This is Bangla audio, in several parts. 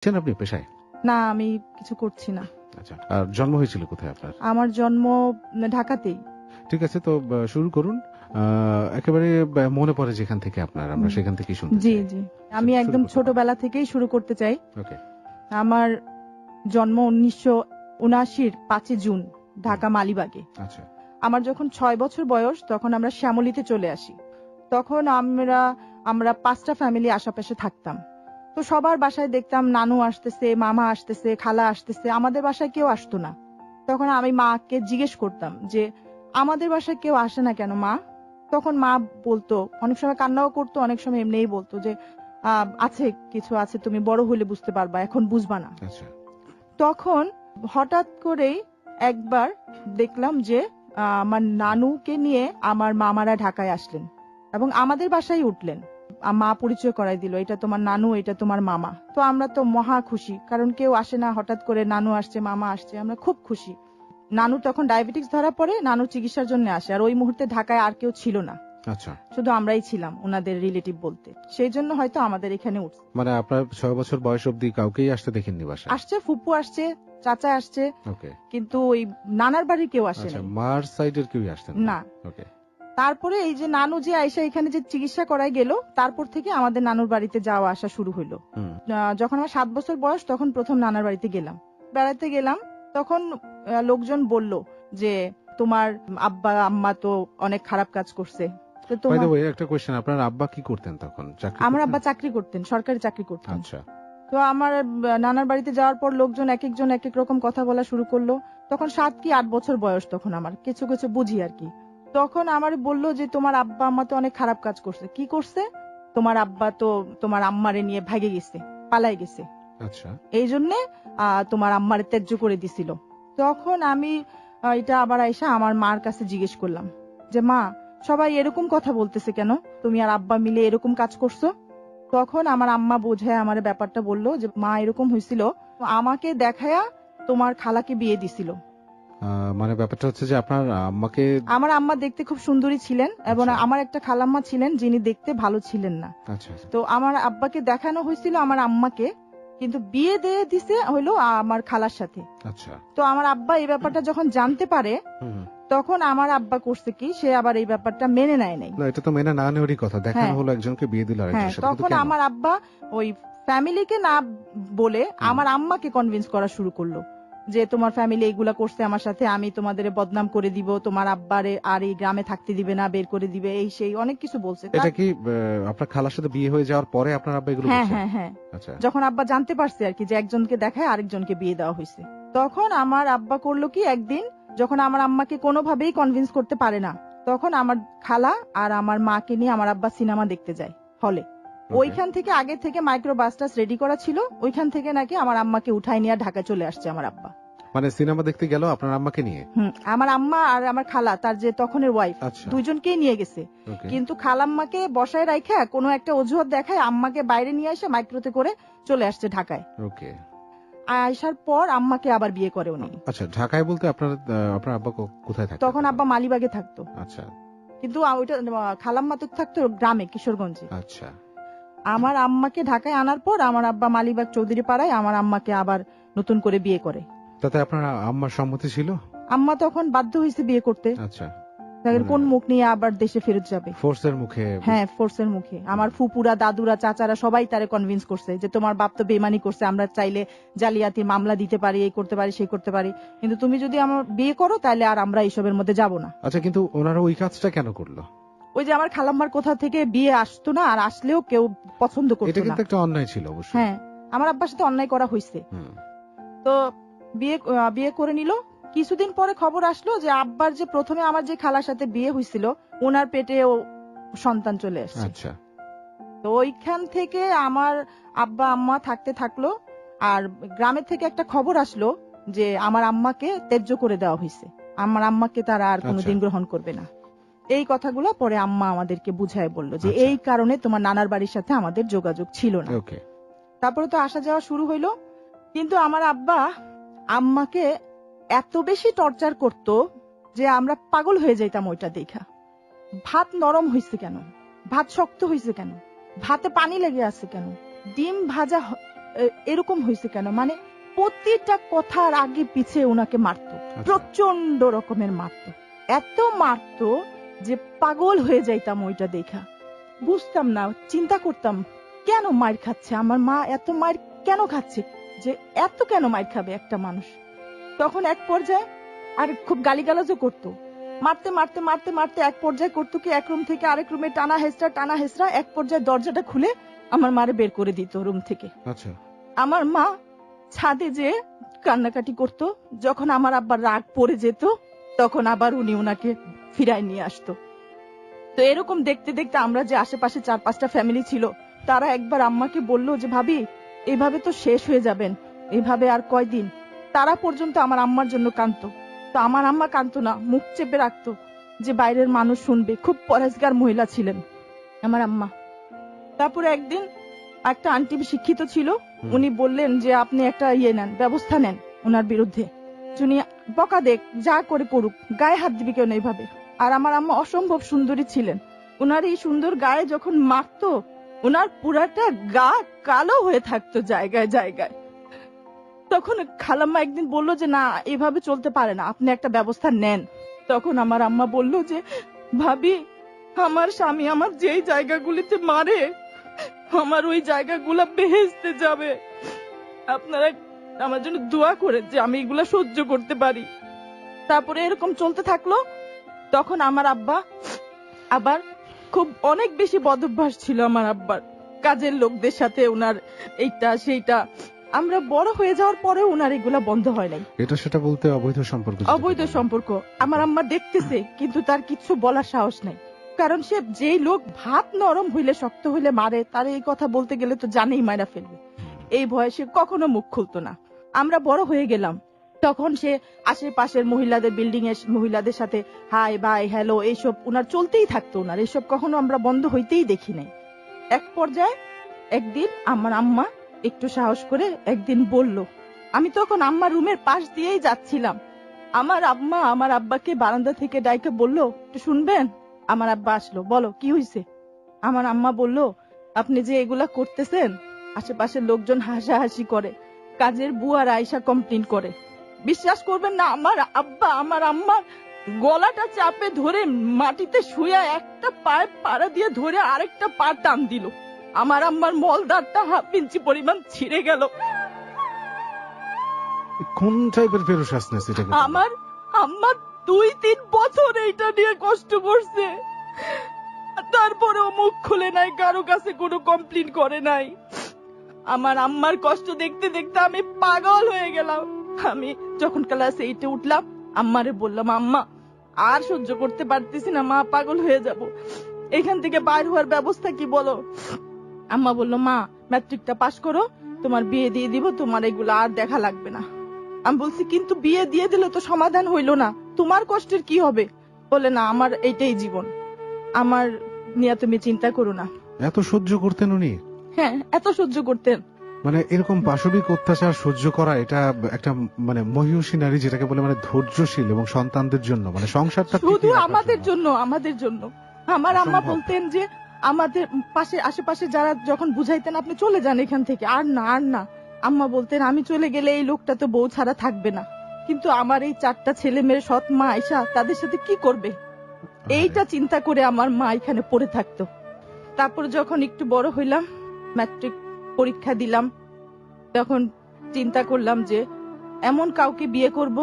আপনি পেশায়? না, আমি কিছু করছি না। আচ্ছা, আর জন্ম হয়েছিল কোথায় আপনার? আমার জন্ম ঢাকাতেই। ঠিক আছে, তো শুরু করুন। একেবারে মনে পড়ে যেখান থেকে আপনার, আমরা সেখান থেকেই শুনতে জি চাই। জি, আমি একদম ছোটবেলা থেকেই শুরু করতে চাই। ওকে। আমার জন্ম 1979 5 জুন ঢাকা মালিবাগে। আচ্ছা। আমার যখন 6 বছর বয়স তখন আমরা শ্যামলীতে চলে আসি। তখন আমরা 5টা ফ্যামিলি আশেপাশে থাকতাম। তো সবার বাসায় দেখতাম নানু আসতেছে, মামা আসতেছে, খালা আসতেছে, আমাদের বাসায় কেউ আসতো না। তখন আমি মাকে জিজ্ঞেস করতাম যে আমাদের বাসায় কেউ আসে না কেন মা? তখন মা বলতো, অনেক সময় কান্নাও করতো, অনেক সময় এমনিই বলতো যে আছে, কিছু আছে, তুমি বড় হলে বুঝতে পারবা, এখন বুঝবা না। আচ্ছা। তখন হঠাৎ করেই একবার দেখলাম যে আমার নানুকে নিয়ে আমার মামারা ঢাকায় আসলেন এবং আমাদের বাসায় উঠলেন। মা পরিচয় করাই দিল, এটা তোমার নানু, এটা তোমার মামা। তো আমরা তো মহা খুশি, কারণ কেউ আসে না, হঠাৎ করে নানু আসছে, মামা আসছে, আমরা খুব খুশি। নানু তখন ডায়াবেটিস ধরা পড়ে, নানু চিকিৎসার জন্য আসে, আর ওই মুহূর্তে ঢাকায় আর কেউ ছিল না। আচ্ছা। শুধু আমরাই ছিলাম ওনাদের রিলেটিভ বলতে, সেই জন্য হয়তো আমাদের এখানে উঠছে। মানে আপনার 6 বছর বয়স অবধি কাউকেই আসতে দেখেননি বাসায়? আসছে, ফুপু আসছে, চাচা আসছে, ওকে। কিন্তু ওই নানার বাড়ির কেউ আসে আচ্ছা, না। মার সাইডের কেউই আসতেন না। ওকে। তারপরে এই যে নানু যে আয়সা এখানে যে চিকিৎসা করায় গেল, তারপর থেকে আমাদের নানুর বাড়িতে যাওয়া আসা শুরু হইলো। যখন আমার 7 বছর বয়স তখন প্রথম নানার বাড়িতে গেলাম, বেড়াতে গেলাম। তখন লোকজন বলল যে তোমার আব্বা আম্মা তো অনেক খারাপ কাজ করছে। তো বাই দ্য ওয়ে, একটা কোশ্চেন, আপনার আব্বা কি করতেন তখন? চাকরি? আমার আব্বা চাকরি করতেন, সরকারি চাকরি করতেন। আচ্ছা। তো আমার নানার বাড়িতে যাওয়ার পর লোকজন এক একজন এক এক রকম কথা বলা শুরু করলো। তখন 7 কি 8 বছর বয়স, তখন আমার কিছু কিছু বুঝি আর কি। তখন আমার বলল যে তোমার আব্বা আম্মা তো অনেক খারাপ কাজ করছে। কি করছে? তোমার আব্বা তো তোমার আম্মারে নিয়ে ভাগে গেছে, পালাই গেছে। আচ্ছা। এই জন্য তোমার আম্মারে ত্যায্য করে দিছিল। তখন আমি এটা আবার আইসা আমার মার কাছে জিজ্ঞেস করলাম যে মা, সবাই এরকম কথা বলতেছে কেন, তুমি আর আব্বা মিলে এরকম কাজ করছো? তখন আমার আম্মা বোঝায় আমার ব্যাপারটা বলল যে মা, এরকম হয়েছিল, আমাকে দেখায়া তোমার খালাকে বিয়ে দিছিল। মানে ব্যাপারটা হচ্ছে যে আপনার আম্মাকে, আমার আম্মা দেখতে খুব সুন্দরী ছিলেন এবং আমার একটা খালাম্মা ছিলেন যিনি দেখতে ভালো ছিলেন না। আচ্ছা, তো আমার আব্বাকে দেখানো হয়েছিল আমার আম্মাকে, কিন্তু বিয়ে দিয়ে দিছে হইলো আমার খালার সাথে। আচ্ছা। তো আমার আব্বা এই ব্যাপারটা যখন জানতে পারে, তখন আমার আব্বা করছে কি, সে আবার এই ব্যাপারটা মেনে নেয় নাই। না, এটা তো মেনে না নেওয়ারই কথা, দেখানো হলো একজনকে বিয়ে দিল আরেকজনের সাথে। তখন আমার আব্বা ওই ফ্যামিলিকে না বলে আমার আম্মাকে কনভিন্স করা শুরু করলো যে তোমার ফ্যামিলি এইগুলা করছে আমার সাথে, আমি তোমাদের বদনাম করে দিব, তোমার আব্বারে আর এই গ্রামে থাকতে দিবে না, বের করে দিবে, এই সেই অনেক কিছু বলছে। এটা কি আপনার খালার সাথে বিয়ে হয়ে যাওয়ার পরে আপনার আব্বা এগুলো বলছেন? হ্যাঁ হ্যাঁ। আচ্ছা। যখন আব্বা জানতে পারছে আর কি যে একজনকে দেখায় আরেকজনকে বিয়ে দেওয়া হয়েছে, তখন আমার আব্বা করলো কি, একদিন যখন আমার আম্মাকে কোনোভাবেই কনভিন্স করতে পারে না, তখন আমার খালা আর আমার মাকে নিয়ে আমার আব্বা সিনেমা দেখতে যায় হলে। ওইখান থেকে আগে থেকে মাইক্রো বাসটাস রেডি করা ছিল, ওইখান থেকে নাকি আমার আম্মাকে উঠাই নিয়ে ঢাকা চলে আসছে আমার আব্বা। মানে সিনেমা দেখতে গেল আপনার আম্মাকে নিয়ে? আমার আম্মা আর আমার খালা, তার যে তখনের ওয়াইফ, দুইজনকেই নিয়ে গেছে। কিন্তু খালাম্মাকে বসায় রাখা কোনো একটা অজুহাত দেখায় আম্মাকে বাইরে নিয়ে এসে মাইক্রোতে করে চলে আসছে ঢাকায়। ওকে। আসার পর আম্মাকে আবার বিয়ে করে উনি। আচ্ছা, ঢাকায় বলতে আপনার আব্বা কোথায় থাকতো তখন? আব্বা মালিবাগে থাকতো। আচ্ছা। কিন্তু ওইটা খালাম্মা তো থাকতো গ্রামে, কিশোরগঞ্জে। আচ্ছা। আমার আম্মাকে ঢাকায় আনার পর আমার আব্বা মালিবাগ চৌধুরী পাড়ায় আমার আম্মাকে আবার নতুন করে বিয়ে করে। তাতে আপনার আম্মার সম্মতি ছিল? আম্মা তখন বাধ্য হয়েছে বিয়ে করতে। আচ্ছা। কোন মুখ নিয়ে আবার দেশে ফেরত যাবে? ফোর্সের মুখে? হ্যাঁ, ফোর্সের মুখে। আমার ফুপুরা, দাদুরা, চাচারা সবাই তারে কনভিন্স করছে যে তোমার বাপ তো বেমানি করছে, আমরা চাইলে জালিয়াতি মামলা দিতে পারি, এই করতে পারি, সেই করতে পারি, কিন্তু তুমি যদি আমার বিয়ে করো তাহলে আর আমরা এইসবের মধ্যে যাব না। আচ্ছা, কিন্তু ওনারা ওই কাজটা কেন করলো? ওই যে আমার খালাম্মার কোথা থেকে বিয়ে আসতো না, আর আসলেও কেউ পছন্দ করতো না। এটা কিন্তু একটা অন্যায় ছিল অবশ্যই। হ্যাঁ, আমার আব্বার সাথে অন্যায় করা হয়েছে। তো বিয়ে করে নিল। কিছুদিন পরে খবর আসলো যে আব্বার যে প্রথমে আমার যে খালার সাথে বিয়ে হয়েছিল, ওনার পেটে সন্তান চলে আসছে। আচ্ছা। তো ওইখান থেকে আমার আব্বা আম্মা থাকতে থাকলো, আর গ্রামের থেকে একটা খবর আসলো যে আমার আম্মাকে ত্যায্য করে দেওয়া হয়েছে, আমার আম্মাকে তারা আর কোনোদিন গ্রহণ করবে না। এই কথাগুলো পরে আম্মা আমাদেরকে বুঝায় বললো যে এই কারণে তোমার নানার বাড়ির সাথে আমাদের যোগাযোগ ছিল না। তারপরে তো আসা যাওয়া শুরু হইলো। কিন্তু আমার আব্বা আম্মাকে এত বেশি টর্চার করত যে আমরা পাগল হয়ে যাইতাম ওইটা দেখা। ভাত নরম হয়েছে কেন, ভাত শক্ত হয়েছে কেন, ভাতে পানি লেগে আছে কেন, ডিম ভাজা এরকম হয়েছে কেন, মানে প্রতিটা কথার আগে পিছে ওনাকে মারতো, প্রচন্ড রকমের মারতো, এত মারতো যে পাগল হয়ে যাইতাম ওইটা দেখা। বুঝতাম না, চিন্তা করতাম কেন মার খাচ্ছে আমার মা, এত মার কেন খাচ্ছে, যে এত কেন মার খাবে একটা মানুষ। তখন এক পর্যায়ে আর খুব গালিগালাজও করতো, মারতে মারতে মারতে মারতে এক পর্যায়ে করতো কি, এক রুম থেকে আরেক রুমে টানা হেসরা, এক পর্যায়ে দরজাটা খুলে আমার মারে বের করে দিত রুম থেকে। আচ্ছা, আমার মা ছাদে যে কান্নাকাটি করতো, যখন আমার আব্বার রাগ পড়ে যেত তখন আবার উনি ওনাকে ফিরায় নিয়ে আসতো। তো এরকম দেখতে দেখতে আমরা যে আশেপাশে 4-5টা ফ্যামিলি ছিল, তারা একবার আম্মাকে বললো যে ভাবি এইভাবে তো শেষ হয়ে যাবেন, এইভাবে আর কয়দিন। তারা পর্যন্ত আমার আম্মার জন্য কাঁদতো। তো আমার আম্মা কাঁদতো না, মুখ চেপে রাখতো যে বাইরের মানুষ শুনবে। খুব পরেশগার মহিলা ছিলেন আমার আম্মা। তারপরে একদিন একটা আন্টি শিক্ষিত ছিল, উনি বললেন যে আপনি একটা নেন, ব্যবস্থা নেন ওনার বিরুদ্ধে, উনি বকা দেখ, যা করে করুক, গায়ে হাত দিবি কেন এইভাবে। আর আমার আম্মা অসম্ভব সুন্দরী ছিলেন, ওনার এই সুন্দর গায়ে যখন মাখতো ওনার পুরাটা গা কালো হয়ে থাকতো জায়গায় জায়গায়। তখন খালাম্মা একদিন বললো যে না, এভাবে চলতে পারে না, আপনি একটা ব্যবস্থা নেন। তখন আমার আম্মা বলল যে ভাবি আমার স্বামী আমার যেই জায়গাগুলিতে মারে আমার ওই জায়গাগুলা বেহেশতে যাবে, আপনারা আমার জন্য দোয়া করেন যে আমি এগুলা সহ্য করতে পারি। তারপরে এরকম চলতে থাকলো। তখন আমার আব্বা আবার খুব অনেক বেশি বদভ্যাস ছিল আমার আব্বার, কাজের লোকদের সাথে ওনার এইটা সেইটা। আমরা বড় হয়ে যাওয়ার পরে ওনার এগুলা বন্ধ হয় নাই। এটা সেটা বলতে অবৈধ সম্পর্ক, অবৈধ সম্পর্ক আমার আম্মা দেখতেছে, কিন্তু তার কিছু বলার সাহস নাই। কারণ সে যেই লোক ভাত নরম হইলে শক্ত হইলে মারে, তার এই কথা বলতে গেলে তো জানেই মারা ফেলবে, এই ভয়ে সে কখনো মুখ খুলতো না। আমরা বড় হয়ে গেলাম, তখন সে আশেপাশের মহিলাদের, বিল্ডিং এর মহিলাদের সাথে হাই বাই হ্যালো এইসব উনার চলতেই থাকতো। উনার এইসব কখনো আমরা বন্ধ হইতেই দেখি নাই। এক পর্যায়ে একদিন আমার আম্মা একটু সাহস করে একদিন বলল, আমি তখন আম্মার রুমের পাশ দিয়েই যাচ্ছিলাম, আমার আম্মা আমার আব্বাকে বারান্দা থেকে ডাইকে বলল একটু শুনবেন। আমার আব্বা আসলো, বলো কি হয়েছে। আমার আম্মা বলল আপনি যে এগুলা করতেছেন আশেপাশের লোকজন হাসাহাসি করে, কাজের বুয়ার আয়সা কমপ্লেন করে। বিশ্বাস করবেন না, আমার আব্বা আমার আম্মার গলাটা চাপে ধরে মাটিতে শুয়ে একটা পায়ে পাড়া দিয়ে ধরে আরেকটা পা টান দিল। আমার আম্মার মলদারটা 1/2 ইঞ্চি পরিমাণ ছিঁড়ে গেল। কোন টাইপের ফেরোসাসনেস এটা? আমার আম্মা 2-3 বছর এইটা নিয়ে কষ্ট করছে, তারপরেও মুখ খুলে নাই, কারো কাছে কোনো কমপ্লেন করে নাই। আমার আম্মার কষ্ট দেখতে দেখতে আমি পাগল হয়ে গেলাম। আমি যখন ক্লাস 8-এ উঠলাম আম্মারে বললাম, আম্মা আর সহ্য করতে পারতেছি না, মা পাগল হয়ে যাব, এখান থেকে বাইর হওয়ার ব্যবস্থা কি বলো। আম্মা বলল, মা ম্যাট্রিকটা পাস করো, তোমার বিয়ে দিয়ে দিব, তোমার এগুলো আর দেখা লাগবে না। আমি বলছি কিন্তু বিয়ে দিয়ে দিলে তো সমাধান হইলো না, তোমার কষ্টের কি হবে। বলে না, আমার এইটাই জীবন, আমার নিয়ে তুমি চিন্তা করো না। এত সহ্য করতেন উনি? হ্যাঁ, এত সহ্য করতেন। মানে এরকম পাশবিক অত্যাচার সহ্য করা, এটা একটা মানে মহিষী নারী যেটাকে বলে, মানে ধৈর্যশীল এবং সন্তানদের জন্য, মানে সংসারটা শুধু আমাদের জন্য, আমাদের জন্য। আমার আম্মা বলতেন যে আমাদের পাশে আশেপাশে যারা যখন বুঝাইতেন আপনি চলে যান এখান থেকে, আর না আর না, আম্মা বলতেন আমি চলে গেলে এই লোকটা তো বউ ছাড়া থাকবে না, কিন্তু আমার এই 4টা ছেলে মেয়ে সৎ মা আয়সা তাদের সাথে কি করবে, এইটা চিন্তা করে আমার মা এখানে পড়ে থাকতো। তারপর যখন একটু বড় হইলাম, ম্যাট্রিক পরীক্ষা দিলাম, তখন চিন্তা করলাম যে এমন কাউকে বিয়ে করব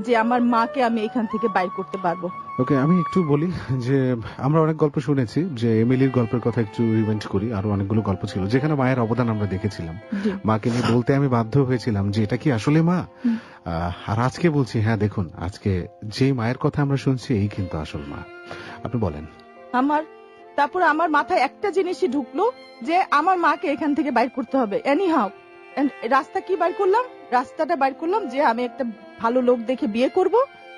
যে আমার মাকে আমি এখান থেকে বাইর করতে পারবো। ওকে, আমি একটু বলি যে আমরা অনেক গল্প শুনেছি, যে এমিলির গল্পের কথা একটু রিমাইন্ড করি। আরো অনেকগুলো গল্প ছিল যেখানে মায়ের অবদান আমরা দেখেছিলাম। মাকে নিয়ে বলতে আমি বাধ্য হয়েছিলাম যে এটা কি আসলে মা। আর আজকে বলছি, হ্যাঁ দেখুন, আজকে যে মায়ের কথা আমরা শুনছি এই কিন্তু আসল মা। আপনি বলেন। তারপর আমার মাথায় একটা জিনিসই ঢুকলো যে আমার মাকে এখান থেকে বাইর করতে হবে এনি হাউ। রাস্তা কি বাইর করলাম, রাস্তাটা বাইর করলাম যে আমি একটা ভালো লোক দেখে বিয়ে করব,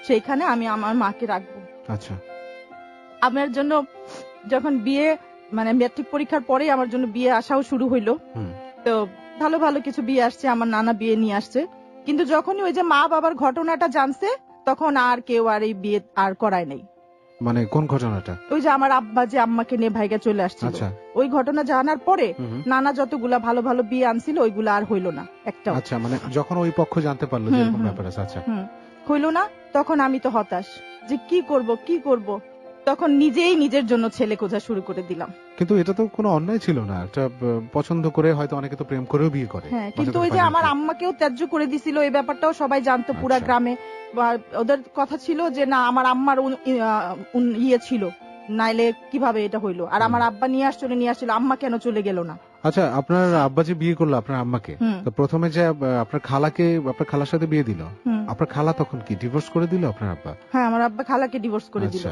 সেইখানে আমি আমার মাকে রাখবো। আচ্ছা, আমার জন্য যখন বিয়ে মানে ম্যাট্রিক পরীক্ষার পরে আমার জন্য বিয়ে আসাও শুরু হইলো। তো ভালো ভালো কিছু বিয়ে আসছে, আমার নানা বিয়ে নিয়ে আসছে। কিন্তু যখনই ওই যে মা বাবার ঘটনাটা জানছে তখন আর কেউ আর এই বিয়ে আর করায় নাই। মানে কোন ঘটনাটা? ওই যে আমার আব্বা যে আম্মাকে নিয়ে ভাইগা চলে আসছিল, আচ্ছা ওই ঘটনা জানার পরে হুম। নানা যতগুলা ভালো ভালো বিয়ে আনছিল ওইগুলা আর হইল না একটা। আচ্ছা মানে যখন ওই পক্ষ জানতে পারলো যে এরকম ব্যাপার আছে, আচ্ছা হইল না, তখন আমি তো হতাশ যে কি করব, তখন নিজেই নিজের জন্য ছেলে খোঁজা শুরু করে দিলাম। কিন্তু এটা তো কোনো অন্যায় ছিল না, একটা পছন্দ করে হয়তো অনেকে তো প্রেম করেও বিয়ে করে। হ্যাঁ, কিন্তু ওই যে আমার আম্মাকেও ত্যায্য করে দিছিল, এই ব্যাপারটাও সবাই জানতো পুরা আচ্ছা। গ্রামে। ওদের কথা ছিল যে না আমার আম্মার ইয়ে ছিল, নাইলে কিভাবে এটা হইলো। আর আমার আব্বা নিয়ে আসছিল, আম্মা কেন চলে গেল না। আচ্ছা, আপনার আব্বা যে বিয়ে করলো আপনার আম্মাকে, তো প্রথমে যে আপনার খালার সাথে বিয়ে দিল, আপনার খালা তখন কি ডিভোর্স করে দিল আপনার আব্বা? হ্যাঁ, আমার আব্বা খালাকে ডিভোর্স করে দিল।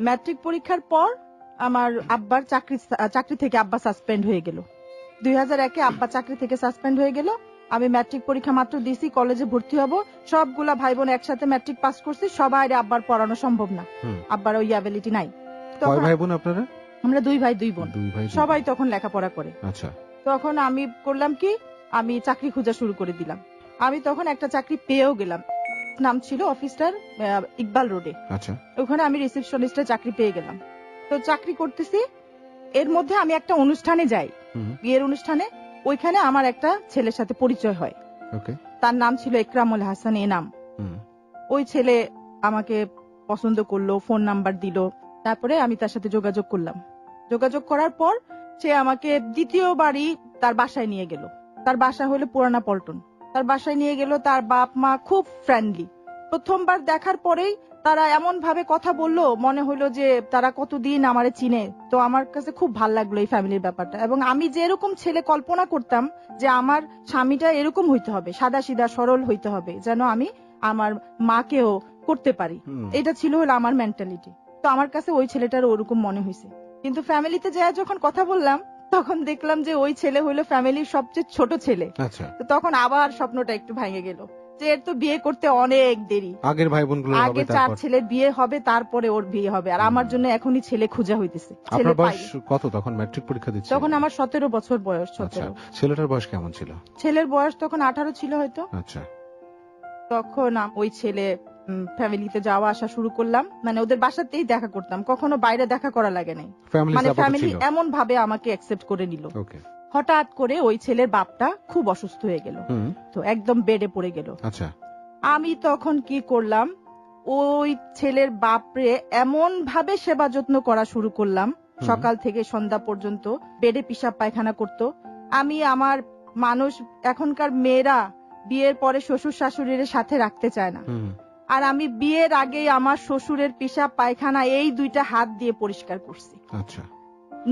ম্যাট্রিক পরীক্ষার পর আমার আব্বার চাকরি থেকে আব্বা সাসপেন্ড হয়ে গেল। 2001-এ আব্বা চাকরি থেকে সাসপেন্ড হয়ে গেল। আমি ম্যাট্রিক পরীক্ষা মাত্র দিছি, কলেজে ভর্তি হব, সবগুলা ভাই বোন একসাথে ম্যাট্রিক পাস করছি, সবাই আব্বার পড়ানো সম্ভব না, আব্বার ওই অ্যাবিলিটি নাই। কয় ভাই বোন আপনারা? আমরা 2 ভাই 2 বোন, সবাই তখন লেখাপড়া করে। আচ্ছা, তখন আমি করলাম কি, আমি চাকরি খোঁজা শুরু করে দিলাম। আমি তখন একটা চাকরি পেয়েও গেলাম, নাম ছিল অফিসার, ইকবাল রোডে। আচ্ছা, ওখানে আমি রিসেপশনিস্টের চাকরি পেয়ে গেলাম। তো চাকরি করতেছি, এর মধ্যে আমি একটা অনুষ্ঠানে যাই, বিয়ের অনুষ্ঠানে। ওইখানে আমার একটা ছেলের সাথে পরিচয় হয়, তার নাম ছিল একরামুল হাসান এনাম। ওই ছেলে আমাকে পছন্দ করলো, ফোন নাম্বার দিল, তারপরে আমি তার সাথে যোগাযোগ করলাম। যোগাযোগ করার পর সে আমাকে দ্বিতীয়বারই তার বাসায় নিয়ে গেল। তার বাসা হলো পুরানা পল্টন। তার বাসায় নিয়ে গেল, তার বাপ মা খুব ফ্রেন্ডলি। প্রথমবার দেখার পরেই তারা এমন ভাবে কথা বললো, মনে হলো যে তারা কতদিন আমারে চিনে। তো আমার কাছে খুব ভাল লাগলো এই ফ্যামিলির ব্যাপারটা। এবং আমি যে এরকম ছেলে কল্পনা করতাম যে আমার স্বামীটা এরকম হইতে হবে, সাদা সিধা সরল হইতে হবে, যেন আমি আমার মাকেও করতে পারি, এটা ছিল হলো আমার মেন্টালিটি। তো আমার কাছে ওই ছেলেটার ওরকম মনে হয়েছে। কিন্তু ফ্যামিলিতে যায় যখন কথা বললাম, তখন দেখলাম যে ওই ছেলে হইলো ফ্যামিলির সবচেয়ে ছোট ছেলে। তো তখন আবার স্বপ্নটা একটু ভেঙে গেল যে এর তো বিয়ে করতে অনেক দেরি, আগের ভাই বোনগুলো আগে 4 ছেলের বিয়ে হবে, তারপরে ওর বিয়ে হবে, আর আমার জন্য এখনই ছেলে খোঁজা হইতেছে। আপনার বয়স কত তখন ম্যাট্রিক পরীক্ষা দিচ্ছেন? তখন আমার 17 বছর বয়স। 17। ছেলেটার বয়স কেমন ছিল? ছেলের বয়স তখন 18 ছিল হয়তো। আচ্ছা, তখন ওই ছেলে ফ্যামিলিতে যাওয়া আসা শুরু করলাম, মানে ওদের বাসাতেই দেখা করতাম, কখনো বাইরে দেখা করা লাগে নাই। মানে ফ্যামিলি এমন ভাবে আমাকে অ্যাকসেপ্ট করে নিল। হঠাৎ করে ওই ছেলের বাপটা খুব অসুস্থ হয়ে গেল, তো একদম বেডে পড়ে গেল। আচ্ছা, আমি তখন কি করলাম, ওই ছেলের বাপরে এমন ভাবে সেবা যত্ন করা শুরু করলাম, সকাল থেকে সন্ধ্যা পর্যন্ত বেডে পিশাব পায়খানা করত। আমি আমার মানুষ, এখনকার মেয়েরা বিয়ের পরে শ্বশুর শাশুড়ির সাথে রাখতে চায় না, আর আমি বিয়ের আগে আমার শ্বশুরের পিশাব পায়খানা এই 2টা হাত দিয়ে পরিষ্কার করছি। আচ্ছা,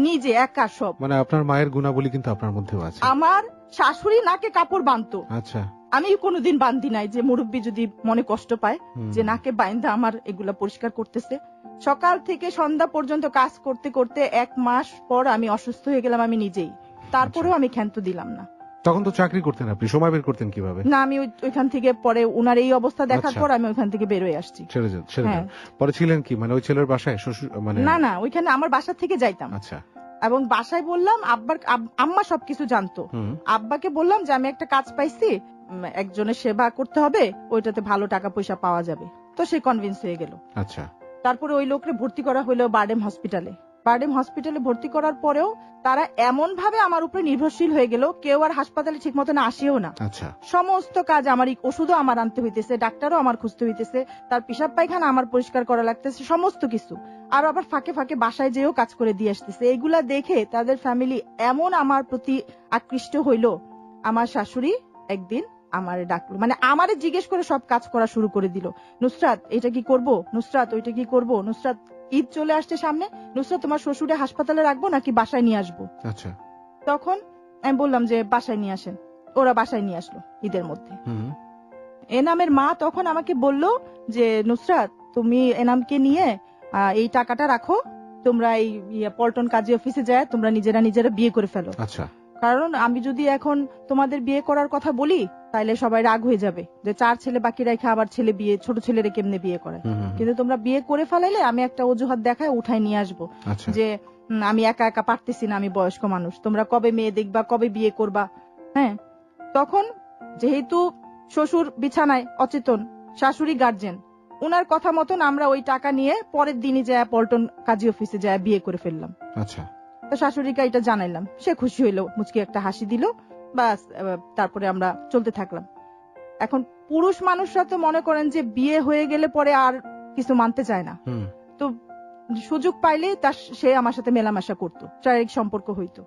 নিজে একা সব। মানে আপনার মায়ের গুণাবলী কিন্তু আপনার মধ্যেও আছে। আমার শাশুড়ি নাকে কাপড় বাঁধতো, আচ্ছা, আমি কোনোদিন বান্ধি নাই, যে মুরব্বী যদি মনে কষ্ট পায় যে নাকে বাইন্ধা আমার এগুলা পরিষ্কার করতেছে। সকাল থেকে সন্ধ্যা পর্যন্ত কাজ করতে করতে 1 মাস পর আমি অসুস্থ হয়ে গেলাম আমি নিজেই। তারপরেও আমি ক্ষান্ত দিলাম না। তখন তো চাকরি করতেন আপনি, সময় বের করতেন কিভাবে? না, আমি ওইখান থেকে পরে উনার এই অবস্থা দেখার পর আমি ওইখান থেকে বের হয়ে আসছি। পরে ছিলেন কি মানে ওই ছেলের বাসায়? শ্বশুর মানে না, ওইখানে আমার বাসা থেকে যাইতাম। আচ্ছা, এবং বাসায় বললাম, আম্মা সবকিছু জানতো। আব্বাকে বললাম যে আমি একটা কাজ পাইছি, একজনের সেবা করতে হবে, ওইটাতে ভালো টাকা পয়সা পাওয়া যাবে। তো সে কনভিন্স হয়ে গেল। আচ্ছা, তারপরে ওই লোককে ভর্তি করা হলো বারডেম হসপিটালে। বারডেম হসপিটালে ভর্তি করার পরেও তারা এমন ভাবে আমার উপরে নির্ভরশীল হয়ে গেল, কেউ আর হাসপাতালে ঠিক মতো আসেও না। আচ্ছা, সমস্ত কাজ আমারই, ওষুধও আমার আনতে হইতেছে, ডাক্তারও আমার খুঁজতে হইতেছে, তার পিশাব পায়খানা আমার পরিষ্কার করা লাগতেছে, সমস্ত কিছু। আর আবার ফাঁকে ফাঁকে বাসায় যেও কাজ করে দিয়ে আসতেছে। এগুলা দেখে তাদের ফ্যামিলি এমন আমার প্রতি আকৃষ্ট হইল, আমার শাশুড়ি একদিন আমারে ডাকলো, মানে আমারে জিজ্ঞেস করে সব কাজ করা শুরু করে দিল। নুসরাত এটা কি করব, নুসরাত ওইটা কি করব, নুসরাত ঈদ চলে আসছে সামনে, নুসরাত তোমার শ্বশুরে হাসপাতালে রাখবো নাকি বাসায় নিয়ে আসবো? আচ্ছা, তখন আমি বললাম যে বাসায় নিয়ে আসেন। ওরা বাসায় নিয়ে আসলো ঈদের মধ্যে। এনামের মা তখন আমাকে বলল যে নুসরাত তুমি এনামকে নিয়ে এই টাকাটা রাখো, তোমরা এই পল্টন কাজী অফিসে যায় তোমরা নিজেরা বিয়ে করে ফেলো। আচ্ছা, কারণ আমি যদি এখন তোমাদের বিয়ে করার কথা বলি তাইলে সবাই রাগ হয়ে যাবে যে 4 ছেলে বাকি রেখে আবার ছেলে বিয়ে, ছোট ছেলেরে কেমনে বিয়ে করে। কিন্তু তোমরা বিয়ে করে ফেলাইলে আমি একটা অজুহাত দেখায় উঠাই নিয়ে আসবো যে আমি একা একা পারতেছি না, আমি বয়স্ক মানুষ, তোমরা কবে মেয়ে দেখবা, কবে বিয়ে করবা। হ্যাঁ, তখন যেহেতু শ্বশুর বিছানায় অচেতন, শাশুড়ি গার্জেন, ওনার কথা মতন আমরা ওই টাকা নিয়ে পরের দিনই যায় পল্টন কাজী অফিসে যায় বিয়ে করে ফেললাম। আচ্ছা, তো শাশুড়িকে এটা জানাইলাম, সে খুশি হইলো, মুচকি একটা হাসি দিল, বাস তারপরে আমরা চলতে থাকলাম। এখন পুরুষ মানুষরা তো মনে করেন যে বিয়ে হয়ে গেলে পরে আর কিছু মানতে চায় না, তো সুযোগ পাইলে সে আমার সাথে মেলামেশা করতো, শারীরিক সম্পর্ক হইতো।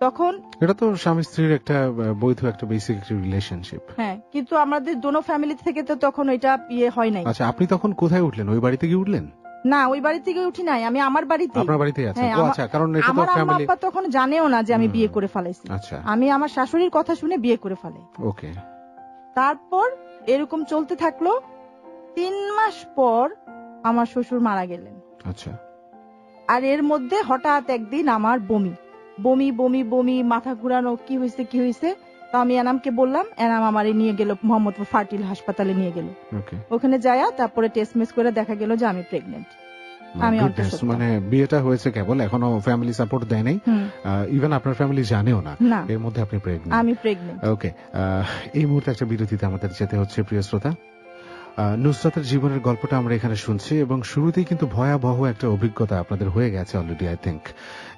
তখন এটা তো স্বামী স্ত্রীর একটা বৈধ একটা বেসিক একটা রিলেশনশিপ। হ্যাঁ, কিন্তু আমাদের দোনো ফ্যামিলি থেকে তো তখন ওইটা বিয়ে হয় নাই। আচ্ছা, আপনি তখন কোথায় উঠলেন? ওই বাড়িতে গিয়ে উঠলেন? না, ওই বাড়ি থেকে উঠি নাই, আমি আমার বাড়িতে। আপনার বাড়িতেই আছেন? ও আচ্ছা, কারণ এটা তো আমার আম্মা ফ্যামিলি। আব্বা তখন জানেও না যে আমি বিয়ে করে ফেলাইছি। আচ্ছা, আমি আমার শাশুড়ির কথা শুনে বিয়ে করে ফেলাই। ওকে। তারপর এরকম চলতে থাকলো। 3 মাস পর আমার শ্বশুর মারা গেলেন। আচ্ছা। আর এর মধ্যে হঠাৎ একদিন আমার বমি বমি বমি বমি, মাথা ঘুরানো, কি হয়েছে। তো আমি এনামকে বললাম, এনাম আমারে নিয়ে গেল মোহাম্মদপুর ফার্টিল হাসপাতালে নিয়ে গেল। ওখানে যায়া তারপরে টেস্ট মেস করে দেখা গেল যে আমি প্রেগনেন্ট। আমি মানে বিয়েটা হয়েছে কেবল, এখনো ফ্যামিলি সাপোর্ট দেয় নাই, ইভেন আপনার ফ্যামিলি জানেও না এর মধ্যে আপনি প্রেগনেন্ট। আমি প্রেগনেন্ট। ওকে, এই মুহূর্তে একটা বিরতিতে আমাদের যেতে হচ্ছে প্রিয় শ্রোতা। নুসরাতের জীবনের গল্পটা আমরা এখানে শুনছি এবং শুরুতেই কিন্তু ভয়াবহ একটা অভিজ্ঞতা আপনাদের হয়ে গেছে অলরেডি, আই থিঙ্ক।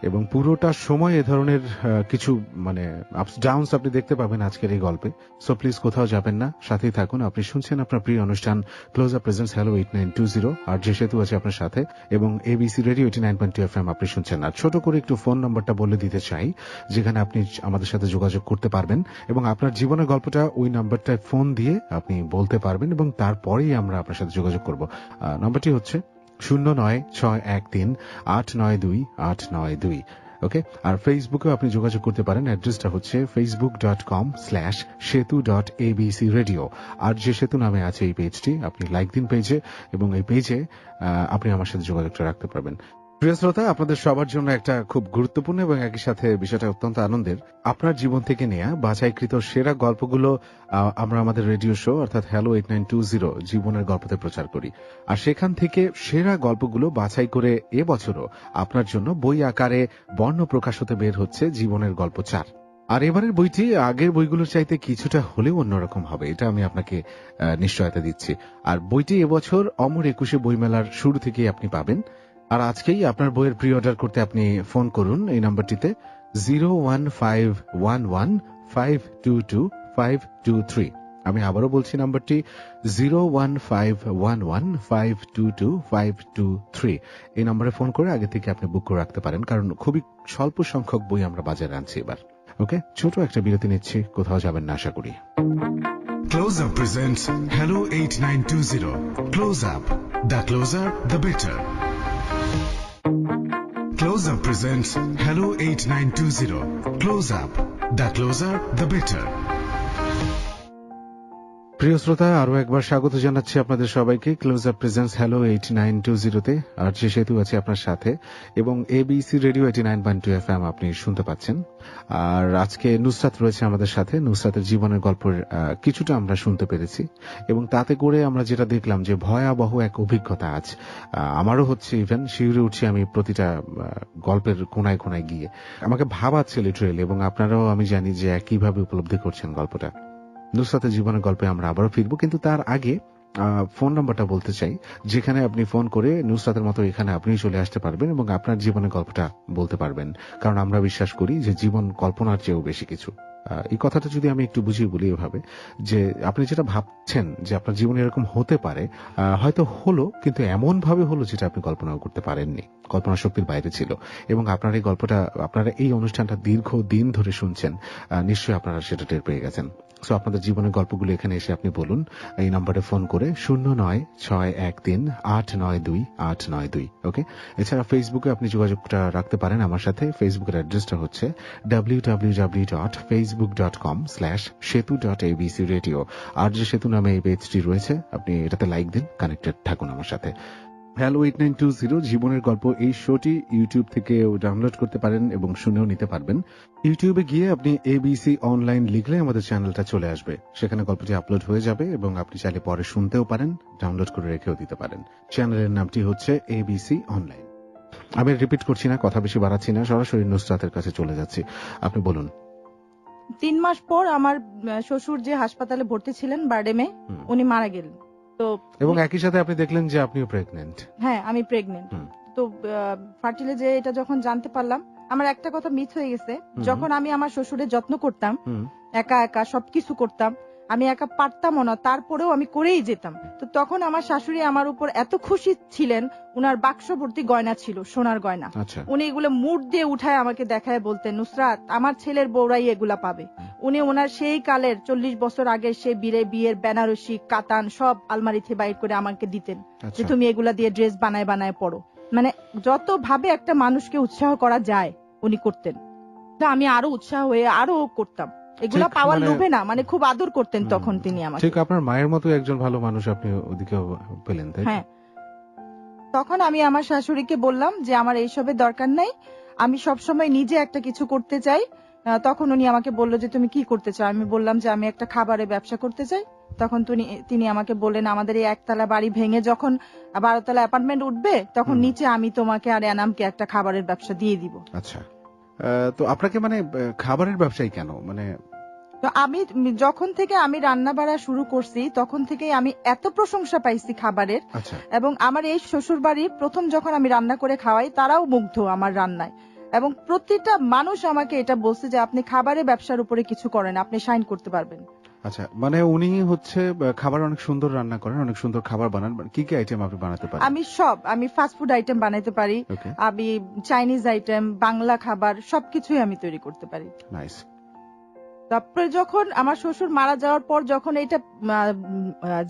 এবং পুরোটা সময় এ ধরনের কিছু মানে আপস ডাউনস আপনি দেখতে পাবেন আজকের এই গল্পে। সো প্লিজ কোথাও যাবেন না, সাথেই থাকুন। আপনি শুনছেন আপনার প্রিয় অনুষ্ঠান ক্লোজ আপ প্রেজেন্টস হ্যালো 8920, আর যে সেতু আছে আপনার সাথে, এবং এবিসি রেডিও 89.2 FM আপনি শুনছেন। আর ছোট করে একটু ফোন নাম্বারটা বলে দিতে চাই, যেখানে আপনি আমাদের সাথে যোগাযোগ করতে পারবেন এবং আপনার জীবনের গল্পটা ওই নাম্বারটায় ফোন দিয়ে আপনি বলতে পারবেন এবং তারপরেই আমরা আপনার সাথে যোগাযোগ করব। নাম্বারটি হচ্ছে 0961389282। ওকে, আর ফেসবুকেও আপনি যোগাযোগ করতে পারেন। অ্যাড্রেসটা হচ্ছে facebook.com/setu.abcradio। আর যে সেতু নামে আছে এই পেজটি, আপনি লাইক দিন পেজে, এবং এই পেজে আপনি আমার সাথে যোগাযোগটা রাখতে পারবেন। প্রিয় শ্রোতা, আপনাদের সবার জন্য একটা খুব গুরুত্বপূর্ণ এবং একই সাথে বিষয়টা অত্যন্ত আনন্দের। আপনার জীবন থেকে নেয়া বাছাইকৃত সেরা গল্পগুলো আমরা আমাদের রেডিও শো অর্থাৎ হ্যালো 8920 জীবনের গল্পতে প্রচার করি। আর সেখান থেকে সেরা গল্পগুলো বাছাই করে এবছরও আপনার জন্য বই আকারে বর্ণ প্রকাশ হতে বের হচ্ছে জীবনের গল্প 4। আর এবারের বইটি আগের বইগুলোর চাইতে কিছুটা হলেও অন্যরকম হবে, এটা আমি আপনাকে নিশ্চয়তা দিচ্ছি। আর বইটি এবছর অমর 21 বইমেলার শুরু থেকেই আপনি পাবেন। আর আজকেই আপনার বইয়ের প্রি অর্ডার করতে আপনি ফোন করুন এই নাম্বারটিতে 01511522523। আমি আবারও বলছি নাম্বারটি 01511522523। এই নম্বরে ফোন করে আগে থেকে আপনি বুক করে রাখতে পারেন, কারণ খুবই স্বল্প সংখ্যক বই আমরা বাজারে আনছি এবার। ওকে, ছোট একটা বিরতি নিচ্ছি, কোথাও যাবেন না আশা করি। Close Up presents Hello 8920. Close Up. The closer, the better. Close Up presents Hello 8920. Close Up. The closer, the better. প্রিয় শ্রোতা, আরো একবার স্বাগত জানাচ্ছি আপনাদের সবাইকে ক্লোজ আপ প্রেজেন্টস হ্যালো 8920-তে। আর যে সেতু আছে আপনার সাথে, এবং এবিসি রেডিও 89.2 FM আপনি শুনতে পাচ্ছেন। আর আজকে নুসরাত রয়েছে আমাদের সাথে। নুসরাতের জীবনের গল্পের কিছুটা আমরা শুনতে পেরেছি, এবং তাতে করে আমরা যেটা দেখলাম যে ভয়াবহ এক অভিজ্ঞতা আজ আমারও হচ্ছে, ইভেন শিউরে উঠছি আমি প্রতিটা গল্পের কোনায় কোনায় গিয়ে। আমাকে ভাবাচ্ছে লিটারেলি, এবং আপনারাও আমি জানি যে একইভাবে উপলব্ধি করছেন গল্পটা। নুসরাতের জীবনের গল্পে আমরা আবারও ফিরবো, কিন্তু তার আগে ফোন নাম্বারটা বলতে চাই, যেখানে আপনি ফোন করে নুসরাতের মতো এখানে আপনি চলে আসতে পারবেন এবং আপনার জীবনের গল্পটা বলতে পারবেন। কারণ আমরা বিশ্বাস করি যে জীবন কল্পনার চেয়েও বেশি কিছু। এই কথাটা যদি আমি একটু বুঝিয়ে বলি এভাবে, যে আপনি যেটা ভাবছেন যে আপনার জীবনে এরকম হতে পারে, হয়তো হলো, কিন্তু এমন ভাবে হলো যেটা আপনি কল্পনাও করতে পারেননি, কল্পনা শক্তির বাইরে ছিল। এবং আপনার এই গল্পটা, আপনারা এই অনুষ্ঠানটা দীর্ঘ দিন ধরে শুনছেন, নিশ্চয়ই আপনারা সেটা টের পেয়ে গেছেন। সো আপনাদের জীবনের গল্পগুলো এখানে এসে আপনি বলুন এই নম্বরে ফোন করে 09613892892। ওকে, এছাড়া ফেসবুকে আপনি যোগাযোগটা রাখতে পারেন আমার সাথে। ফেসবুকের অ্যাড্রেসটা হচ্ছে www.facebook.com/setu.abcradio। আর যে সেতু নামে এই পেজটি রয়েছে, আপনি এটাতে লাইক দিন, কানেক্টেড থাকুন আমার সাথে। হ্যালো 8920 জীবনের গল্প এই শোটি ইউটিউব থেকে ডাউনলোড করতে পারেন এবং শুনেও নিতে পারবেন। ইউটিউবে গিয়ে আপনি এবিসি অনলাইন লিখলে আমাদের চ্যানেলটা চলে আসবে, সেখানে গল্পটি আপলোড হয়ে যাবে এবং আপনি চাইলে পরে শুনতেও পারেন, ডাউনলোড করে রেখেও দিতে পারেন। চ্যানেলের নামটি হচ্ছে এবিসি অনলাইন। আমি রিপিট করছি না, কথা বেশি বাড়াচ্ছি না, সরাসরি নুসরাতের কাছে চলে যাচ্ছি। আপনি বলুন। 3 মাস পর আমার শ্বশুর যে হাসপাতালে ভর্তি ছিলেন বারডেমে, উনি মারা গেলেন। তো এবং একই সাথে আপনি দেখলেন যে আপনিও প্রেগনেন্ট। হ্যাঁ, আমি প্রেগনেন্ট। তো ফার্টিলে যে এটা যখন জানতে পারলাম, আমার একটা কথা মিস হয়ে গেছে। যখন আমি আমার শ্বশুরের যত্ন করতাম, একা একা সবকিছু করতাম, আমি একা পারতামও না, তারপরেও আমি করেই যেতাম। তো তখন আমার শাশুড়ি আমার উপর এত খুশি ছিলেন, উনার বাক্স ভর্তি গয়না ছিল, সোনার গয়না। উনি এগুলো মুঠ দিয়ে উঠায় আমাকে দেখায় বলতেন, নুসরাত, আমার ছেলের বউরাই এগুলা পাবে। উনি ওনার সেই কালের 40 বছর আগে সে বিয়ের বেনারসি কাতান সব আলমারিতে বাইর করে আমাকে দিতেন, যে তুমি এগুলা দিয়ে ড্রেস বানায় বানায় পড়ো। মানে যত ভাবে একটা মানুষকে উৎসাহ করা যায় উনি করতেন। তো আমি আরো উৎসাহ হয়ে আরো করতাম এগুলা পাওয়ার লোভে না, মানে খুব আদর করতেন তখন তিনি আমাকে। ঠিক আপনার মায়ের মতো একজন ভালো মানুষ আপনি ওদিকেও পেলেন, তাই? হ্যাঁ। তখন আমি আমার শাশুড়িকে বললাম যে আমার এইসবের দরকার নাই, আমি সবসময় নিজে একটা কিছু করতে চাই। তখন উনি আমাকে বললো যে তুমি কি করতে চাও? আমি বললাম যে আমি একটা খাবারের ব্যবসা করতে চাই। তখন তিনি আমাকে বললেন, আমাদের এই একতলা বাড়ি ভেঙে যখন 12 তলা অ্যাপার্টমেন্ট উঠবে, তখন নিচে আমি তোমাকে আর এনামকে একটা খাবারের ব্যবসা দিয়ে দিব। আচ্ছা, তো আপনাকে মানে খাবারের ব্যবসায়ী কেন? মানে তো আমি যখন থেকে আমি রান্না বাড়া শুরু করছি তখন থেকে আমি এত প্রশংসা পাইছি খাবারের। এবং আমার এই শ্বশুর বাড়ি প্রথম যখন আমি রান্না করে খাওয়াই, তারাও মুগ্ধ আমার রান্নায়। এবং প্রতিটা মানুষ আমাকে এটা বলছে যে আপনি খাবারের ব্যবসার উপরে কিছু করেন, আপনি শাইন করতে পারবেন। আচ্ছা, মানে উনি হচ্ছে খাবার অনেক সুন্দর রান্না করেন, অনেক সুন্দর খাবার বানান। কি কি আইটেম আপনি বানাতে পারেন? আমি ফাস্ট ফুড আইটেম বানাতে পারি, আমি চাইনিজ আইটেম, বাংলা খাবার সবকিছুই আমি তৈরি করতে পারি। নাইস। তারপরে যখন আমার শ্বশুর মারা যাওয়ার পর যখন এটা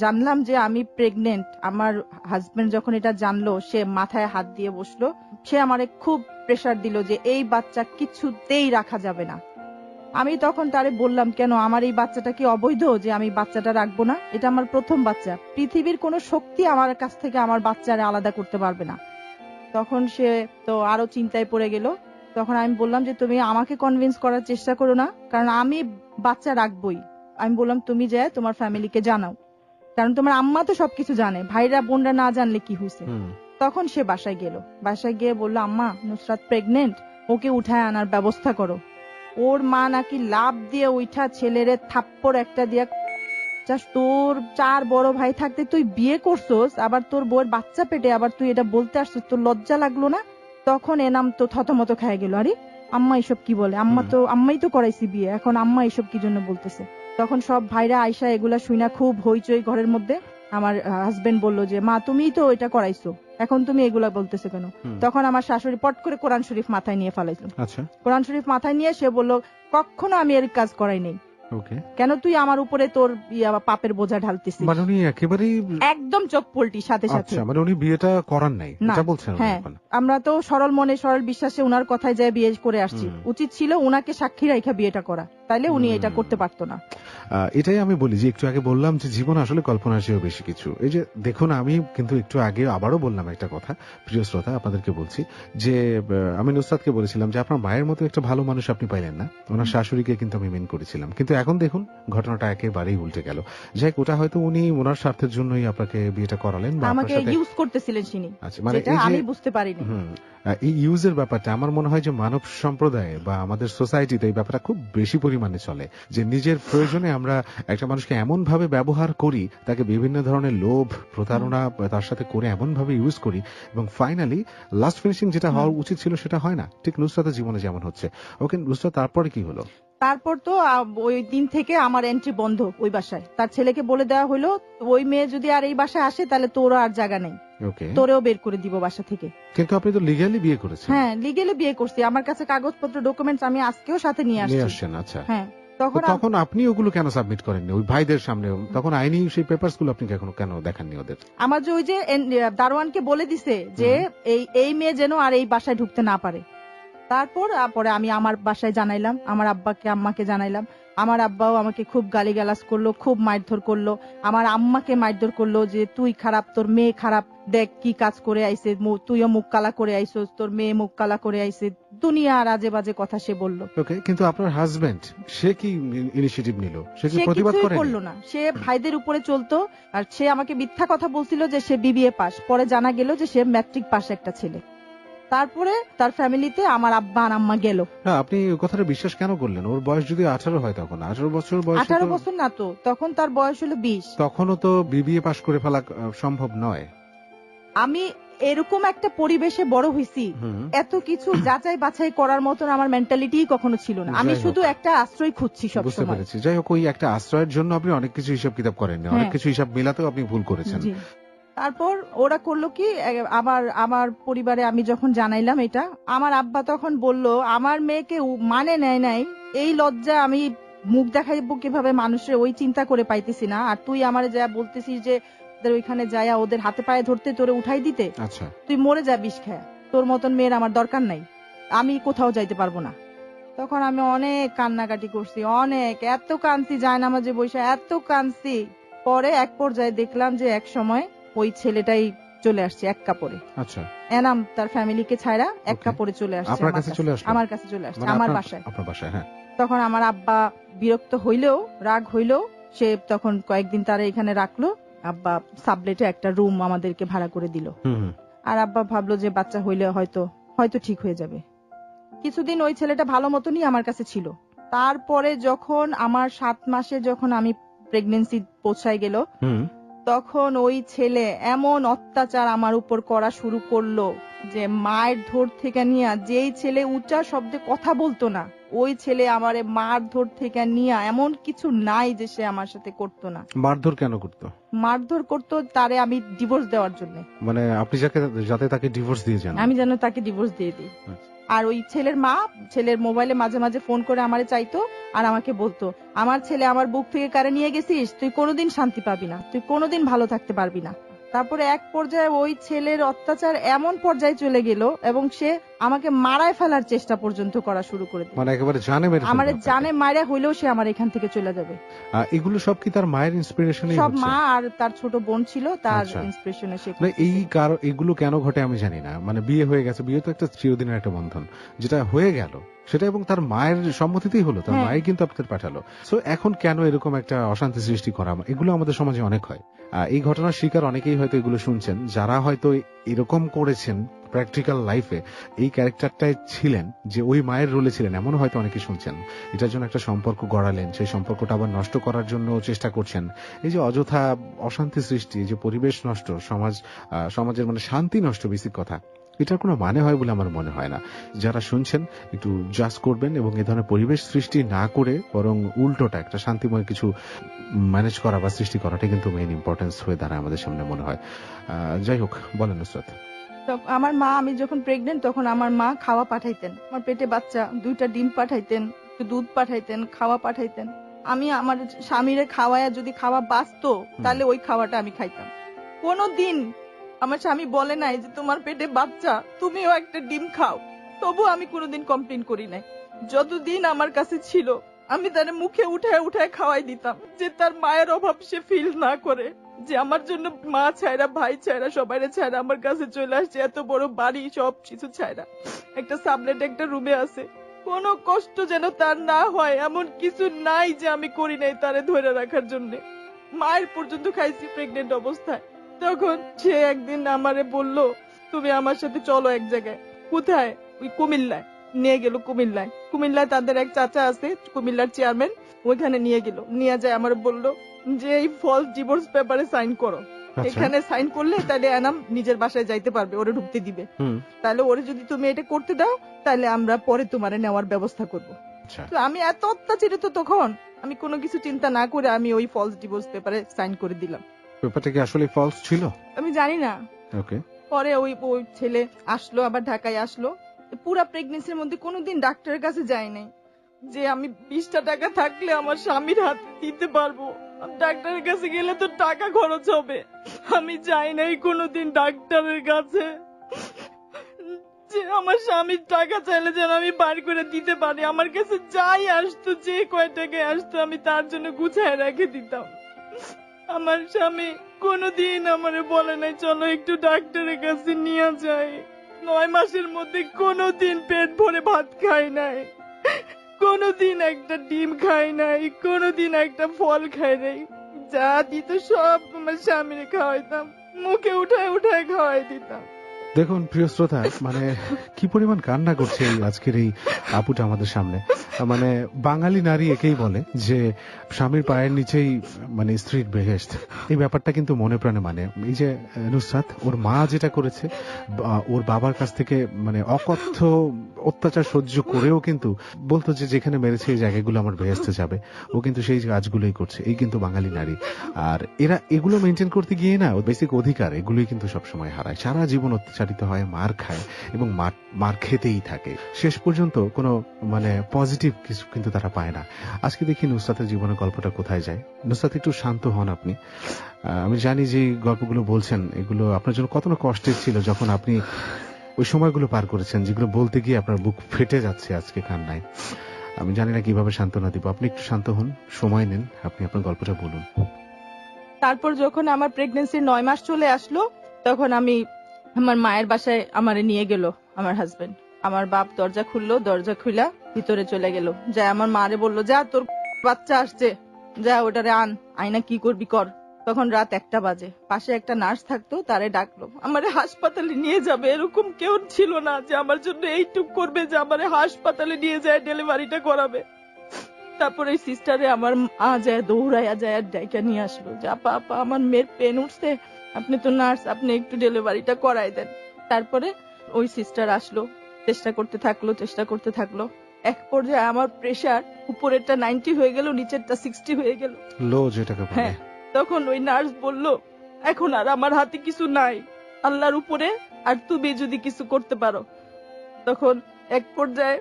জানলাম যে আমি প্রেগনেন্ট, আমার হাজবেন্ড যখন এটা জানলো, সে মাথায় হাত দিয়ে বসলো। সে আমারে খুব প্রেসার দিল যে এই বাচ্চা কিছুতেই রাখা যাবে না। আমি তখন তারে বললাম, কেন, আমার এই বাচ্চাটা কি অবৈধ যে আমি বাচ্চাটা রাখবো না? এটা আমার প্রথম বাচ্চা, পৃথিবীর কোনো শক্তি আমার কাছ থেকে আমার বাচ্চারে আলাদা করতে পারবে না। তখন সে তো আরো চিন্তায় পড়ে গেল। তখন আমি বললাম যে তুমি আমাকে কনভিন্স করার চেষ্টা করো না, কারণ আমি বাচ্চা রাখবই। আমি বললাম তুমি যে তোমার ফ্যামিলিকে জানাও, কারণ তোমার আম্মা তো সবকিছু জানে, ভাইরা বোনরা না জানলে কি হয়েছে। তখন সে বাসায় গেল, বাসায় গিয়ে বললো, আম্মা, নুসরাত প্রেগনেন্ট, ওকে উঠায় আনার ব্যবস্থা করো। ওর মা নাকি লাভ দিয়ে উঠা ছেলেরে থাপ্পড় একটা দিয়া, তোর 4 বড় ভাই থাকতে তুই বিয়ে করছস, আবার তোর বউয়ের বাচ্চা পেটে, আবার তুই এটা বলতে আসছিস, তোর লজ্জা লাগলো না? তখন এনাম তো থতমত খেয়ে গেল, আরে আম্মা এসব কি বলে, আম্মাই তো করাইছি বিয়ে, এখন আম্মা এসব কি জন্য বলতেছে? তখন সব ভাইরা আয়সা এগুলা শুইনা খুব হইচই ঘরের মধ্যে। আমার হাজবেন্ড বলল যে মা, তুমিই তো এটা করাইছো, এখন তুমি এগুলা বলতেছো কেন? তখন আমার শাশুড়ি পট করে কোরআন শরীফ মাথায় নিয়ে ফেলাইছিল। কোরআন শরীফ মাথায় নিয়ে সে বলল, কখনো আমি এর কাজ করাই নেই, কেন তুই আমার উপরে তোর পাপের বোঝা ঢালতেছিস? মানে উনি একেবারেই একদম চোখ পল্টি সাথে সাথে। মানে উনি বিয়েটা করার নাই, এটা বলছেন? হ্যাঁ, আমরা তো সরল মনে সরল বিশ্বাসে উনার কথায় যায় বিয়ে করে আসছি। উচিত ছিল উনাকে সাক্ষী রাখা বিয়েটা করা, তাইলে উনি এটা করতে পারতো না। এটাই আমি বলি যে একটু আগে বললাম যে জীবন আসলে কল্পনার চেয়েও বেশি কিছু। এই যে দেখুন, আমি কিন্তু একটু আগে আবারও বললাম একটা কথা, প্রিয় শ্রোতা আপনাদেরকে বলছি যে আমি নুসরাতকে বলেছিলাম যে আপনার মায়ের মতো একটা ভালো মানুষ আপনি পাইলেন না, ওনার শাশুড়িকে কিন্তু আমি মেন করেছিলাম। কিন্তু এখন দেখুন ঘটনাটা একেবারেই উল্টে গেল। যাই, ওটা হয়তো উনি ওনার স্বার্থের জন্যই আপনাকে বিয়েটা করালেন বা আমাকে ইউজ করতেছিলেন তিনি। আচ্ছা, মানে আমি বুঝতে পারিনি। এই ইউজের ব্যাপারটা আমার মনে হয় যে মানব সম্প্রদায়ে বা আমাদের সোসাইটিতে এই ব্যাপারটা খুব বেশি পরিমাণে চলে, যে নিজের প্রয়োজনে আমরা একটা মানুষকে এমন ভাবে ব্যবহার করি, তাকে বিভিন্ন ধরনের লোভ প্রতারণা তার সাথে করে এমন ভাবে ইউজ করি, এবং ফাইনালি লাস্ট ফিনিশিং যেটা হওয়া উচিত ছিল সেটা হয় না। ঠিক নুসরাতের জীবনে যেমন হচ্ছে। ওকে নুসরাত, তারপরে কি হলো? তারপর তো ওই দিন থেকে আমার এন্ট্রি বন্ধ ওই বাসায়। তার ছেলেকে বলে দেওয়া হলো, ওই মেয়ে যদি আর এই বাসায় আসে তাহলে তোর আর জায়গা নেই, তোরেও বের করে দিব বাসা থেকে। কিন্তু আপনি তো লিগ্যালি বিয়ে করেছেন। হ্যাঁ, লিগ্যালি বিয়ে করছি, আমার কাছে কাগজপত্র ডকুমেন্টস আমি আজকেও সাথে নিয়ে আসছেন। আচ্ছা, হ্যাঁ। তখন আপনি ওগুলো কেন সাবমিট করেননি ওই ভাইদের সামনে? তখন আইনি সেই পেপারস গুলো আপনি কেন দেখাননি ওদের? আমার যে ওই যে দারোয়ানকে বলে দিছে যে এই মেয়ে যেন আর এই বাসায় ঢুকতে না পারে। তারপরে আমি আমার বাসায় জানাইলাম, আমার আব্বাকে আম্মাকে জানাইলাম। আমার আব্বাও আমাকে খুব গালিগালাজ করলো, খুব মারধর করলো। আমার আম্মাকে মারধর করলো যে তুই খারাপ, তোর মেয়ে খারাপ, দেখ কি কাজ করে আইছে, তুইও মুখ কালা করে আইছিস, তোর মেয়ে মুখ কালা করে আইছে, দুনিয়া আর আজে বাজে কথা সে বললো। কিন্তু আপনার হাজবেন্ড সে কি ইনিশিয়েটিভ নিল? সে কি প্রতিবাদ করলো না, সে ভাইদের উপরে চলতো। আর সে আমাকে মিথ্যা কথা বলছিল যে সে বিবিএ পাস, পরে জানা গেল যে সে ম্যাট্রিক পাস একটা ছেলে। তারপরে তার ফ্যামিলিতে আমার আব্বা আর আম্মা গেল। না, আপনি ওই কথাটা বিশ্বাস কেন করলেন? ওর বয়স যদি 18 হয়, তখন 18 বছর বয়স, 18 বছর না তো, তখন তার বয়স হলো 20। তখনও তো বিবিএ পাশ করে ফেলা সম্ভব নয়। আমি এরকম একটা পরিবেশে বড় হইছি, এত কিছু যাচাই বাছাই করার মতন আমার মেন্টালিটি কখনো ছিল না। আমি শুধু একটা আশ্রয় খুঁজছি সব বুঝতে সময়। পেরেছি। যাই হোক, ওই একটা আশ্রয়ের জন্য আপনি অনেক কিছু হিসাব কিতাব করেননি, অনেক কিছু হিসাব মিলাতেও আপনি ভুল করেছেন। তারপর ওরা করলো কি, আমার পরিবারে আমি যখন জানাইলাম এটা, আমার আব্বা তখন বলল আমার মেয়েকে মানে নেয় নাই, এই লজ্জা আমি মুখ দেখাইবো কিভাবে মানুষের, ওই চিন্তা করে পাইতেছি না। আর তুই আমার যা বলতেছিস যে ওইখানে যায়া ওদের হাতে পায়ে ধরতে তোরে উঠাই দিতে, আচ্ছা, তুই মরে যা বিষ খায়া, তোর মতন মেয়ের আমার দরকার নাই, আমি কোথাও যাইতে পারবো না। তখন আমি অনেক কান্নাকাটি করছি, অনেক, এত কাঁদছি, জায়নামাজে বসে এত কাঁদছি। পরে এক পর্যায়ে দেখলাম যে এক সময় ওই ছেলেটাই চলে আসছে এক কাপড়ে। আচ্ছা, এনাম তার ফ্যামিলিকে ছাড়া এক কাপড়ে চলে আসছে আপনার কাছে চলে আসলো? আমার কাছে চলে আসছে, মানে আমার বাসায়। আপনার বাসায়? হ্যাঁ। তখন আমার আব্বা বিরক্ত হইলেও, রাগ হইলেও, সে তখন কয়েকদিন তারা এখানে রাখলো। আব্বা সাবলেটে একটা রুম আমাদেরকে ভাড়া করে দিল। আর আব্বা ভাবলো যে বাচ্চা হইলে হয়তো ঠিক হয়ে যাবে। কিছুদিন ওই ছেলেটা ভালো মতনই আমার কাছে ছিল। তারপরে যখন আমার 7 মাসে যখন আমি প্রেগনেন্সি পৌঁছায় গেল, তখন ওই ছেলে এমন অত্যাচার আমার উপর করা শুরু করলো যে মায়ের ধর থেকে নিয়ে, যেই ছেলে উচ্চা শব্দে কথা বলতো না, ওই ছেলে আমারে মারধর থেকে নিয়ে, এমন কিছু নাই যে সে আমার সাথে করতো না। মারধর কেন করতো? মারধর করতো তারে আমি ডিভোর্স দেওয়ার জন্য। মানে আপনি যাতে তাকে ডিভোর্স দিয়ে যান? আমি যেন তাকে ডিভোর্স দিয়ে দিই। আর ওই ছেলের মা ছেলের মোবাইলে মাঝে মাঝে ফোন করে আমারে চাইতো, আর আমাকে বলতো আমার ছেলে আমার বুক থেকে কারে নিয়ে গেছিস, তুই কোনোদিন শান্তি পাবি না, তুই কোনোদিন ভালো থাকতে পারবি না। তারপরে এক পর্যায়ে ওই ছেলের অত্যাচার এমন পর্যায়ে চলে গেল এবং সে আমাকে মারায় ফেলার চেষ্টা পর্যন্ত করা শুরু করে দিল। মানে একেবারে জানে মেরে ফেলবে? আমারে জানে মারা হইলেও সে আমার এখান থেকে চলে যাবে। এগুলো সব কি তার মায়ের ইন্সপিরেশনে? সব মা আর তার ছোট বোন ছিল, তার ইন্সপিরেশনে সে। এগুলো কেন ঘটে আমি জানি না। মানে বিয়ে হয়ে গেছে, বিয়ে তো একটা চিরদিনের একটা বন্ধন, যেটা হয়ে গেল সেটা এবং তার মায়ের সম্মতিতেই হলো, তার মাই কিন্তু আপনাদের পাঠালো। সো এখন কেন এরকম একটা অশান্তি সৃষ্টি করা? এগুলো আমাদের সমাজে অনেক হয়। এই ঘটনার শিকার অনেকেই হয়তো এগুলো শুনছেন, যারা হয়তো এরকম করেছেন প্র্যাকটিক্যাল লাইফে, এই ক্যারেক্টারটাই ছিলেন, যে ওই মায়ের রোলে ছিলেন, এমন হয়তো অনেকে শুনছেন। এটার জন্য একটা সম্পর্ক গড়ালেন, সেই সম্পর্কটা আবার নষ্ট করার জন্য চেষ্টা করছেন। এই যে অযথা অশান্তি সৃষ্টি, যে পরিবেশ নষ্ট, সমাজের মানে শান্তি নষ্ট, বেসিক কথা, এটার কোনো মানে হয় বলে আমার মনে হয় না। যারা শুনছেন একটু জাজ করবেন এবং এ ধরনের পরিবেশ সৃষ্টি না করে বরং উল্টোটা একটা শান্তিময় কিছু ম্যানেজ করা বা সৃষ্টি করাটা কিন্তু মেইন ইম্পর্টেন্স হয়ে দাঁড়ায় আমাদের সামনে মনে হয়। যাই হোক, বলেন নুসরাত। আমার মা, আমি যখন প্রেগনেন্ট তখন আমার মা খাওয়া পাঠাইতেন, আমার পেটে বাচ্চা, 2টা ডিম পাঠাইতেন, দুধ পাঠাইতেন, খাওয়া পাঠাইতেন। আমি আমার স্বামীরে খাওয়ায় যদি খাওয়া বাঁচতো তাহলে ওই খাওয়াটা আমি খাইতাম। কোনদিন আমার স্বামী বলে নাই যে তোমার পেটে বাচ্চা, তুমিও একটা ডিম খাও। তবু আমি কোনোদিন কমপ্লেন করি নাই। যতদিন আমার কাছে ছিল আমি তার মুখে উঠায় উঠায় খাওয়াই দিতাম, যে তার মায়ের অভাব সে ফিল না করে, যে আমার জন্য মা ছায়রা, ভাই ছায়রা, সবাই ছায়রা আমার কাছে চলে আসছে, এত বড় বাড়ি, সব কিছু ছায়রা, একটা সাবলেট একটা রুমে আছে, কোনো কষ্ট যেন তার না হয় এমন কিছু নাই যে আমি করি নাই তারে ধরে রাখার জন্য। মায়ের পর্যন্ত খাইছি প্রেগনেন্ট অবস্থায়। তখন সে একদিন আমারে বলল তুমি আমার সাথে চলো এক জায়গায়। কোথায়? ওই কুমিল্লায় নিয়ে গেল। কুমিল্লায় তাদের এক চাচা আছে, কুমিল্লার চেয়ারম্যান, ওইখানে নিয়ে গেল। নিয়ে যায় আমার বলল যে এই ফলস ডিভোর্স পেপারে সাইন করো, এখানে সাইন করলে তাহলে এনাম নিজের বাসায় যাইতে পারবে, ওরে ঢুকতে দিবে, তাহলে ওরে যদি তুমি এটা করতে দাও তাহলে আমরা পরে তোমারে নেওয়ার ব্যবস্থা করবো। তো আমি এত অত্যাচারিত তখন, আমি কোনো কিছু চিন্তা না করে আমি ওই ফলস ডিভোর্স পেপারে সাইন করে দিলাম। পেপারটা কি আসলে ফলস ছিল আমি জানি না। ওকে। পরে ওই ছেলে আসলো, আবার ঢাকায় আসলো। পুরা প্রেগনেন্সির মধ্যে কোনোদিন ডাক্তারের কাছে যাই নাই যে আমি 20টা টাকা থাকলে আমার স্বামীর হাতে দিতে পারবো, ডাক্তারের কাছে গেলে তো টাকা খরচ হবে। আমি যাই নাই কোনোদিন ডাক্তারের কাছে, যে আমার স্বামীর টাকা চাইলে যেন আমি বার করে দিতে পারি। আমার কাছে যাই আসতো, যে কয় টাকায় আসতো, আমি তার জন্য গুছায় রেখে দিতাম। আমার স্বামী কোনোদিন আমারে বলে নাই চলো একটু ডাক্তারের কাছে নিয়ে যাই। 9 মাসের মধ্যে কোনোদিন পেট ভরে ভাত খাই নাই, কোনোদিন একটা ডিম খাই নাই, কোনোদিন একটা ফল খাই নাই। যা দিত সব আমার স্বামীরে খাওয়াইতাম, মুখে উঠায় উঠায় খাওয়াই দিতাম। দেখুন প্রিয় শ্রোতা, মানে কি পরিমাণ কান্না করছে এই আজকের এই আপুটা আমাদের সামনে। মানে বাঙালি নারী একেই বলে যে স্বামীর পায়ের নিচেই মানে স্ত্রীর বেহেশত। এই ব্যাপারটা কিন্তু মনে প্রাণে মানে এই যে নুসরাত ওর মা যেটা করেছে, ওর বাবার কাছ থেকে মানে অকথ্য অত্যাচার সহ্য করেও কিন্তু বলতো যে যেখানে মেরেছে এই জায়গাগুলো আমার বেহেশতে যাবে, ও কিন্তু সেই কাজগুলোই করছে। এই কিন্তু বাঙালি নারী। আর এরা এগুলো মেনটেন করতে গিয়ে না বেসিক অধিকার এগুলোই কিন্তু সবসময় হারায়, সারা জীবন অত্যাচারিত হয়, মার খায় এবং মার খেতেই থাকে, শেষ পর্যন্ত কোনো মানে পজিটিভ কিছু কিন্তু তারা পায় না। আজকে দেখি নুসরাতের জীবনের গল্পটা কোথায় যায়। নুসরাত একটু শান্ত হন আপনি। আমি জানি যে গল্পগুলো বলছেন এগুলো আপনার জন্য কত না কষ্টের ছিল যখন আপনি ওই সময়গুলো পার করেছেন, যেগুলো বলতে গিয়ে আপনার বুক ফেটে যাচ্ছে আজকে কান্নায়। আমি জানি না কিভাবে সান্ত্বনা দিব। আপনি একটু শান্ত হন, সময় নেন, আপনি আপনার গল্পটা বলুন। তারপর যখন আমার প্রেগনেন্সির 9 মাস চলে আসলো, তখন আমি আমার মায়ের বাসায় আমারে নিয়ে গেল আমার হাজবেন্ড। আমার বাপ দরজা খুললো, দরজা খুলা ভিতরে চলে গেল। যা আমার মারে বললো, যা তোর বাচ্চা আসছে, যা ওটারে আয়না কি করবি কর। তখন রাত 1টা বাজে। পাশে একটা নার্স থাকতো, তারে ডাকলো। আমারে হাসপাতালে নিয়ে যাবে, এরকম কেউ ছিল না যে আমার জন্য এইটুক করবে যে আমারে হাসপাতালে নিয়ে যায় ডেলিভারিটা করাবে। তারপরে সিস্টারে আমার যায় দৌড়াইয়া যায় ডাইকা নিয়ে আসলো, যে আপা আপা আমার মেয়ের পেন উঠছে, আপনি তো নার্স, আপনি একটু ডেলিভারিটা করাই দেন। তারপরে ওই সিস্টার আসলো, চেষ্টা করতে থাকলো। এক পর্যায়ে আমার প্রেসার উপরেরটা 90 হয়ে গেল, নিচেরটা 60 হয়ে গেল, লো যেটাকে বলে। হ্যাঁ। তখন ওই নার্স বলল, এখন আর আমার হাতে কিছু নাই, আল্লাহর উপরে, আর তুমি যদি কিছু করতে পারো। তখন এক পর্যায়ে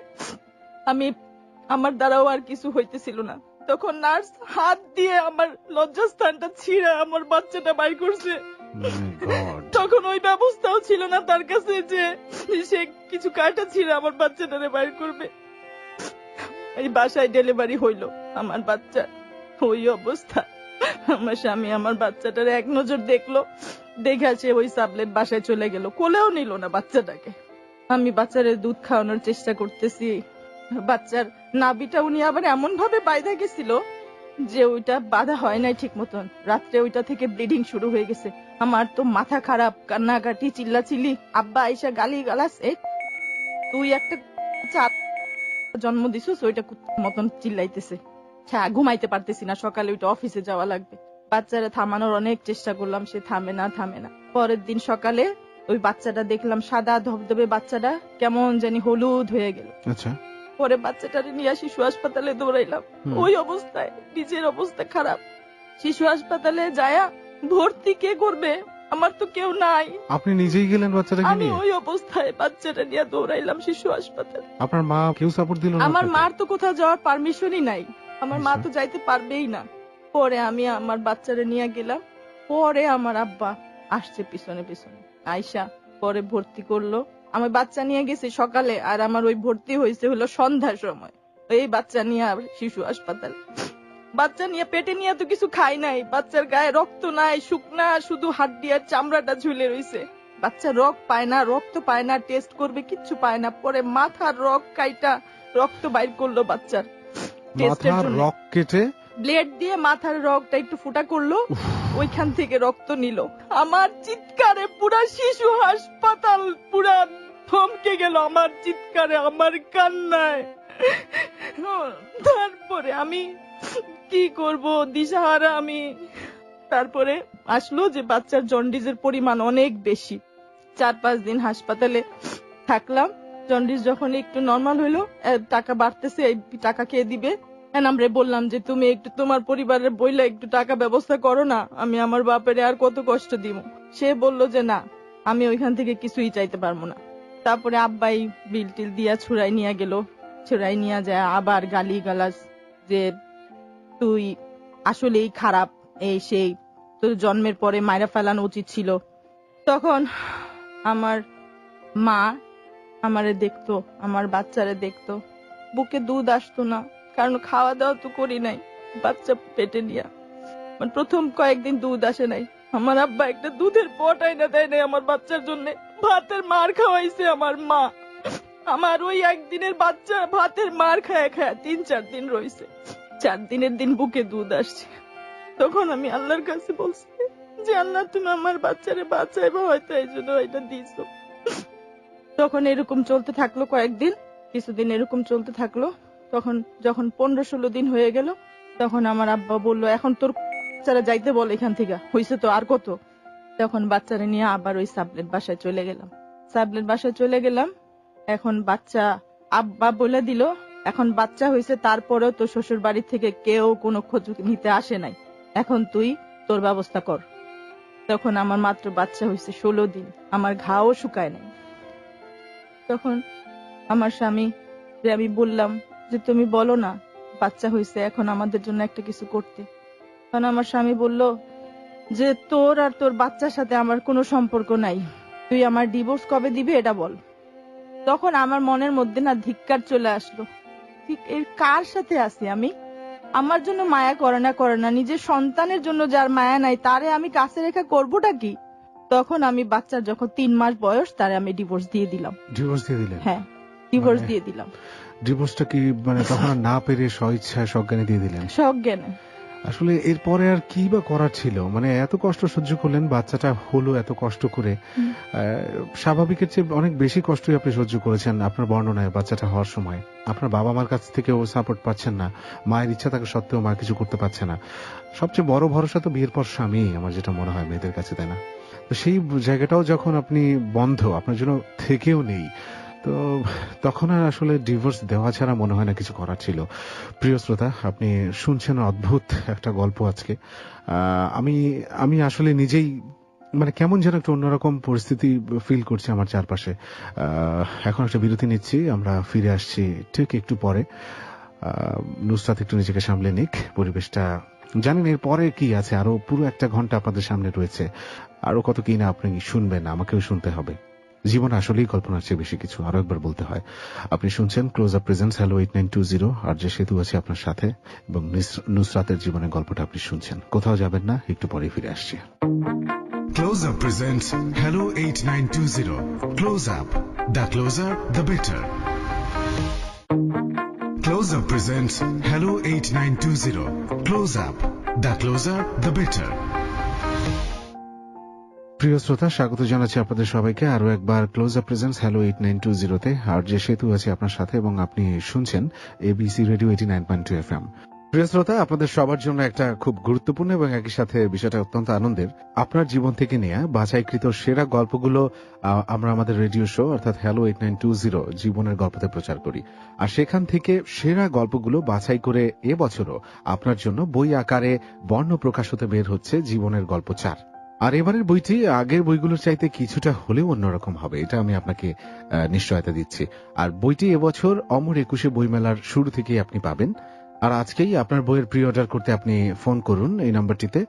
আমার দ্বারাও আর কিছু হইতেছিল না। তখন নার্স হাত দিয়ে আমার লজ্জাস্থানটা ছিঁড়ে আমার বাচ্চাটা বাইর করছে। তখন ওই ব্যবস্থাও ছিল না তার কাছে যে সে কিছু কাটা ছিঁড়ে আমার বাচ্চাটারে বাইর করবে। এই বাসায় ডেলিভারি হইলো আমার বাচ্চা। ওই অবস্থা আমার স্বামী আমার বাচ্চাটারে এক নজর দেখলো, দেখে সে ওই সাবলেট বাসায় চলে গেল, কোলেও নিল না বাচ্চাটাকে। আমি বাচ্চারে দুধ খাওয়ানোর চেষ্টা করতেছি। বাচ্চার নাভিটা উনি আবার এমন ভাবে বাইধা গেছিল যে ওইটা বাধা হয় নাই ঠিক মতন। রাত্রে ওইটা থেকে ব্লিডিং শুরু হয়ে গেছে। আমার তো মাথা খারাপ, কান্নাকাটি, চিল্লাচিল্লি। আব্বা আইসা গালি গালাস, তুই একটা জন্ম দিছিস, ওইটা মতন চিল্লাইতেছে। ঘুমাইতে পারতেছি না, সকালে ওইটা অফিসে যাওয়া লাগবে। বাচ্চারা থামানোর অনেক চেষ্টা করলাম, সে থামে না। পরের দিন সকালে ওই বাচ্চাটা দেখলাম, সাদা ধবধবে বাচ্চাটা কেমন জানি হলুদ হয়ে গেল। আচ্ছা। পরে বাচ্চাটারে নিয়ে শিশু হাসপাতালে দৌড়াইলাম। ওই অবস্থায় নিজের অবস্থা খারাপ, শিশু হাসপাতালে যায়া ভর্তি কে করবে, আমার তো কেউ নাই। আপনি নিজেই গেলেন বাচ্চাটাকে নিয়ে? আমি ওই অবস্থায় বাচ্চাটা নিয়ে দৌড়াইলাম শিশু হাসপাতালে। আপনার মা কেউ সাপোর্ট দিল না? আমার মার তো কোথাও যাওয়ার পারমিশনই নাই, আমার মা তো যাইতে পারবেই না। পরে আমি আমার বাচ্চারে নিয়ে গেলাম। পরে আমার আব্বা আসছে পিছনে পিছনে, আয়শা পরে ভর্তি করলো। আমার বাচ্চা নিয়ে গেছি সকালে, আর আমার ওই ভর্তি হয়েছে হলো সন্ধ্যার সময়। এই বাচ্চা নিয়ে শিশু হাসপাতাল। বাচ্চা নিয়ে পেটে নিয়ে তো কিছু খাই নাই, বাচ্চার গায়ে রক্ত নাই, শুকনা শুধু হাড্ডি আর চামড়াটা ঝুলে রয়েছে। বাচ্চা রক্ত পায় না, রক্ত পায় না, টেস্ট করবে কিচ্ছু পায় না। পরে মাথার রক্ত কাইটা রক্ত বাইর করলো বাচ্চার টেস্টের জন্য। রক্ত কেটে ব্লেড দিয়ে মাথার রক্তটা একটু ফুটা করলো, ওইখান থেকে রক্ত নিল। আমার চিৎকারে পুরা শিশু হাসপাতাল পুরা থমকে গেল, আমার চিৎকারে, আমার কান্নায়। তারপরে আমি কি করব, দিশাহারা আমি। তারপরে আসলো যে বাচ্চার জন্ডিসের পরিমাণ অনেক বেশি। 4-5 দিন হাসপাতালে থাকলাম। জন্ডিস যখন একটু নরমাল হইলো, টাকা বাড়তেছে, এই টাকা কে দিবে? আমরা বললাম যে তুমি একটু তোমার পরিবারের বইলা একটু টাকা ব্যবস্থা করো না, আমি আমার বাপের আর কত কষ্ট দিব। সে বলল যে না, আমি ওইখান থেকে কিছুই চাইতে পারবো না। তারপরে আব্বাই বিল টিল দিয়া ছুড়াই নিয়ে গেল। ছুড়াই নিয়ে যায় আবার গালি গালাজ, যে তুই আসলেই খারাপ, এই সেই, তোর জন্মের পরে মাইরা ফেলানো উচিত ছিল। তখন আমার মা আমারে দেখতো, আমার বাচ্চারে দেখতো, বুকে দুধ আসতো না, কারণ খাওয়া দাওয়া তো করি নাই বাচ্চা পেটে নিয়ে। প্রথম কয়েকদিন দুধ আসে নাই। আমার আব্বা একটা দুধের পট আইনা দেয় নাই আমার বাচ্চার জন্য, ভাতের মার খাওয়াইছে আমার মা। আমার ওই একদিনের বাচ্চা ভাতের মার খায় খায় 3-4 দিন রয়েছে। 4 দিনের দিন বুকে দুধ আসছে। তখন আমি আল্লাহর কাছে বলছি যে আল্লাহ তুমি আমার বাচ্চারে বাঁচাইবা, হয়তো এই জন্য এটা দিছো। তখন এরকম চলতে থাকলো কয়েকদিন, কিছুদিন এরকম চলতে থাকলো। তখন যখন 15-16 দিন হয়ে গেল, তখন আমার আব্বা বলল, এখন তোর বাচ্চারা যাইতে বল এখান থেকে, হয়েছে তো আর কত। তখন বাচ্চারা নিয়ে আবার ওই সাবলেট বাসায় চলে গেলাম। এখন বাচ্চা আব্বা বলে দিল, এখন বাচ্চা হয়েছে, তারপরেও তো শ্বশুর বাড়ি থেকে কেউ কোনো খোঁজ নিতে আসে নাই, এখন তুই তোর ব্যবস্থা কর। তখন আমার মাত্র বাচ্চা হয়েছে 16 দিন, আমার ঘাও শুকায় নাই। তখন আমার স্বামী আমি বললাম যে তুমি বলো না, বাচ্চা হয়েছে, এখন আমাদের জন্য একটা কিছু করতে। তখন আমার স্বামী বলল যে তোর আর তোর বাচ্চার সাথে আমার কোনো সম্পর্ক নাই, তুই আমার ডিভোর্স কবে দিবি এটা বল। তখন আমার মনের মধ্যে না ধিক্কার চলে আসলো, ঠিক এর কার সাথে আছি আমি? আমার জন্য মায়া করে না, নিজের সন্তানের জন্য যার মায়া নাই তারে আমি কাছে রেখে করবোটা কি? তখন আমি বাচ্চার যখন 3 মাস বয়স, তারে আমি ডিভোর্স দিয়ে দিলাম। ডিভোর্স দিয়ে দিলেন? হ্যাঁ, ডিভোর্স দিয়ে দিলাম। ডিভোর্সটা কি মানে তখন আর না পেরে স্বইচ্ছায় সজ্ঞানে দিয়ে দিলেন? সজ্ঞানে। আসলে এরপরে আর কি বা করার ছিল? মানে এত কষ্ট সহ্য করলেন, বাচ্চাটা হলো এত কষ্ট করে, স্বাভাবিকের চেয়ে অনেক বেশি কষ্টই আপনি সহ্য করেছেন আপনার বর্ণনায়। বাচ্চাটা হওয়ার সময় আপনার বাবা মার কাছ থেকেও সাপোর্ট পাচ্ছেন না, মায়ের ইচ্ছা থাকা সত্ত্বেও মা কিছু করতে পারছে না। সবচেয়ে বড় ভরসা তো বিয়ের পর স্বামী, আমার যেটা মনে হয় মেয়েদের কাছে, তাই না? তো সেই জায়গাটাও যখন আপনি বন্ধ, আপনার জন্য থেকেও নেই, তো তখন আর আসলে ডিভোর্স দেওয়া ছাড়া মনে হয় না কিছু করার ছিল। প্রিয় শ্রোতা, আপনি শুনছেন অদ্ভুত একটা গল্প আজকে। আমি আমি আসলে নিজেই মানে কেমন যেন একটা অন্যরকম পরিস্থিতি ফিল করছি আমার চারপাশে। এখন একটা বিরতি নিচ্ছি, আমরা ফিরে আসছি ঠিক একটু পরে। নুসরাত একটু নিজেকে সামলে নিক, পরিবেশটা জানেন এর পরে কি আছে, আরো পুরো 1 ঘন্টা আপনাদের সামনে রয়েছে, আরো কত কি না আপনি শুনবেন, আমাকেও শুনতে হবে। জীবন আসলেই কল্পনার চেয়ে বেশি কিছু, আরো একবার বলতে হয়। আপনি শুনছেন ক্লোজ আপ প্রেজেন্টস হ্যালো 8920, আর যে সেতু আছে আপনার সাথে, এবং নুসরাতের জীবনের গল্পটা আপনি শুনছেন। কোথাও যাবেন না, একটু পরে ফিরে আসছি। Close Up presents Hello 8920. Close Up. The closer, the better. Close Up presents Hello 8920. Close Up. The closer, the better. প্রিয় শ্রোতা, স্বাগত জানাচ্ছি আপনাদের সবাইকে আরো একবার ক্লোজ আপ প্রেজেন্টস হ্যালো 8920 আর যে সেতু আছে আপনার সাথে, এবং আপনি শুনছেন এবিসি রেডিও 89.2 FM। প্রিয় শ্রোতা, আপনাদের সবার জন্য একটা খুব গুরুত্বপূর্ণ এবং একই সাথে বিষয়টা অত্যন্ত আনন্দের। আপনার জীবন থেকে নেয়া বাছাইকৃত সেরা গল্পগুলো আমরা আমাদের রেডিও শো অর্থাৎ হ্যালো 8920 জীবনের গল্পতে প্রচার করি, আর সেখান থেকে সেরা গল্পগুলো বাছাই করে এবছরও আপনার জন্য বই আকারে বর্ণ প্রকাশ হতে বের হচ্ছে জীবনের গল্প 4। আর এবারের বইটি আগের বইগুলোর চাইতে কিছুটা হলেও অন্যরকম হবে, এটা আমি আপনাকে নিশ্চয়তা দিচ্ছি। আর বইটি এবছর অমর 21 বইমেলার শুরু থেকেই আপনি পাবেন। আর আজকেই আপনার বইয়ের প্রি অর্ডার করতে আপনি ফোন করুন এই নাম্বারটিতে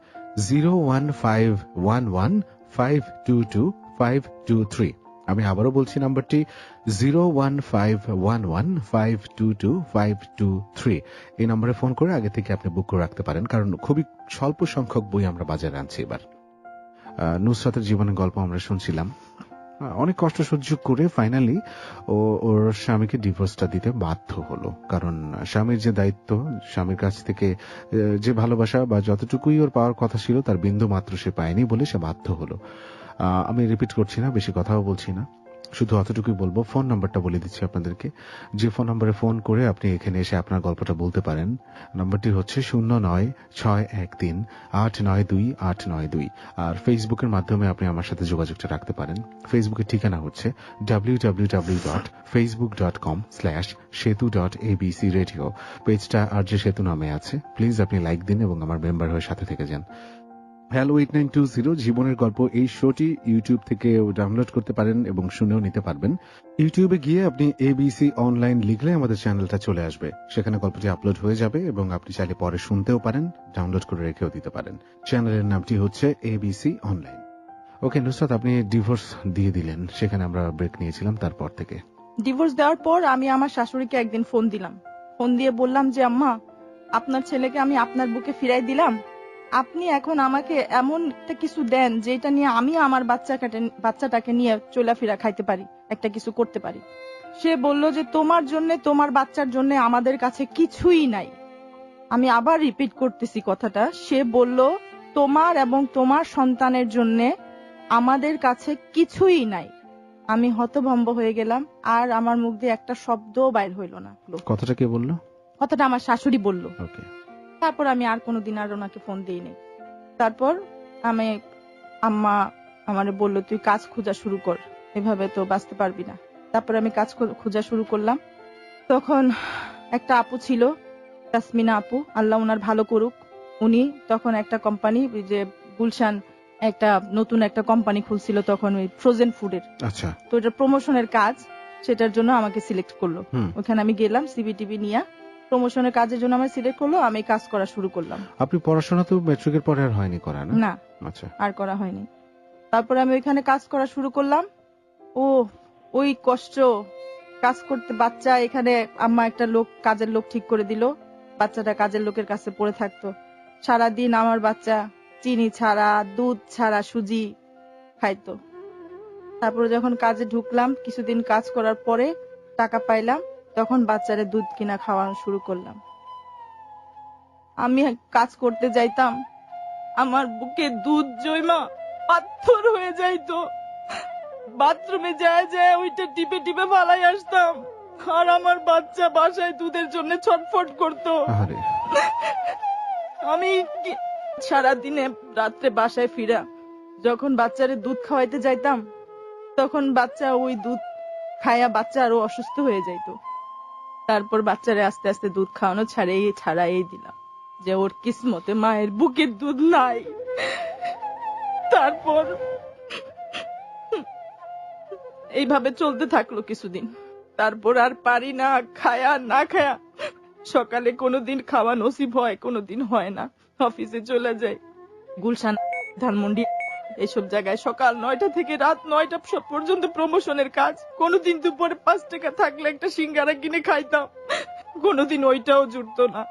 01511522523। আমি আবারও বলছি নাম্বারটি 01511522523। এই নম্বরে ফোন করে আগে থেকে আপনি বুক করে রাখতে পারেন, কারণ খুবই স্বল্প সংখ্যক বই আমরা বাজারে আনছি এবার। নুসরাতের জীবনের গল্প আমরা শুনছিলাম। অনেক কষ্ট সহ্য করে ফাইনালি ওর স্বামীকে ডিভোর্সটা দিতে বাধ্য হলো, কারণ স্বামীর যে দায়িত্ব, স্বামীর কাছ থেকে যে ভালোবাসা বা যতটুকুই ওর পাওয়ার কথা ছিল তার বিন্দু মাত্র সে পায়নি বলে সে বাধ্য হলো। আমি রিপিট করছি না, বেশি কথাও বলছি না, শুধু অতটুকুই বলবো। ফোন নাম্বারটা বলে দিচ্ছি আপনাদেরকে, যে ফোন নাম্বারে ফোন করে আপনি এখানে এসে আপনার গল্পটা বলতে পারেন। নাম্বারটি হচ্ছে 0961389282। আর ফেসবুকের মাধ্যমে আপনি আমার সাথে যোগাযোগটা রাখতে পারেন। ফেসবুকের ঠিকানা হচ্ছে www.facebook.com/setu.abcradio। পেজটা আর যে সেতু নামে আছে, প্লিজ আপনি লাইক দিন এবং আমার মেম্বার হয়ে সাথে থেকে যান। হ্যালো 8920 জীবনের গল্প এই শোটি ইউটিউব থেকে ডাউনলোড করতে পারেন এবং শুনেও নিতে পারবেন। ইউটিউবে গিয়ে আপনি এবিসি অনলাইন লিখলে আমাদের চ্যানেলটা চলে আসবে, সেখানে গল্পটি আপলোড হয়ে যাবে এবং আপনি চাইলে পরে শুনতেও পারেন, ডাউনলোড করে রেখেও দিতে পারেন। চ্যানেলের নামটি হচ্ছে এবিসি অনলাইন। ওকে নুসরাত, আপনি ডিভোর্স দিয়ে দিলেন, সেখানে আমরা ব্রেক নিয়েছিলাম। তারপর থেকে ডিভোর্স দেওয়ার পর আমি আমার শাশুড়িকে একদিন ফোন দিলাম, ফোন দিয়ে বললাম যে আম্মা, আপনার ছেলেকে আমি আপনার বুকে ফিরাই দিলাম, আপনি এখন আমাকে এমন একটা কিছু দেন যেটা নিয়ে আমি আমার বাচ্চাটাকে নিয়ে চলাফেরা খাইতে পারি, একটা কিছু করতে পারি। সে বলল যে তোমার জন্য, তোমার বাচ্চার জন্য আমাদের কাছে কিছুই নাই। আমি আবার রিপিট করতেছি কথাটা, সে বলল তোমার এবং তোমার সন্তানের জন্য আমাদের কাছে কিছুই নাই। আমি হতভম্ব হয়ে গেলাম, আর আমার মুখ দিয়ে একটা শব্দও বাইর হইল না। কথাটা কে বললো? কথাটা আমার শাশুড়ি বলল। ওকে। তারপর আমি আর কোনোদিন আর ওনাকে ফোন দিইনি। তারপর আম্মা আমারে বলল, তুই কাজ খোঁজা শুরু কর, এভাবে তো বাঁচতে পারবি না। তারপর আমি কাজ খোঁজা শুরু করলাম। তখন একটা আপু ছিল, তাসমিনা আপু, আল্লাহ ওনার ভালো করুক। উনি তখন একটা কোম্পানি, যে গুলশান একটা নতুন একটা কোম্পানি খুলছিল তখন, ওই ফ্রোজেন ফুডের। আচ্ছা। তো এটা প্রমোশনের কাজ, সেটার জন্য আমাকে সিলেক্ট করলো। ওখানে আমি গেলাম সিবিটিভি নিয়ে, প্রমোশনের কাজের জন্য আমার সিলেক্ট করলো, আমি কাজ করা শুরু করলাম। আপনি পড়াশোনা তো ম্যাট্রিকের পরে আর হয়নি করা না? না, আচ্ছা, আর করা হয়নি। তারপরে আমি ওইখানে কাজ করা শুরু করলাম। ওই কষ্ট, কাজ করতে, বাচ্চা এখানে আম্মা একটা কাজের লোক ঠিক করে দিল, বাচ্চাটা কাজের লোকের কাছে পড়ে থাকতো সারাদিন। আমার বাচ্চা চিনি ছাড়া, দুধ ছাড়া সুজি খাইতো। তারপরে যখন কাজে ঢুকলাম, কিছুদিন কাজ করার পরে টাকা পাইলাম, তখন বাচ্চারে দুধ কিনা খাওয়ানো শুরু করলাম। আমি কাজ করতে যাইতাম, আমার বুকে দুধ জমা পাথর হয়ে যাইতো। বাথরুমে যায় যায় ওইটা টিপে টিপে ফালাই আসতাম, আর আমার বাচ্চা বাসায় দুধের জন্য ছটফট করতো। আমি সারাদিনে রাত্রে বাসায় ফিরা যখন বাচ্চারে দুধ খাওয়াইতে যাইতাম, তখন বাচ্চা ওই দুধ খায়া বাচ্চা আরো অসুস্থ হয়ে যাইতো। তারপর বাচ্চারে আস্তে আস্তে দুধ খাওয়ানো ছাড়াই দিলাম, যে ওর কিসমতে মায়ের বুকের দুধ নাই। তারপর এইভাবে চলতে থাকলো কিছুদিন। তারপর আর পারি না, খায়া না খায়া, সকালে কোনোদিন খাওয়া নসিব হয়, কোনোদিন হয় না। অফিসে চলে যাই, গুলশান, ধানমন্ডি, এইসব জায়গায় সকাল 9টা থেকে রাত 9টা পর্যন্ত প্রমোশনের কাজ। কোনোদিন দুপুরে 5 টাকা থাকলে একটা সিঙ্গারা কিনে খাইতাম, কোনোদিন ওইটাও জুটতো না।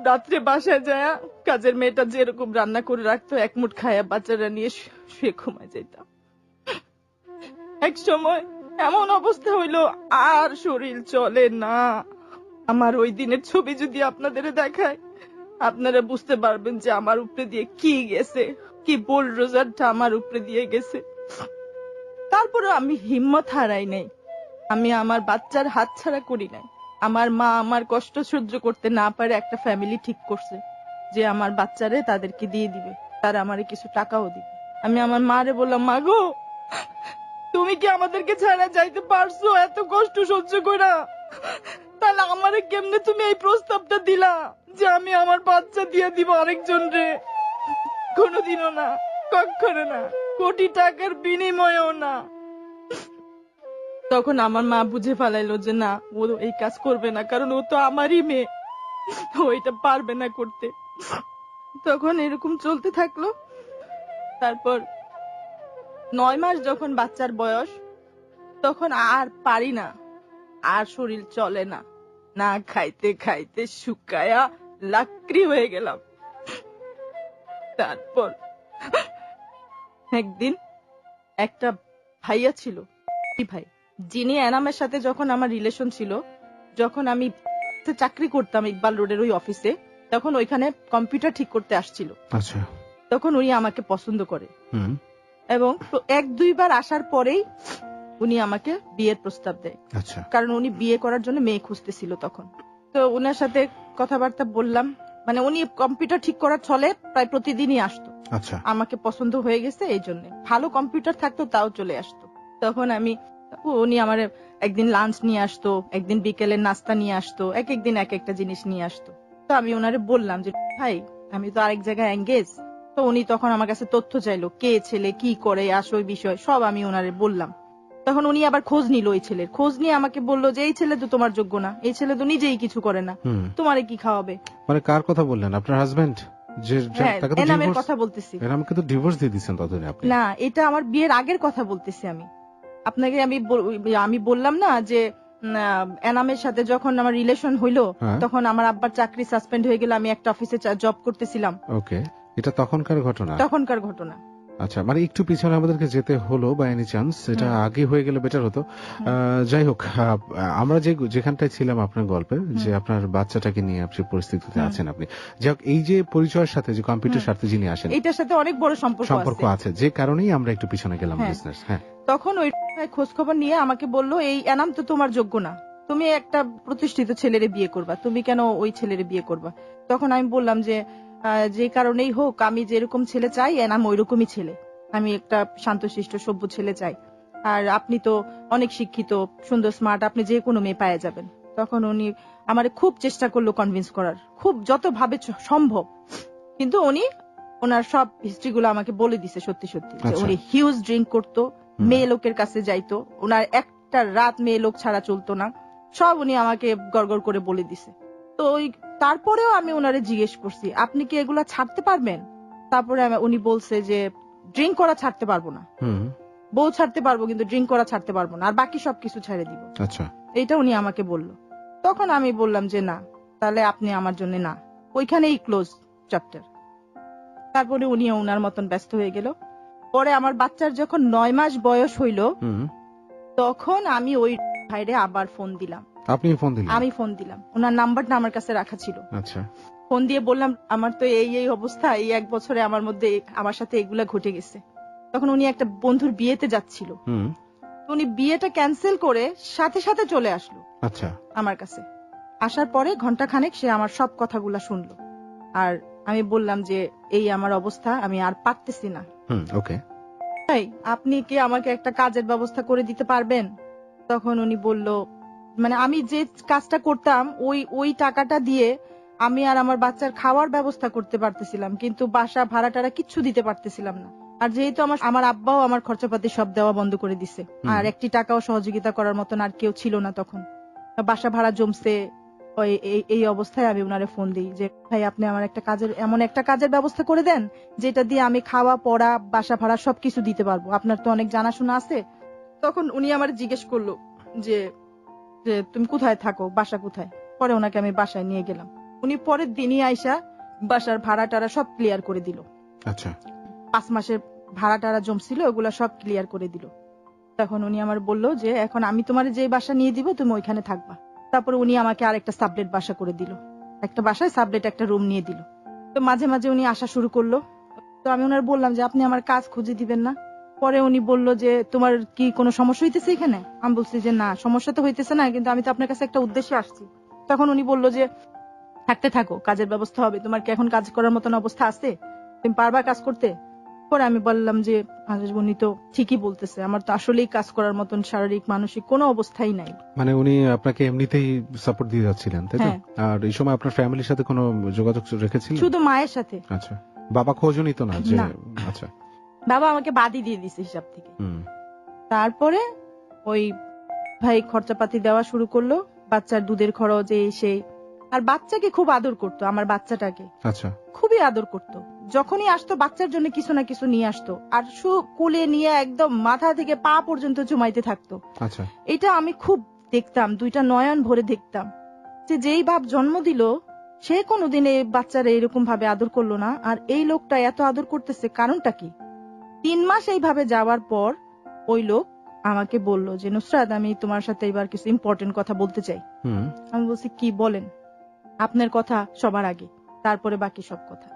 রাত্রে বাসায় যায় কাজের মেয়েটা যেরকম রান্না করে রাখতো, এক মুঠ খায়া বাচ্চারা নিয়ে শুয়ে ঘুমায় যাইতাম। এক সময় এমন অবস্থা হইলো, আর শরীর চলে না। আমার ওই দিনের ছবি যদি আপনাদের দেখায়, আপনারা বুঝতে পারবেন যে আমার উপরে দিয়ে কি গেছে, কি বোলডোজারটা আমার উপরে দিয়ে গেছে। তারপরে আমি হিম্মত হারাই নাই, আমি আমার বাচ্চার হাত ছাড়া করি নাই। আমার মা আমার কষ্ট সহ্য করতে না পারে একটা ফ্যামিলি ঠিক করছে যে আমার বাচ্চারে তাদেরকে দিয়ে দিবে, তারা আমারে কিছু টাকাও দিবে। আমি আমার মারে বললাম, মা গো, তুমি কি আমাদেরকে ছাড়া যাইতে পারছো এত কষ্ট সহ্য করা? তাহলে আমারে কেমনে তুমি এই প্রস্তাবটা দিলা যে আমি আমার বাচ্চা দিয়ে দিব আরেকজন রে? কোনোদিনও না, কখনো না, কোটি টাকার বিনিময়েও না। তখন আমার মা বুঝে ফেলাইলো যে না, ও এই কাজ করবে না, কারণ ও তো আমারই মেয়ে, ও এটা পারবে না করতে। তখন এরকম চলতে থাকলো। তারপর 9 মাস যখন বাচ্চার বয়স, তখন আর পারি না, আর শরীর চলে না, না খাইতে খাইতে শুকায়া লাকড়ি হয়ে গেলাম। তারপর একদিন একটা ভাইয়া ছিল, ভাই, যিনি এনামের সাথে যখন আমার রিলেশন ছিল, যখন আমি চাকরি করতাম ইকবাল রোডের ওই অফিসে, তখন ওইখানে কম্পিউটার ঠিক করতে আসছিল। আচ্ছা। তখন উনি আমাকে পছন্দ করে, এবং 1-2 বার আসার পরেই উনি আমাকে বিয়ের প্রস্তাব দেয়। আচ্ছা। কারণ উনি বিয়ে করার জন্য মেয়ে খুঁজতেছিল তখন। তো উনার সাথে কথাবার্তা বললাম, মানে উনি কম্পিউটার ঠিক করার ছলে প্রায় প্রতিদিনই আসতো। আচ্ছা। আমাকে পছন্দ হয়ে গেছে এই জন্য, ভালো কম্পিউটার থাকতো তাও চলে আসতো। তখন উনি আমার একদিন লাঞ্চ নিয়ে আসতো, একদিন বিকেলের নাস্তা নিয়ে আসতো, একদিন এক একটা জিনিস নিয়ে আসতো। তো আমি ওনারে বললাম যে ভাই, আমি তো আরেক জায়গায় এঙ্গেজ। তো উনি তখন আমার কাছে তথ্য চাইলো, কে ছেলে, কি করে, আসল বিষয় সব আমি ওনারে বললাম। তখন উনি আবার খোঁজ নিল, ওই ছেলের খোঁজ নিয়ে আমাকে বললো যে এই ছেলে তো তোমার যোগ্য না, এই ছেলে তো নিজেই কিছু করে না, তোমারে কি খাওয়াবে। মানে কার কথা বললেন? আপনার হাজবেন্ড? এনামের কথা বলতেছি। এনামকে তো ডিভোর্স দিয়ে দিয়েছেন ততদিনে আপনি? না, এটা আমার বিয়ের আগের কথা বলতেছি আমি আপনাকে। আমি বললাম না যে এনামের সাথে যখন আমার রিলেশন হইলো, তখন আমার আব্বার চাকরি সাসপেন্ড হয়ে গেল, আমি একটা অফিসে জব করতেছিলাম। ওকে, এটা তখনকার ঘটনা? তখনকার ঘটনা। আচ্ছা, মানে একটু পিছনে আমাদেরকে যেতে হলো বাই এনি চান্স, এটা আগে হয়ে গেলে বেটার হতো। যাই হোক, আমরা যেখানটায় ছিলাম আপনার গল্পে, যে আপনার বাচ্চাটাকে নিয়ে আপনি পরিস্থিতিতে আছেন আপনি, যাই হোক, এই যে পরিচয়ের সাথে যে কম্পিউটার সাথে যিনি আসেন, এটার সাথে অনেক বড় সম্পর্ক আছে, যে কারণেই আমরা একটু পিছনে গেলাম বিজনেস। হ্যাঁ, তখন ওই খোঁজ খবর নিয়ে আমাকে বললো, এই এনাম তো তোমার যোগ্য না, তুমি একটা প্রতিষ্ঠিত ছেলেরে বিয়ে করবা, তুমি কেন ওই ছেলেরে বিয়ে করবা? তখন আমি বললাম যে কারণেই হোক, আমি যেরকম ছেলে চাই এনাম ওইরকমই ছেলে, আমি একটা শান্তশিষ্ট সভ্য ছেলে চাই, আর আপনি তো অনেক শিক্ষিত, সুন্দর, স্মার্ট, আপনি যে কোনো মেয়ে পাওয়া যাবেন। তখন উনি আমার খুব চেষ্টা করলো কনভিন্স করার, খুব যত ভাবে সম্ভব, কিন্তু উনি ওনার সব হিস্ট্রি গুলো আমাকে বলে দিছে সত্যি সত্যি, যে উনি হিউজ ড্রিঙ্ক করতো, মেয়ে লোকের কাছে যাইতো, ওনার একটা রাত মেয়ে লোক ছাড়া চলতো না, সব উনি আমাকে গড়গড় করে বলে দিছে। তো তারপরেও আমি ওনারে জিজ্ঞেস করছি, আপনি কি এগুলা ছাড়তে পারবেন? তারপরে উনি বলছে যে ড্রিঙ্ক করা ছাড়তে পারবো না, বউ ছাড়তে পারবো কিন্তু ড্রিঙ্ক করা ছাড়তে পারবো না, আর বাকি সবকিছু ছেড়ে দিব। আচ্ছা, এইটা উনি আমাকে বলল। তখন আমি বললাম যে না, তাহলে আপনি আমার জন্য না, ওইখানেই ক্লোজ চ্যাপ্টার। তারপরে উনি ওনার মতন ব্যস্ত হয়ে গেল। পরে আমার বাচ্চার যখন 9 মাস বয়স হইল, তখন আমি ওই ভাইরে আবার ফোন দিলাম। আপনি ফোন দিলেন? আমি ফোন দিলাম, ওনার নাম্বারটা আমার কাছে রাখা ছিল। আচ্ছা, ফোন দিয়ে বললাম, আমার তো এই অবস্থা, এই 1 বছরে আমার মধ্যে আমার সাথে এগুলা ঘটে গেছে। তখন উনি একটা বন্ধুর বিয়েতে যাচ্ছিল, উনি বিয়েটা ক্যান্সেল করে সাথে সাথে চলে আসলো। আচ্ছা, আমার কাছে আসার পরে ঘন্টা খানেক সে আমার সব কথাগুলা শুনলো, আর আমি বললাম যে এই আমার অবস্থা, আমি আর পারতেছি না, ওকে, আপনি কি আমাকে একটা কাজের ব্যবস্থা করে দিতে পারবেন? তখন উনি বলল, মানে আমি যে কাজটা করতাম ওই টাকাটা দিয়ে আমি আর আমার বাচ্চার খাওয়ার ব্যবস্থা করতে পারতেছিলাম, কিন্তু বাসা ভাড়াটারা কিচ্ছু দিতে পারতেছিলাম না। আর যেহেতু আমার আব্বাও আমার খরচাপাতি সব দেওয়া বন্ধ করে দিছে, আর একটি টাকাও সহযোগিতা করার মতন আর কেউ ছিল না তখন, বাসা ভাড়া জমছে। এই অবস্থায় আমি উনারে ফোন দিই যে ভাই, আপনি আমার এমন একটা কাজের ব্যবস্থা করে দেন যেটা দিয়ে আমি খাওয়া পড়া বাসা ভাড়া সবকিছু দিতে পারবো, আপনার তো অনেক জানাশোনা আছে। তখন উনি আমার জিজ্ঞেস করলো যে তুমি কোথায় থাকো, বাসা কোথায়? পরে ওনাকে আমি বাসায় নিয়ে গেলাম, উনি পরের দিনই আইসা বাসার ভাড়া টাড়া সব ক্লিয়ার করে দিল। আচ্ছা, 5 মাসের ভাড়া টাড়া জমছিল, ওগুলা সব ক্লিয়ার করে দিল। তখন উনি আমার বললো যে এখন আমি তোমার যে বাসা নিয়ে দিব, তুমি ওইখানে থাকবা। তারপর উনি আমাকে আরেকটা সাবলেট বাসা করে দিল, একটা বাসায় সাবলেট একটা রুম নিয়ে দিল। তো মাঝে মাঝে উনি আসা শুরু করলো। তো আমি ওনার বললাম যে আপনি আমার কাজ খুঁজে দিবেন না? পরে উনি বলল যে তোমার কি কোনো সমস্যা হইতেছে এখানে? আমি বলছি যে না, সমস্যা তো হইতেছে না, কিন্তু আমি তো আপনার কাছে একটা উদ্দেশ্যে আসছি। তখন উনি বলল যে থাকতে থাকো, কাজের ব্যবস্থা হবে, তোমার কি এখন কাজ করার মতন অবস্থা আছে? তুমি পারবা কাজ করতে? পরে আমি বললাম যে উনি তো ঠিকই বলতেছে, আমার তো আসলেই কাজ করার মতন শারীরিক মানসিক কোনো অবস্থাই নাই। মানে উনি আপনাকে এমনিতেই সাপোর্ট দিয়ে যাচ্ছিলেন, তাই তো? আর এই সময় আপনার ফ্যামিলির সাথে কোনো যোগাযোগ রেখেছিলেন? শুধু মায়ের সাথে। আচ্ছা, বাবা খোঁজও নিত না? যে আচ্ছা, বাবা আমাকে বাদই দিয়ে দিছে হিসাব থেকে। তারপরে ওই ভাই খরচাপাতি দেওয়া শুরু করলো, বাচ্চার দুধের খরচ, এই সেই। আর বাচ্চাকে খুব আদর করতো, আমার বাচ্চাটাকে আচ্ছা, খুবই আদর করতো। যখনই আসতো বাচ্চার জন্য কিছু না কিছু নিয়ে আসতো, আর কোলে নিয়ে একদম মাথা থেকে পা পর্যন্ত চুমাইতে থাকতো। আচ্ছা, এটা আমি খুব দেখতাম, দুইটা নয়ন ভরে দেখতাম যে যেই বাপ জন্ম দিল সে কোনোদিন এই বাচ্চারা এরকম ভাবে আদর করলো না, আর এই লোকটা এত আদর করতেছে, কারণটা কি? 3 মাস এইভাবে যাওয়ার পর ওই লোক আমাকে বলল যে নুসরাত, আমি তোমার সাথে এবার কিছু ইম্পর্টেন্ট কথা বলতে চাই। আমি বলছি কি বলেন? আপনার কথা সবার আগে, তারপরে বাকি সব কথা।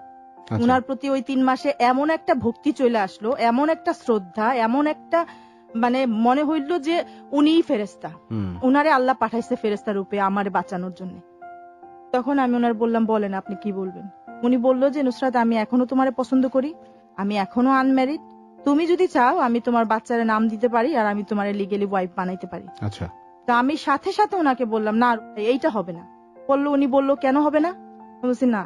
উনার প্রতি ওই 3 মাসে এমন একটা ভক্তি চলে আসলো, এমন একটা শ্রদ্ধা, এমন একটা মানে মনে হইল যে উনিই ফেরেশতা, উনারে আল্লাহ পাঠাইছে ফেরেশতা রূপে আমারে বাঁচানোর জন্য। তখন আমি ওনার বললাম, বলেন আপনি কি বলবেন? উনি বলল যে নুসরাত, আমি এখনো তোমারে পছন্দ করি, আমি এখনো আনম্যারিড, তুমি যদি চাও আমি তোমার বাচ্চার নাম দিতে পারি, আর আমি তোমার লিগেলি ওয়াইফ বানাইতে পারি। আচ্ছা, তো আমি সাথে সাথে ওনাকে বললাম না, এইটা হবে না। উনি বললো কেন হবে না? বলছি না,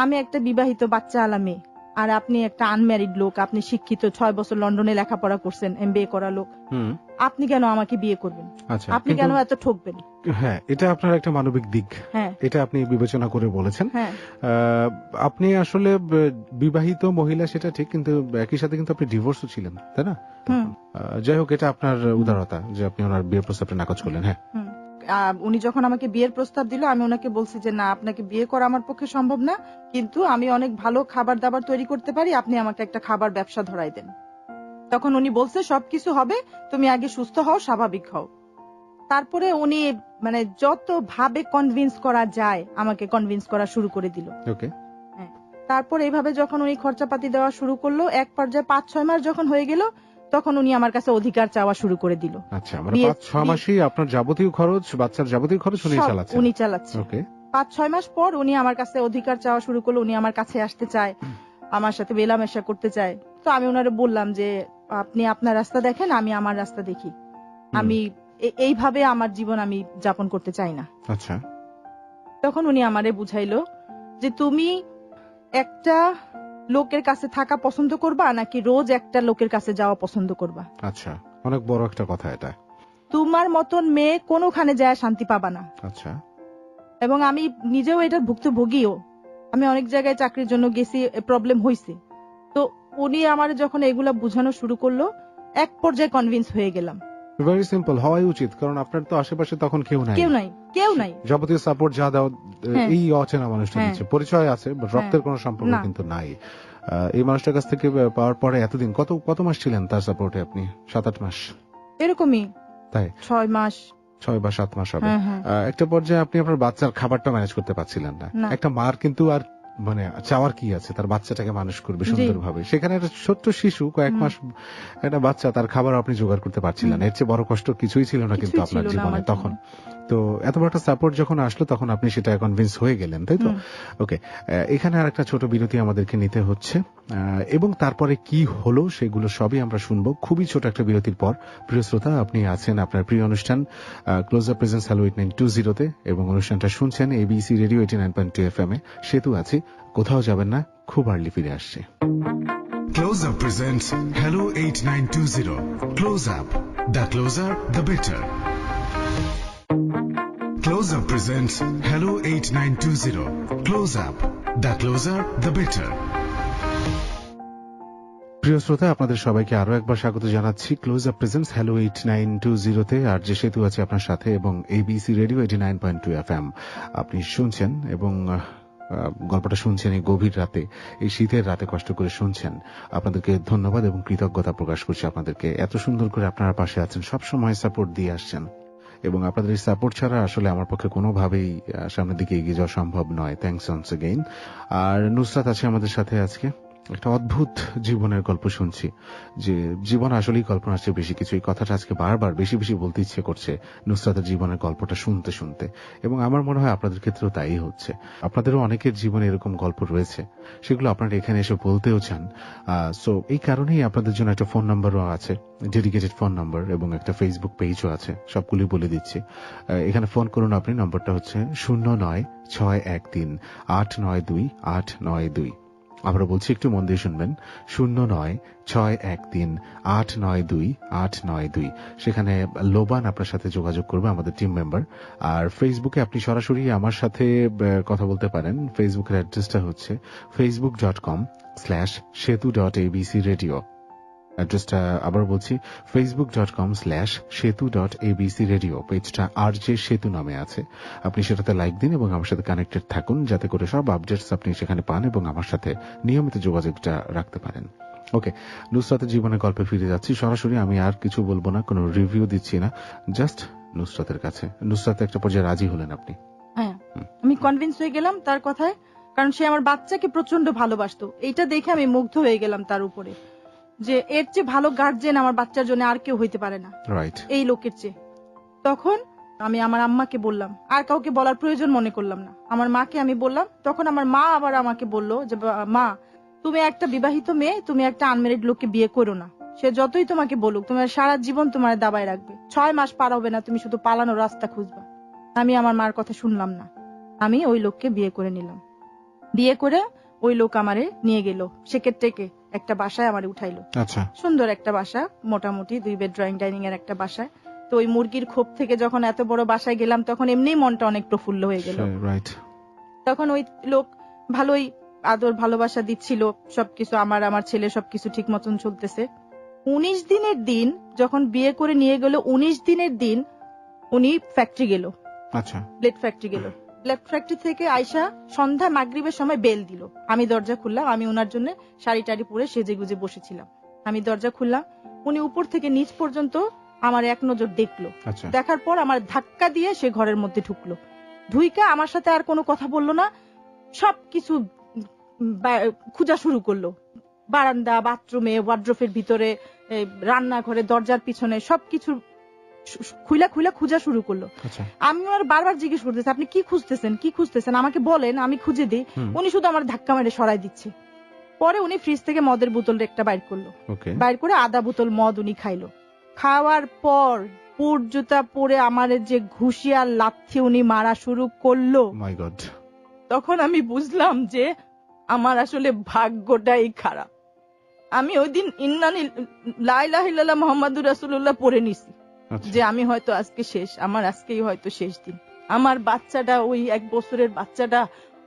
আমি একটা বিবাহিত বাচ্চা আলা মেয়ে, আর আপনি একটা আনম্যারিড লোক, আপনি শিক্ষিত, 6 বছর লন্ডনে লেখাপড়া করছেন, MBA করা লোক, আপনি কেন আমাকে বিয়ে করবেন? আপনি কেন এত ঠকবেন? হ্যাঁ, এটা আপনার একটা মানবিক দিক, এটা আপনি বিবেচনা করে বলেছেন। আপনি আসলে বিবাহিত মহিলা সেটা ঠিক, কিন্তু একই সাথে কিন্তু আপনি ডিভোর্সও ছিলেন, তাই না? যাই হোক, এটা আপনার উদারতা যে আপনি ওনার বিয়ের প্রস্তাবটা নাকচ করলেন। হ্যাঁ, উনি যখন আমাকে বিয়ের প্রস্তাব দিল, আমি ওনাকে বলছি যে না, আপনাকে বিয়ে করা আমার পক্ষে সম্ভব না, কিন্তু আমি অনেক ভালো খাবার দাবার তৈরি করতে পারি, আপনি আমাকে একটা খাবার ব্যবসা ধরাই দেন। তখন উনি বলছে সবকিছু হবে, তুমি আগে সুস্থ হও, স্বাভাবিক হও। তারপরে উনি মানে যত ভাবে কনভিন্স করা যায় আমাকে কনভিন্স করা শুরু করে দিল। ওকে। তারপর এইভাবে যখন উনি খরচাপাতি দেওয়া শুরু করলো, এক পর্যায়ে 5-6 মাস যখন হয়ে গেল, তখন উনি আমার কাছে অধিকার চাওয়া শুরু করে দিল। আচ্ছা, মানে 5-6 মাসই আপনার যাবতীয় খরচ, বাচ্চার যাবতীয় খরচ উনি চালাচ্ছেন? উনি চালাচ্ছে। ওকে। 5-6 মাস পর উনি আমার কাছে অধিকার চাওয়া শুরু করলো, উনি আমার কাছে আসতে চায়, আমার সাথে মেলামেশা করতে চায়। তো আমি ওনারে বললাম যে আপনি আপনার রাস্তা দেখেন, আমি আমার রাস্তা দেখি, আমি এইভাবে আমার জীবন আমি যাপন করতে চাই না। আচ্ছা। তখন উনি আমারে বুঝাইলো যে তুমি একটা লোকের কাছে থাকা পছন্দ করবা নাকি রোজ একটা লোকের কাছে যাওয়া পছন্দ করবা। আচ্ছা, অনেক বড় একটা কথা এটা। তোমার মতন মেয়ে কোনোখানে যায় শান্তি পাবা না। আচ্ছা। এবং আমি নিজেও এটার ভুক্তভোগীও, আমি অনেক জায়গায় চাকরির জন্য গেছি, প্রবলেম হয়েছে। তো উনি আমার যখন এগুলা বুঝানো শুরু করলো, এক পর্যায়ে কনভিন্স হয়ে গেলাম। ভেরি সিম্পল, হওয়াই উচিত, কারণ আপনার তো আশেপাশে তখন কেউ নাই। যাবতীয় সাপোর্ট যা দাও এই অচেনা মানুষটা দিচ্ছে, পরিচয় আছে, রক্তের কোনো সম্পর্ক কিন্তু নাই। এই মানুষটার কাছ থেকে পাওয়ার পরে এতদিন কত মাস ছিলেন তার সাপোর্টে আপনি? 7-8 মাস এরকমই। তাই 6 মাস 6 বা 7 মাস হবে। একটা পর্যায়ে আপনি আপনার বাচ্চার খাবারটা ম্যানেজ করতে পারছিলেন না। একটা মার কিন্তু আর মানে চাওয়ার কি আছে, তার বাচ্চাটাকে মানুষ করবে সুন্দরভাবে। সেখানে একটা ছোট্ট শিশু, কয়েক মাস একটা বাচ্চা, তার খাবার আপনি জোগাড় করতে পারছিলেন। এর চেয়ে বড় কষ্ট কিছুই ছিল না কিন্তু আপনার জীবনে তখন। তো এত বড় একটা সাপোর্ট যখন আসলো, তখন আপনি সেটা কনভিন্স হয়ে গেলেন, তাই তো? ওকে, এখানে আর একটা ছোট বিরতি আমাদেরকে নিতে হচ্ছে, এবং তারপরে কি হলো সেগুলো সবই আমরা শুনবো খুবই ছোট একটা বিরতির পর। প্রিয় শ্রোতা, আপনি আছেন আপনার প্রিয় অনুষ্ঠান ক্লোজ আপ প্রেজেন্স হ্যালো 8920 এবং অনুষ্ঠানটা শুনছেন এবিসি রেডিও 89.2 FM এ। সেতু আছি, কোথাও যাবেন না, খুব আর্লি ফিরে আসছে। Close Up presents Hello 8920. Close Up. The closer, the better. Close Up presents Hello 8920. Close Up. The closer, the better. প্রিয় শ্রোতা, আপনাদের সবাইকে আরো একবার স্বাগত জানাচ্ছি ক্লোজ আপ প্রেজেন্স হ্যালো 8920 আর যে সেতু আছে আপনার সাথে, এবং এবিসি রেডিও 89.2 FM আপনি শুনছেন, এবং গল্পটা শুনছেন এই গভীর রাতে, এই শীতের রাতে কষ্ট করে শুনছেন। আপনাদেরকে ধন্যবাদ এবং কৃতজ্ঞতা প্রকাশ করছি আপনাদেরকে। এত সুন্দর করে আপনারা পাশে আছেন, সব সময় সাপোর্ট দিয়ে আসছেন, এবং আপনাদের এই সাপোর্ট ছাড়া আসলে আমার পক্ষে কোনোভাবেই সামনের দিকে এগিয়ে যাওয়া সম্ভব নয়। Thanks once again. আর নুসরাত আছে আমাদের সাথে আজকে। একটা অদ্ভুত জীবনের গল্প শুনছি, যে জীবন আসলেই কল্পনার চেয়ে বেশি কিছু। এই কথাটা আজকে বারবার বেশি বেশি বলতে ইচ্ছে করছে নুসরাতের জীবনের গল্পটা শুনতে শুনতে, এবং আমার মনে হয় আপনাদের ক্ষেত্রেও তাই হচ্ছে। আপনাদেরও অনেকের জীবনে এরকম গল্প রয়েছে, সেগুলো আপনারা এখানে এসে বলতেও চান। সো এই কারণেই আপনাদের জন্য একটা ফোন নাম্বারও আছে, ডেডিকেটেড ফোন নাম্বার, এবং একটা ফেসবুক পেজও আছে, সবগুলি বলে দিচ্ছি। এখানে ফোন করুন আপনি, নম্বরটা হচ্ছে 09-613-892-892। আমরা বলছি, একটু মন দিয়ে শুনবেন, 09-613-892-892। সেখানে লোবান আপনার সাথে যোগাযোগ করবে, আমাদের টিম মেম্বার। আর ফেসবুকে আপনি সরাসরি আমার সাথে কথা বলতে পারেন। ফেসবুকের অ্যাড্রেসটা হচ্ছে facebook.com/setu.abcradio। অ্যাড্রেসটা আবার বলছি, facebook.com/setu.abcradio। পেজটা RJ সেতু নামে আছে, আপনি সেটাতে লাইক দিন এবং আমার সাথে কানেক্টেড থাকুন, যাতে করে সব আপডেটস আপনি সেখানে পান এবং আমার সাথে নিয়মিত যোগাযোগটা রাখতে পারেন। ওকে, নুসরাতের জীবনের গল্পে ফিরে যাচ্ছি সরাসরি। আমি আর কিছু বলবো না, কোনো রিভিউ দিচ্ছি না, জাস্ট নুসরাতের কাছে। নুসরাত একটা পর্যায়ে রাজি হলেন আপনি? হ্যাঁ, আমি কনভিন্স হয়ে গেলাম তার কথায়, কারণ সে আমার বাচ্চাকে প্রচন্ড ভালোবাসতো। এইটা দেখে আমি মুগ্ধ হয়ে গেলাম তার উপরে, যে এর চেয়ে ভালো গার্জিয়ান আমার বাচ্চার জন্য আর কেউ হইতে পারে না, রাইট, এই লোকের চেয়ে। তখন আমি আমার আম্মাকে বললাম, আর কাউকে বলার প্রয়োজন মনে করলাম না, আমার মাকে আমি বললাম। তখন আমার মা আবার আমাকে বললো যে মা, তুমি একটা বিবাহিত মেয়ে, তুমি একটা আনমেরিড লোককে বিয়ে করো না, সে যতই তোমাকে বলুক, তোমার সারা জীবন তোমার দাবায় রাখবে, 6 মাস পার হবে না, তুমি শুধু পালানোর রাস্তা খুঁজবা। আমি আমার মার কথা শুনলাম না, আমি ওই লোককে বিয়ে করে নিলাম। বিয়ে করে ওই লোক আমারে নিয়ে গেল সেকেট্রেকে একটা বাসায়, আমারে উঠাইলো। আচ্ছা, সুন্দর একটা বাসা, মোটামুটি 2 বেড ড্রয়িং ডাইনিং এর একটা বাসায়। তো ওই মুরগির খোপ থেকে যখন এত বড় বাসায় গেলাম, তখন এমনি মনটা অনেক প্রফুল্ল হয়ে গেল। রাইট। তখন ওই লোক ভালোই আদর ভালোবাসা দিচ্ছিল, সবকিছু আমার ছেলে সবকিছু ঠিক মতন চলতেছে। 19 দিনের দিন যখন বিয়ে করে নিয়ে গেল, 19 দিনের দিন উনি ফ্যাক্টরি গেল, আচ্ছা প্লেট ফ্যাক্টরি গেল। প্লেট ফ্যাক্টরি থেকে আয়সা সন্ধ্যা মাগরিবের সময় বেল দিল। আমি দরজা খুললাম, আমি ওনার জন্য শাড়ি টাড়ি পরে সেজে গুজে বসেছিলাম। আমি দরজা খুললাম, উনি উপর থেকে নিচ পর্যন্ত আমার এক নজর দেখলো। আচ্ছা দেখার পর আমার ধাক্কা দিয়ে সে ঘরের মধ্যে ঢুকলো। ঢুইকা আমার সাথে আর কোনো কথা বললো না, সবকিছু খোঁজা শুরু করলো। বারান্দা, বাথরুমে, ওয়ার্ড্রোফের ভিতরে, রান্নাঘরে, দরজার পিছনে সবকিছু খুইলা খুইলা খোঁজা শুরু করলো। আচ্ছা আমি ওনার বারবার জিজ্ঞেস করতেছি, আপনি কি খুঁজতেছেন, কি খুঁজতেছেন, আমাকে বলেন, আমি খুঁজে দিই। উনি শুধু আমার ধাক্কা মেরে সরাই দিচ্ছে। পরে উনি ফ্রিজ থেকে মদের বোতল একটা বাইর করলো, ওকে বাইর করে আধা বোতল মদ উনি খাইলো। খাওয়ার পর বুট জুতা পরে আমার যে ঘুষিয়ার লাথি উনি মারা শুরু করলো। মাই গড। তখন আমি বুঝলাম যে আমার আসলে ভাগ্যটাই খারাপ। আমি ওই দিন ইন্নানি লা ইলাহা ইল্লাল্লাহ মুহাম্মাদুর রাসূলুল্লাহ পড়ে নিছি যে আমি হয়তো আজকে শেষ, আমার আজকেই হয়তো শেষ দিন। আমার বাচ্চাটা, ওই 1 বছরের বাচ্চাটা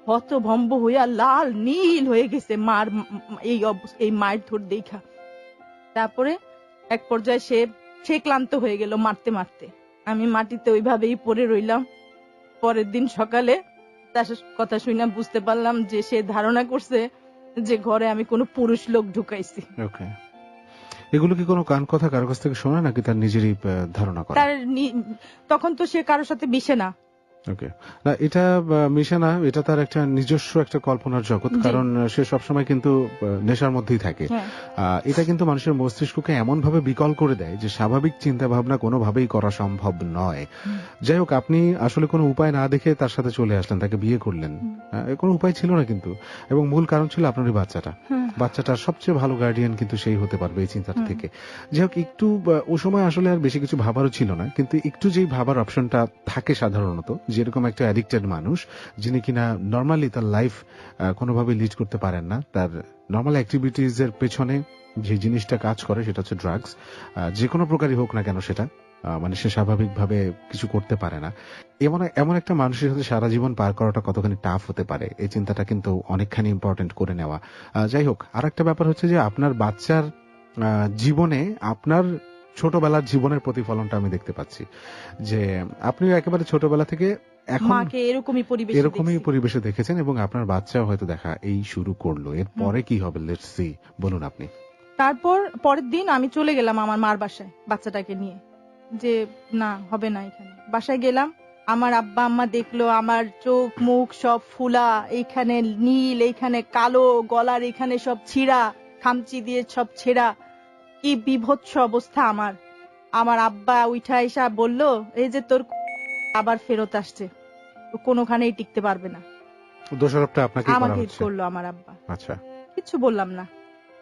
হতভম্ব হইয়া লাল নীল হয়ে গেছে মার এই মায়ের ধর দেখা। তারপরে এক পর্যায়ে সে ক্লান্ত হয়ে গেল মারতে মারতে। আমি মাটিতে ওইভাবেই পড়ে রইলাম। পরের দিন সকালে তার কথা শুনে বুঝতে পারলাম যে সে ধারণা করছে যে ঘরে আমি কোনো পুরুষ লোক ঢুকাইছি। ওকে, এগুলো কি কোনো কান কথা কারো কাছ থেকে শোনা নাকি তার নিজেরই ধারণা করা? তার তখন তো সে কারোর সাথে মিশে না। ওকে, না এটা মিশে না, এটা তার একটা নিজস্ব একটা কল্পনার জগৎ, কারণ সে সবসময় কিন্তু নেশার মধ্যেই থাকে। এটা কিন্তু মানুষের মস্তিষ্ককে এমন ভাবে বিকল করে দেয় যে স্বাভাবিক চিন্তা ভাবনা কোনোভাবেই করা সম্ভব নয়। যাই হোক, আপনি আসলে কোনো উপায় না দেখে তার সাথে চলে আসলেন, তাকে বিয়ে করলেন। কোনো উপায় ছিল না কিন্তু, এবং মূল কারণ ছিল আপনারই বাচ্চাটার সবচেয়ে ভালো গার্ডিয়ান কিন্তু সেই হতে পারবে এই চিন্তাটা থেকে। যাই হোক, একটু ও সময় আসলে আর বেশি কিছু ভাবারও ছিল না, কিন্তু একটু যেই ভাবার অপশনটা থাকে সাধারণত, যেরকম একটা অ্যাডিক্টেড মানুষ যিনি কিনা নর্মালি তার লাইফ কোনোভাবে লিড করতে পারেন না, তার নর্মাল অ্যাক্টিভিটিজ এর পেছনে যে জিনিসটা কাজ করে সেটা হচ্ছে ড্রাগস, যে কোনো প্রকারই হোক না কেন সেটা, মানে সে স্বাভাবিকভাবে কিছু করতে পারে না। এমন একটা মানুষের সাথে সারা জীবন পার করাটা কতখানি টাফ হতে পারে, এই চিন্তাটা কিন্তু অনেকখানি ইম্পর্টেন্ট করে নেওয়া। যাই হোক, আর একটা ব্যাপার হচ্ছে যে আপনার বাচ্চার জীবনে আপনার ছোটবেলার জীবনের প্রতিফলনটা আমি দেখতে পাচ্ছি, যে আপনি একেবারে ছোটবেলা থেকে মাকে এরকমই পরিবেশে দেখেছেন, এবং আপনার বাচ্চাও হয়তো দেখা এই শুরু করলো। এরপরে কি হবে, লেটস সি, বলুন আপনি। তারপর পরের দিন আমি চলে গেলাম আমার মার বাসায় বাচ্চাটাকে নিয়ে, যে না হবে না এখানে। বাসায় গেলাম, আমার আব্বা আম্মা দেখলো আমার চোখ মুখ সব ফুলা, এইখানে নীল, এইখানে কালো, গলার এখানে সব ছিঁড়া, খামচি দিয়ে সব ছেঁড়া, কি বিভৎস অবস্থা আমার। আমার আব্বা উঠা এসা বললো, এই যে তোর আবার ফেরত আসছে, কোনোখানেই টিকতে পারবে না। দোষারোপটা আপনাকে আমাকে করলো আমার আব্বা। আচ্ছা, কিছু বললাম না,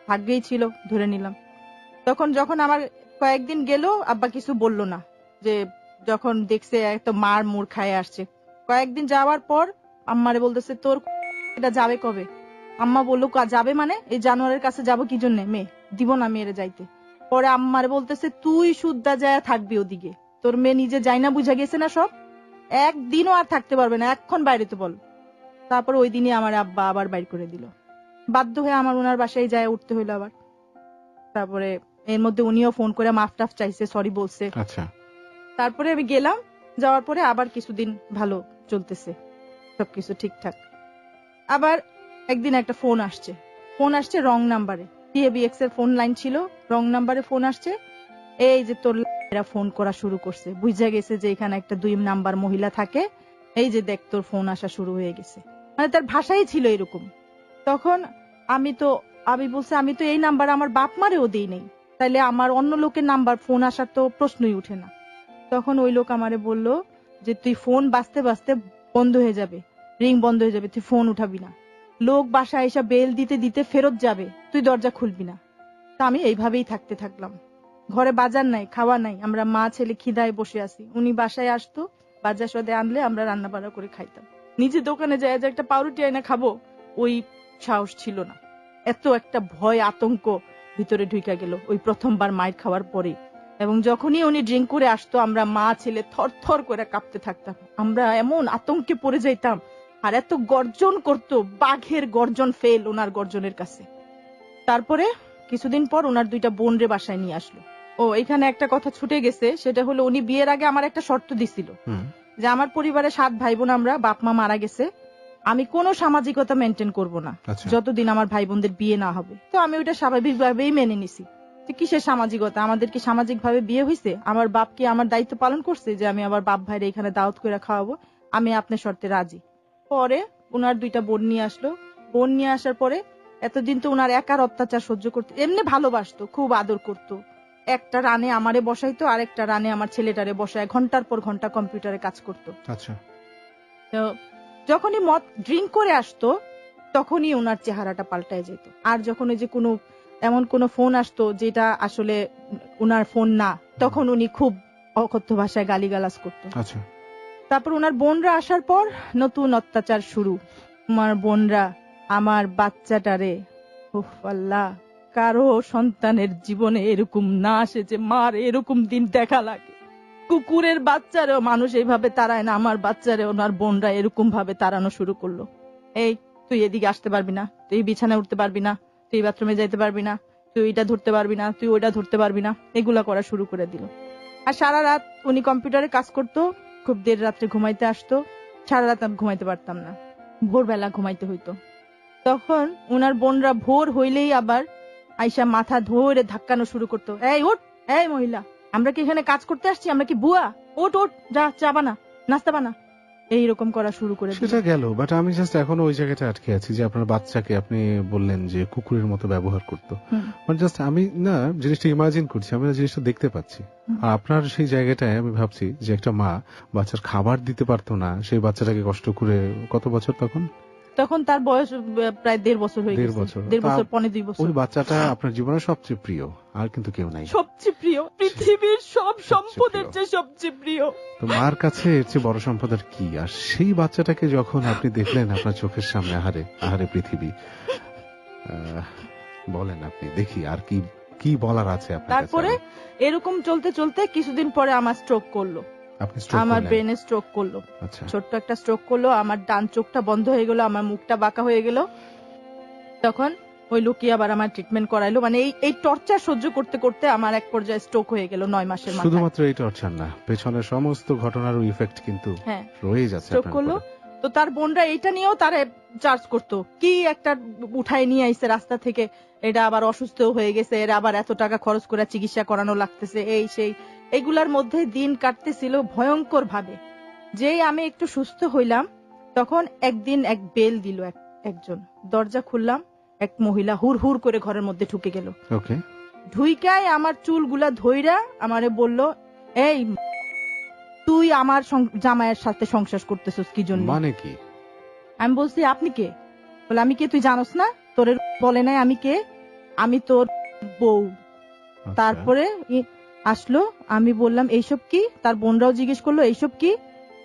ভাগ্যেই ছিল, ধরে নিলাম। যখন আমার কয়েকদিন গেল, আব্বা কিছু বললো না, যে যখন দেখছে এত মার মুর খায় আসছে। কয়েকদিন যাওয়ার পর আম্মারে বলতেছে, তোর এটা যাবে কবে? আম্মা বললো, যাবে মানে এই জানোয়ারের কাছে যাবো কি জন্য, মেয়ে দিব না মেয়েরে যাইতে। পরে আম্মারে বলতেছে, তুই শুদ্ধা যায় থাকবি ওদিকে, তোর মেয়ে নিজে যাই না, বুঝা গেছে না সব, একদিনও আর থাকতে পারবে না, এখন বাইরে তো বল। তারপর ওই দিনই আমার আব্বা আবার বাইর করে দিল। বাধ্য হয়ে আমার ওনার বাসায় যায় উঠতে হইলো আবার। তারপরে এর মধ্যে উনিও ফোন করে মাফ টাফ চাইছে, সরি বলছে। আচ্ছা, তারপরে আমি গেলাম, যাওয়ার পরে আবার কিছুদিন ভালো চলতেছে, সবকিছু ঠিকঠাক। আবার একদিন একটা ফোন আসছে রং নাম্বারে, টিএবিএক্স এর ফোন লাইন ছিল, রং নাম্বারে ফোন আসছে। এই যে তোর এরা ফোন করা শুরু করছে, বুঝা গেছে যে এখানে একটা 2 নাম্বার মহিলা থাকে, এই যে দেখ তোর ফোন আসা শুরু হয়ে গেছে, মানে তার ভাষাই ছিল এরকম। তখন আমি বলছি, আমি তো এই নাম্বার আমার বাপ মারেও দেই নেই, তাইলে আমার অন্য লোকের নাম্বার ফোন আসার তো প্রশ্নই উঠে না। তখন ওই লোক আমারে বলল যে তুই ফোন বাজতে বাজতে বন্ধ হয়ে যাবে, রিং বন্ধ হয়ে যাবে, তুই ফোন উঠাবি না, লোক বাসায় এসে বেল দিতে দিতে ফেরত যাবে, তুই দরজা খুলবি না। তা আমি এইভাবেই থাকতে থাকলাম। ঘরে বাজার নাই, খাওয়া নাই, আমরা মা ছেলে খিদায় বসে আছি। উনি বাসায় আসতো, বাজার সদে আনলে আমরা রান্না বান্না করে খাইতাম। নিজে দোকানে যায় যে একটা পাউরুটি আইনা খাবো, ওই সাহস ছিল না। এত একটা ভয় আতঙ্ক ভিতরে ঢুকে গেল ওই প্রথমবার মাইর খাওয়ার পরে। এবং যখনই উনি ড্রিঙ্ক করে আসতো, আমরা মা ছেলে থর থর করে কাঁপতে থাকতাম, আমরা এমন আতঙ্কে পড়ে যাইতাম। আর এত গর্জন করতো, বাঘের গর্জন ফেল ওনার গর্জনের কাছে। তারপরে কিছুদিন পর ওনার 2টা বোন রে বাসায় নিয়ে আসলো। ও এখানে একটা কথা ছুটে গেছে, সেটা হলো উনি বিয়ের আগে আমার একটা শর্ত দিছিল যে আমার পরিবারে 7 ভাই বোন, আমরা বাপ মা মারা গেছে, আমি কোনো সামাজিকতা মেনটেন করব না যতদিন আমার ভাই বোনদের বিয়ে না হবে। তো আমি ওইটা স্বাভাবিকভাবেই মেনে নিছি। কিসের সামাজিকতা, আমাদের কি সামাজিক ভাবে বিয়ে হয়েছে? আমার বাপ কি আমার দায়িত্ব পালন করছে যে আমি আমার বাপ ভাইরে এখানে দাওয়াত করে খাওয়াবো? আমি আপনার শর্তে রাজি। পরে উনার 2টা বোন নিয়ে আসলো। বোন নিয়ে আসার পরে এতদিন তো উনার একার অত্যাচার সহ্য করতে, এমনি ভালোবাসতো, খুব আদর করতো। একটা রানে আমারে বসাইতো, আর একটা রানে আমার ছেলেটারে বসায় ঘন্টার পর ঘন্টা কম্পিউটারে কাজ করতো। আচ্ছা। তো যখনই মদ ড্রিঙ্ক করে আসতো তখনই উনার চেহারাটা পাল্টায় যেত। আর যখন ওই যে কোনো এমন কোন ফোন আসতো যেটা আসলে উনার ফোন না, তখন উনি খুব অকথ্য ভাষায় গালিগালাজ করতো। আচ্ছা। তারপর উনার বোনরা আসার পর নতুন অত্যাচার শুরু। আমার বোনরা আমার বাচ্চাটারে, উফ আল্লাহ, কারো সন্তানের জীবনে এরকম না আসে যে মার এরকম দিন দেখা লাগে। কুকুরের বাচ্চারেও মানুষ এইভাবে তাড়ায় না, আমার বাচ্চারে ওনার বোনরা এরকম ভাবে তাড়ানো শুরু করলো। এই তুই এদিকে আসতে পারবি না, তুই বিছানায় উঠতে পারবি না, তুই বাথরুমে যাইতে পারবি না, তুই ওইটা ধরতে পারবি না, তুই ওইটা ধরতে পারবি না, এগুলা করা শুরু করে দিল। আর সারা রাত উনি কম্পিউটারে কাজ করতো, খুব দের রাত্রে ঘুমাইতে আসতো। সারা রাত আমি ঘুমাইতে পারতাম না, ভোরবেলা ঘুমাইতে হইতো। তখন উনার বোনরা ভোর হইলেই আবার আইসা মাথা ধরে ধাক্কানো শুরু করতো। এই ওঠ, এই মহিলা, আমরা কি এখানে কাজ করতে আসছি? আমরা কি বুয়া? ওঠ ওঠ, যা চা বানা, নাস্তা বানা, এইরকম করা শুরু করে দিল। সেটা গেল, বাট আমি জাস্ট এখনো ওই জায়গাটা আটকে আছি যে আপনার বাচ্চাকে আপনি বললেন যে কুকুরের মতো ব্যবহার করতো। মানে জাস্ট আমি না জিনিসটা ইমাজিন করছি, আমি না জিনিসটা দেখতে পাচ্ছি। আর আপনার সেই জায়গাটায় আমি ভাবছি যে একটা মা বাচ্চার খাবার দিতে পারতো না, সেই বাচ্চাটাকে কষ্ট করে, কত বছর তখন? তখন তার বয়স প্রায় 1.5 বছর হয়ে গেছে। 1.5 বছর, 1.5 বছর। ওই বাচ্চাটা আপনার জীবনের সবচেয়ে প্রিয়, আর কিন্তু কেউ নাই। সবচেয়ে প্রিয়, পৃথিবীর সব সম্পদের চেয়ে সবচেয়ে প্রিয়। তো মার কাছে এর চেয়ে বড় সম্পদ আর কি? আর সেই বাচ্চাটাকে যখন আপনি দেখলেন আপনার চোখের সামনে, আহারে আহারে পৃথিবী, বলেন আপনি, দেখি আর কি কি বলার আছে আপনার। তারপরে এরকম চলতে চলতে কিছুদিন পরে আমার স্ট্রোক করলো। আমার ব্রেনে স্ট্রোক করলো, ছোট্ট একটা স্ট্রোক করলো। আমার ডান চোখটা বন্ধ হয়ে গেল, আমার মুখটা বাঁকা হয়ে গেল। তখন ওই লোকই আবার আমার ট্রিটমেন্ট করাইলো। মানে এই টর্চার সহ্য করতে করতে আমার এক পর্যায়ে স্ট্রোক হয়ে গেল 9 মাসের মাথায়। শুধুমাত্র এই টর্চার না, পেছনের সমস্ত ঘটনার ইফেক্ট কিন্তু রয়ে যাচ্ছে। স্ট্রোক করলো। তো তার বোনরা এইটা নিয়েও তারে চার্জ করতো, কি একটা উঠায় নিয়ে আইছে রাস্তা থেকে, এটা আবার অসুস্থ হয়ে গেছে, এরা আবার এত টাকা খরচ করে চিকিৎসা করানো লাগতেছে, এই সেই। এগুলার মধ্যে দিন কাটতেছিল ভয়ঙ্কর ভাবে। যেই আমি একটু সুস্থ হইলাম, তখন একদিন এক বেল দিল একজন। দরজা খুললাম, এক মহিলা হুর হুর করে ঘরের মধ্যে ঢুকে গেল। ঢুইকায় আমার চুলগুলা ধইরা আমারে বলল, এই তুই আমার জামাইয়ের সাথে সংসার করতেছিস কি জন্য? মানে কি? আমি বলছি, আপনি কে? বলে, আমি কে তুই জানোস না? তোর বলে নাই আমি কে? আমি তোর বউ। তারপরে আসলো, আমি বললাম এইসব কি? তার বোনরাও জিজ্ঞেস করলো এইসব কি?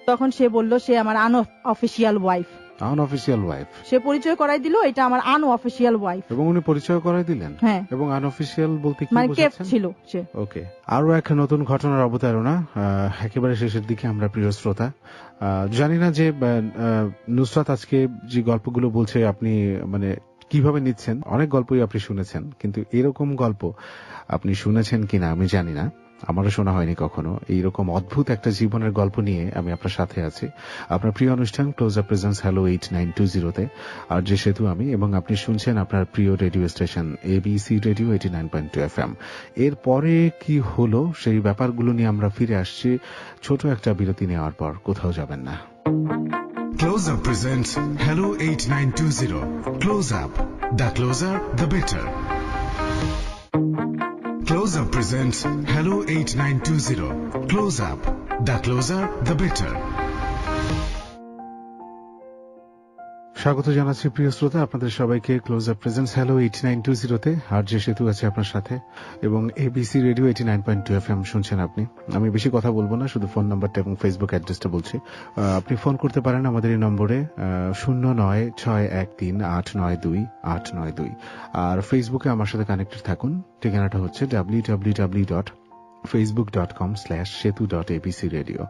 তখন সে বলল সে আমার আনঅফিশিয়াল ওয়াইফ। Unofficial wife? সে পরিচয় করাই দিল, এটা আমার আনঅফিশিয়াল ওয়াইফ। এবং উনি পরিচয় করাই দিলেন? হ্যাঁ। এবং আনঅফিশিয়াল বলতে কি মানে কেপ ছিল সে। ওকে। আরো এক নতুন ঘটনার অবতারণা, একেবারে শেষের দিকে আমরা, প্রিয় শ্রোতা। জানি না যে নুসরাত আজকে যে গল্পগুলো বলছে আপনি মানে কিভাবে নিচ্ছেন। অনেক গল্পই আপনি শুনেছেন, কিন্তু এরকম গল্প আপনি শুনেছেন কিনা আমি জানি না, আমারও শোনা হয়নি কখনো। এইরকম অদ্ভুত একটা জীবনের গল্প নিয়ে আমি আপনার সাথে আছি, আপনার প্রিয় অনুষ্ঠান ক্লোজ আপ প্রেজেন্স হ্যালো 8920-তে। আর যে সেতু আমি, এবং আপনি শুনছেন আপনার প্রিয় radio station ABC radio 89.2 FM। এরপরে কি হলো সেই ব্যাপারগুলো নিয়ে আমরা ফিরে আসছি ছোট একটা বিরতি নেওয়ার পর। কোথাও যাবেন না। Close Up presents Hello 8920. Close Up. The closer, the better. Close Up presents Hello 8920. Close Up. The closer, the better. স্বাগত জানাচ্ছি প্রিয় শ্রোতা আপনাদের সবাইকে ক্লোজ আপ প্রেজেন্স হ্যালো 8920-তে। আর যে সেতু আছে আপনার সাথে, এবং ABC রেডিও 89.2 FM শুনছেন আপনি। আমি বেশি কথা বলবো না, শুধু ফোন নাম্বারটা এবং ফেসবুক অ্যাড্রেসটা বলছি। আপনি ফোন করতে পারেন আমাদের এই নম্বরে 09613892 আর ফেসবুকে আমার সাথে কানেক্টেড থাকুন। ঠিকানাটা হচ্ছে www.facebook.com/setu.abcradio।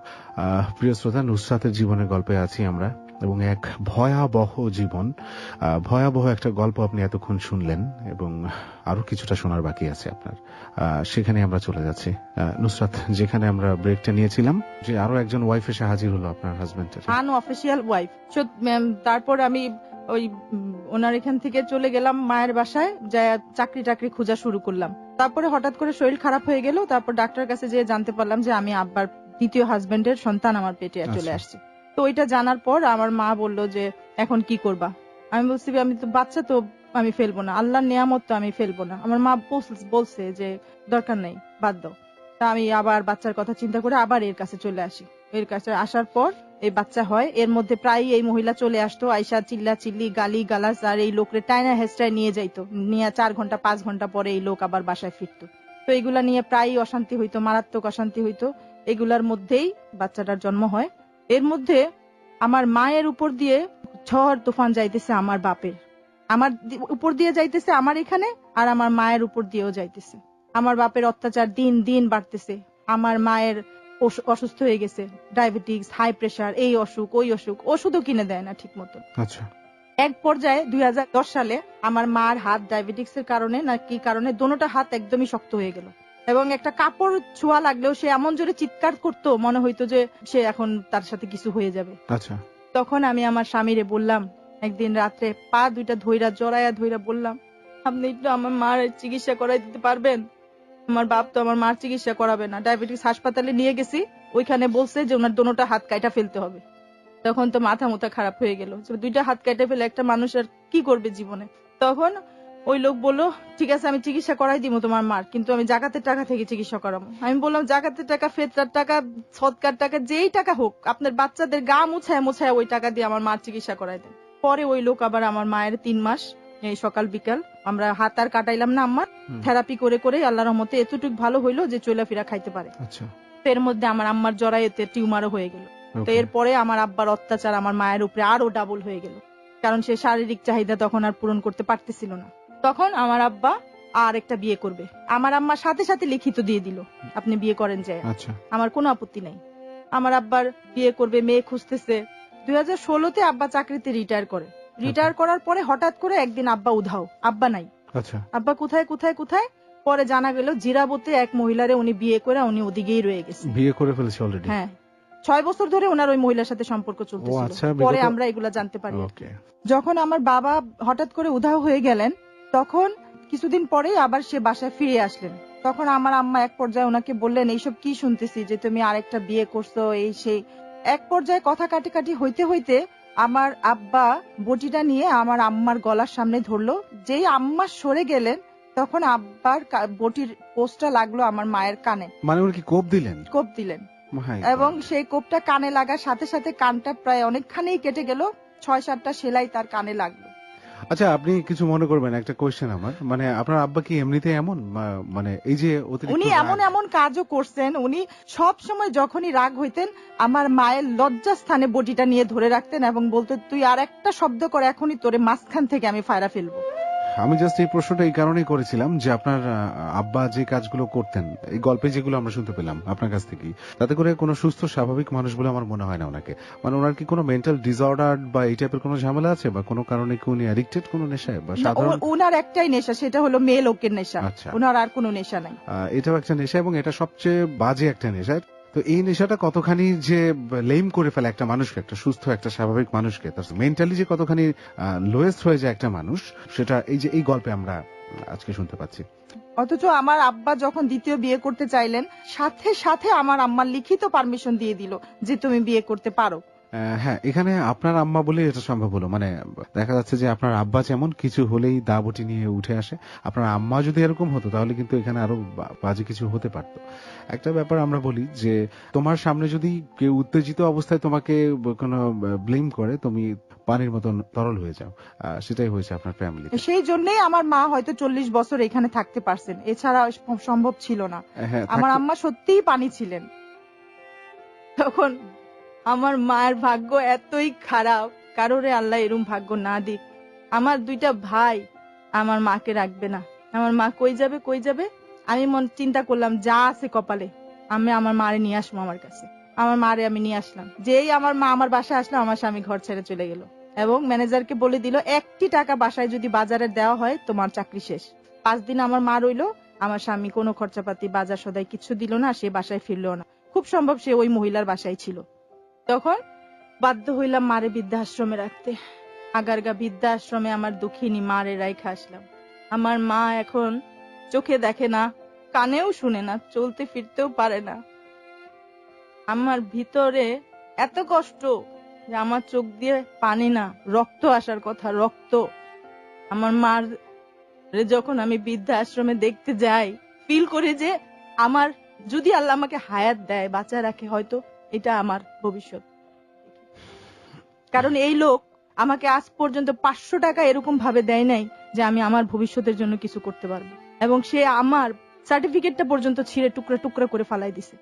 প্রিয় শ্রোতা, নুসরাতের জীবনের গল্পে আছি আমরা। এবং এক ভয়াবহ জীবন, ভয়াবহ একটা গল্প আপনি এতক্ষণ শুনলেন এবং আরো কিছুটা শোনার বাকি আছে আপনার। সেখানে আমরা চলে যাচ্ছি। নুসরাত, যেখানে আমরা ব্রেকটা নিয়েছিলাম, যে আরো একজন ওয়াইফ এসে হাজির হলো আপনার হাজবেন্ডের। Unofficial wife. তারপর আমি ওই ওনার এখান থেকে চলে গেলাম মায়ের বাসায়, যা চাকরি খোঁজা শুরু করলাম। তারপরে হঠাৎ করে শরীর খারাপ হয়ে গেল। তারপর ডাক্তারের কাছে যেয়ে জানতে পারলাম যে আমি আব্বার দ্বিতীয় হাজবেন্ডের সন্তান আমার পেটে চলে আসছে। তো ওইটা জানার পর আমার মা বলল যে এখন কি করবা। আমি বলছি আমি তো বাচ্চা, তো আমি ফেলবো না, আল্লাহর নিয়ামত তো আমি ফেলবো না। আমার মা বলছে যে দরকার নেই, বাদ দাও। তা আমি আবার বাচ্চার কথা চিন্তা করে আবার এর কাছে চলে আসি। এর কাছে আসার পর এই বাচ্চা হয়। এর মধ্যে প্রায় এই মহিলা চলে আসতো, আইসা চিল্লা চিল্লি গালি গালাজ, আর এই লোকরে টাইনা হেস্টায় নিয়ে যাইতো, নিয়ে 4 ঘন্টা 5 ঘন্টা পরে এই লোক আবার বাসায় ফিরতো। তো এগুলা নিয়ে প্রায় অশান্তি হইতো, মারাত্মক অশান্তি হইতো। এগুলার মধ্যেই বাচ্চাটার জন্ম হয়। এর মধ্যে আমার মায়ের উপর দিয়ে ঝড় তুফান যাইতেছে, আমার বাপের আমার উপর দিয়ে যাইতেছে আমার এখানে, আর আমার মায়ের উপর দিয়েও যাইতেছে। আমার বাপের অত্যাচার দিন দিন বাড়তেছে। আমার মায়ের অসুস্থ হয়ে গেছে, ডায়াবেটিস, হাই প্রেসার, এই অসুখ ওই অসুখ, ওষুধও কিনে দেয় না ঠিক মতো। আচ্ছা। এক পর্যায়ে 2010 সালে আমার মার হাত ডায়াবেটিক্স এর কারণে না কি কারণে দোনোটা হাত একদমই শক্ত হয়ে গেল, এবং একটা কাপড় ছোঁয়া লাগলেও সে এমন জোরে চিৎকার করতো, মনে হইতো যে সে এখন তার সাথে কিছু হয়ে যাবে। আচ্ছা। তখন আমি আমার স্বামীরে বললাম, একদিন রাত্রে পা দুইটা ধইরা জড়াইয়া ধইরা বললাম, আপনি একটু আমার মার চিকিৎসা করাই দিতে পারবেন? আমার বাপ তো আমার মার চিকিৎসা করাবে না। ডায়াবেটিস হাসপাতালে নিয়ে গেছি, ওইখানে বলছে যে ওনার দোনোটা হাত কাটা ফেলতে হবে। তখন তো মাথা মুথা খারাপ হয়ে গেল, দুইটা হাত কেটে ফেলে একটা মানুষ আর কি করবে জীবনে। তখন ওই লোক বলল, ঠিক আছে আমি চিকিৎসা করাই দিব তোমার মার, কিন্তু আমি জাকাতের টাকা থেকে চিকিৎসা করাবো। আমি বললাম, জাকাতের টাকা, ফেতরার টাকা, সদকার টাকা, যেই টাকা হোক, আপনার বাচ্চাদের গা মুছায় মুছায় ওই টাকা দিয়ে আমার মার চিকিৎসা করাই দেন। পরে ওই লোক আবার আমার মায়ের 3 মাস এই সকাল বিকাল আমরা হাত আর কাটাইলাম না, আমার থেরাপি করে করে আল্লাহর রহমতে এতটুক ভালো হইলো যে চলাফেরা খাইতে পারে। আচ্ছা। এর মধ্যে আমার আম্মার জরায়ুতে টিউমারও হয়ে গেল। তো এরপরে আমার আব্বার অত্যাচার আমার মায়ের উপরে আরো ডাবল হয়ে গেল, কারণ সে শারীরিক চাহিদা তখন আর পূরণ করতে পারতেছিল না। তখন আমার আব্বা আর একটা বিয়ে করবে। আমার আম্মা সাথে সাথে লিখিত দিয়ে দিল, আপনি বিয়ে করেন যায়, আমার কোনো আপত্তি নাই। আমার আব্বার বিয়ে করবে, মেয়ে খুঁজতেছে। 2016-তে আব্বা চাকরিতে রিটায়ার করে। রিটায়ার করার পরে হঠাৎ করে একদিন আব্বা উধাও, আব্বা নাই। আব্বা কোথায় কোথায় কোথায়, পরে জানা গেল জিরাবতে এক মহিলারে উনি বিয়ে করে উনি ওদিকেই রয়ে গেছে, বিয়ে করে ফেলেছে অলরেডি। হ্যাঁ, 6 বছর ধরে ওনার ওই মহিলার সাথে সম্পর্ক চলতেছিল। পরে আমরা এগুলা জানতে পারি। যখন আমার বাবা হঠাৎ করে উধাও হয়ে গেলেন, তখন কিছুদিন পরে আবার সে বাসায় ফিরে আসলেন। তখন আমার আম্মা এক পর্যায়ে ওনাকে বললেন, এইসব কি শুনতেছি যে তুমি আরেকটা বিয়ে করছো, এই সেই। এক পর্যায়ে কথা কাটি হইতে হইতে আমার আব্বা বটিটা নিয়ে আমার আম্মার গলার সামনে ধরলো। যেই আম্মা সরে গেলেন, তখন আব্বার বটির পোস্টটা লাগলো আমার মায়ের কানে। মানে উনি কি কোপ দিলেন? কোপ দিলেন, এবং সেই কোপটা কানে লাগার সাথে সাথে কানটা প্রায় অনেকখানি কেটে গেল। 6-7টা সেলাই তার কানে লাগলো। আচ্ছা, আপনি কিছু মনে করবেন, একটা কোয়েশ্চেন আমার, মানে আপনার আব্বা কি এমনিতে এমন, মানে এই যে উনি এমন কাজও করছেন, উনি সব সময় যখনই রাগ হইতেন আমার মায়ের লজ্জা স্থানে বটিটা নিয়ে ধরে রাখতেন এবং বলতেন, তুই আর একটা শব্দ করে এখনই তোরে মাঝখান থেকে আমি ফায়রা ফেলবো। আমি জাস্ট এই প্রশ্নটা এই কারণেই করেছিলাম যে আপনার আব্বা যে কাজগুলো করতেন, এই গল্পে যেগুলো আমরা শুনতে পেলাম আপনার কাছ থেকে, তাতে করে কোনো সুস্থ স্বাভাবিক মানুষ বলে আমার মনে হয় না ওনাকে। মানে ওনার কি কোনো মেন্টাল ডিসঅর্ডার বা এই টাইপের কোনো ঝামেলা আছে, বা কোনো কারণে কি উনি অ্যাডিক্টেড কোনো নেশায়, বা সাধারণ? ওনার একটাই নেশা, সেটা হলো মেয়ে লোকের নেশা। ওনার আর কোনো নেশা নাই। এটাও একটা নেশা, এবং এটা সবচেয়ে বাজে একটা নেশা। তো এই নেশাটা কতখানি যে লেম করে ফেলে একটা মানুষকে, একটা সুস্থ একটা স্বাভাবিক মানুষকে, তার মেন্টালি যে কতখানি লোয়েস্ট হয়ে যায় একটা মানুষ, সেটা এই যে এই গল্পে আমরা আজকে শুনতে পাচ্ছি। অথচ আমার আব্বা যখন দ্বিতীয় বিয়ে করতে চাইলেন, সাথে সাথে আমার আম্মার লিখিত পারমিশন দিয়ে দিল যে তুমি বিয়ে করতে পারো। হ্যাঁ, এখানে আপনার আম্মা বলে এটা সম্ভব হলো। মানে দেখা যাচ্ছে যে আপনার আব্বা যেমন কিছু হলেই দা বটি নিয়ে উঠে আসে, আপনার আম্মা যদি এরকম হতো তাহলে কিন্তু এখানে আরো বাজে কিছু হতে পারতো। একটা ব্যাপার আমরা বলি যে তোমার সামনে যদি কেউ উত্তেজিত অবস্থায় তোমাকে কোনো ব্লেম করে, তুমি পানির মতন তরল হয়ে যাও। সেটাই হয়েছে আপনার ফ্যামিলি। সেই জন্যই আমার মা হয়তো 40 বছর এখানে থাকতে পারছেন, এছাড়া সম্ভব ছিল না। আমার আম্মা সত্যিই পানি ছিলেন। তখন আমার মায়ের ভাগ্য এতই খারাপ, কারোরে আল্লাহ এরম ভাগ্য না দিক। আমার 2টা ভাই আমার মাকে রাখবে না। আমার মা কই যাবে। আমি চিন্তা করলাম, যা আছে কপালে আমি আমার মারে নিয়ে আসবো আমার কাছে। আমার মারে আমি নিয়ে আসলাম। যেই আমার মা আমার বাসায় আসলো, আমার স্বামী ঘর ছেড়ে চলে গেল এবং ম্যানেজারকে বলে দিল 1টি টাকা বাসায় যদি বাজারে দেওয়া হয় তোমার চাকরি শেষ। 5 দিন আমার মা রইলো, আমার স্বামী কোনো খরচাপাতি বাজার সদাই কিছু দিল না, সে বাসায় ফিরলো না। খুব সম্ভব সে ওই মহিলার বাসায় ছিল। তখন বাধ্য হইলাম মারে বৃদ্ধাশ্রমে রাখতে। আগারগা বৃদ্ধাশ্রমে আমার দুঃখিনী মারে রাইখা আসলাম। আমার মা এখন চোখে দেখে না, কানেও শুনে না, চলতে ফিরতেও পারে না। আমার ভিতরে এত কষ্ট যে আমার চোখ দিয়ে পানি না, রক্ত আসার কথা, রক্ত। আমার মার যখন আমি বৃদ্ধাশ্রমে দেখতে যাই, ফিল করি যে আমার যদি আল্লাহ আমাকে হায়াত দেয়, বাঁচা রাখে, হয়তো এটা আমার ভবিষ্যৎ। কারণ এই লোক আমাকে আজ পর্যন্ত 500 টাকা এরকম ভাবে দেয় নাই যে আমি আমার ভবিষ্যতের জন্য কিছু করতে পারবো, এবং সে আমার সার্টিফিকেটটা পর্যন্ত ছিঁড়ে টুকরা টুকরা করে ফালাই দিছে।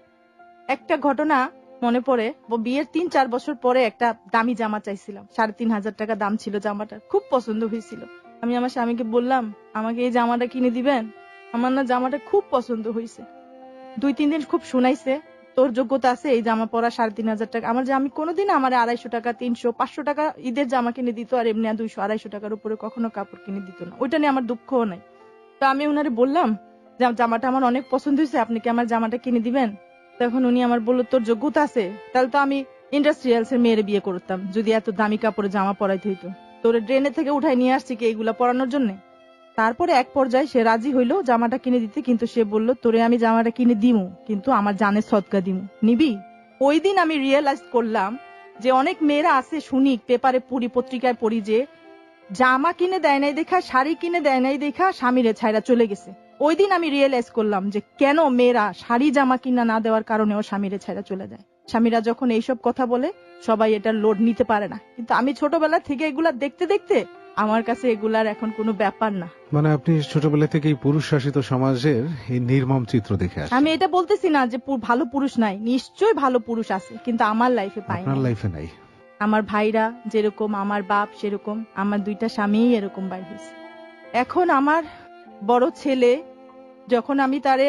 একটা ঘটনা মনে পড়ে, বিয়ের 3-4 বছর পরে একটা দামি জামা চাইছিলাম, 3,500 টাকা দাম ছিল জামাটার, খুব পছন্দ হয়েছিল। আমি আমার স্বামীকে বললাম, আমাকে এই জামাটা কিনে দিবেন, আমার না জামাটা খুব পছন্দ হয়েছে। 2-3 দিন খুব শুনাইছে, তোর যোগ্যতা আছে এই জামা পরা, 3,500 টাকা। আমার যে আমি কোনোদিন আমার 250 টাকা, 300, 500 টাকা ঈদের জামা কিনে দিত, আর এমনি 200-250 টাকার উপরে কখনো কাপড় কিনে দিত না। ওইটা নিয়ে আমার দুঃখও নাই। তো আমি উনারে বললাম যে জামাটা আমার অনেক পছন্দ হয়েছে, আপনি কি আমার জামাটা কিনে দিবেন? তখন উনি আমার বললো, তোর যোগ্যতা আছে, তাহলে তো আমি ইন্ডাস্ট্রিয়ালস এর মেয়ের বিয়ে করতাম যদি এত দামি কাপড়ে জামা পরাইতে হইতো। তোর ড্রেনে থেকে উঠাই নিয়ে আসছি কি এইগুলা পরানোর জন্য? তারপরে এক পর্যায়ে সে রাজি হইলো জামাটা কিনে দিতে, কিন্তু সে বলল, তোরে আমি জামাটা কিনে দিমু, কিন্তু আমার জানের সদকা দিমু, নিবি? ওই দিন আমি রিয়েলাইজ করলাম যে অনেক মেয়েরা আছে, শুনি পেপারে পড়ি, পত্রিকায় পড়ি, যে জামা কিনে দেয় নাই দেখা, শাড়ি কিনে দেয় নাই দেখা স্বামীরে ছাইরা চলে গেছে। ওই দিন আমি রিয়েলাইজ করলাম যে কেন মেয়েরা শাড়ি জামা কিনা না দেওয়ার কারণেও স্বামীরে ছাইরা চলে যায়। স্বামীরা যখন এইসব কথা বলে সবাই এটা লোড নিতে পারে না, কিন্তু আমি ছোটবেলা থেকে এগুলা দেখতে দেখতে আমার কাছে এগুলার এখন কোনো ব্যাপার না। মানে আপনি ছোটবেলা থেকেই পুরুষ শাসিত সমাজের এই নির্মম চিত্র দেখে আসছেন। আমি এটা বলতেছি না যে ভালো পুরুষ নাই, নিশ্চয়ই ভালো পুরুষ আছে, কিন্তু আমার লাইফে পাই না। আপনার লাইফে নাই। আমার ভাইরা যেরকম, আমার বাপ সেরকম, আমার 2টা স্বামীই এরকম বাইর হয়েছে। এখন আমার বড় ছেলে, যখন আমি তারে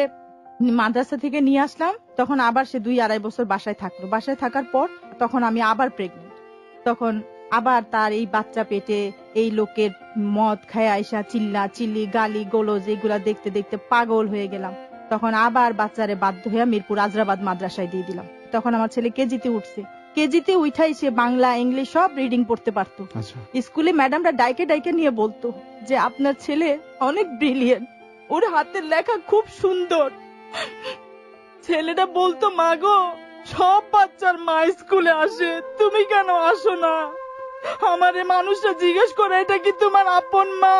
মাদ্রাসা থেকে নিয়ে আসলাম, তখন আবার সে 2-2.5 বছর বাসায় থাকলো। বাসায় থাকার পর তখন আমি আবার প্রেগনেন্ট। তখন আবার তার এই বাচ্চা পেটে এই লোকের মদ খায় আইসা চিল্লা চিল্লি, গালি গোলজ, এগুলা দেখতে দেখতে পাগল হয়ে গেলাম। তখন আবার বাচ্চারে বাধ্য হয়ে মিরপুর আজরাবাদ মাদ্রাসায় দিয়ে দিলাম। তখন আমার ছেলে কেজিতে উঠছে। কেজিতে উঠাই সে বাংলা, ইংলিশ সব রিডিং পড়তে পারতো। স্কুলে ম্যাডামরা ডাইকে ডাইকে নিয়ে বলতো যে আপনার ছেলে অনেক ব্রিলিয়েন্ট, ওর হাতের লেখা খুব সুন্দর। ছেলেটা বলতো, মা গো, সব বাচ্চার মা স্কুলে আসে, তুমি কেন আসো না? আমারে মানুষরা জিজ্ঞেস করে, এটা কি তোমার আপন মা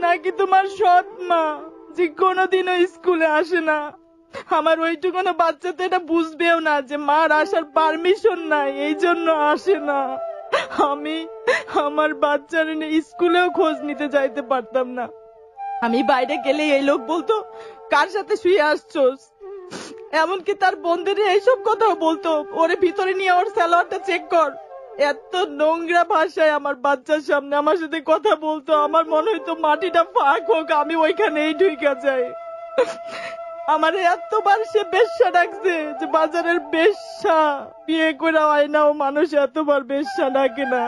নাকি তোমার সৎ মা, যে কোনোদিনও স্কুলে আসে না? আমার ওইটুকুনো বাচ্চা তো এটা বুঝবেও না যে মার আসার পারমিশন নাই, এই জন্য আসে না। আমি আমার বাচ্চার স্কুলেও খোঁজ নিতে যাইতে পারতাম না। আমি বাইরে গেলে এই লোক বলতো, কার সাথে শুয়ে আসছোস? এমনকি তার বন্ধুরে এইসব কথাও বলতো, ওরে ভিতরে নিয়ে ওর স্যালোয়ারটা চেক কর। এত নোংরা ভাষায় আমার বাচ্চার সামনে আমার সাথে কথা বলতো, আমার মনে হইতো মাটিটা ফাঁক হোক, আমি ওইখানেই ঢুকে যাই। আমার এতবার সে বেশ্যা ডাকছে যে বাজারের বেশ্যা, বিয়ে করে হয় না ও মানুষ এতবার বেশ্যা ডাকে না।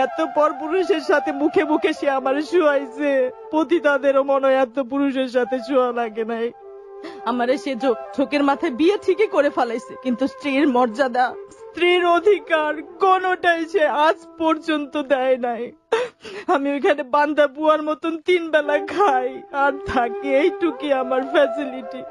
এত পর পুরুষের সাথে মুখে মুখে সে আমার শুয়াইছে, পতিতাদেরও মনে হয় এত পুরুষের সাথে শুয়া লাগে নাই। আমারে সে চোখের মাথায় বিয়ে ঠিকই করে ফেলাইছে, কিন্তু স্ত্রীর মর্যাদা, স্ত্রীর অধিকার কোনটাই সে আজ পর্যন্ত দেয় নাই। আমি ওইখানে বান্দা বুয়ার মতন 3 বেলা খাই আর থাকি, এইটুকি আমার ফ্যাসিলিটি।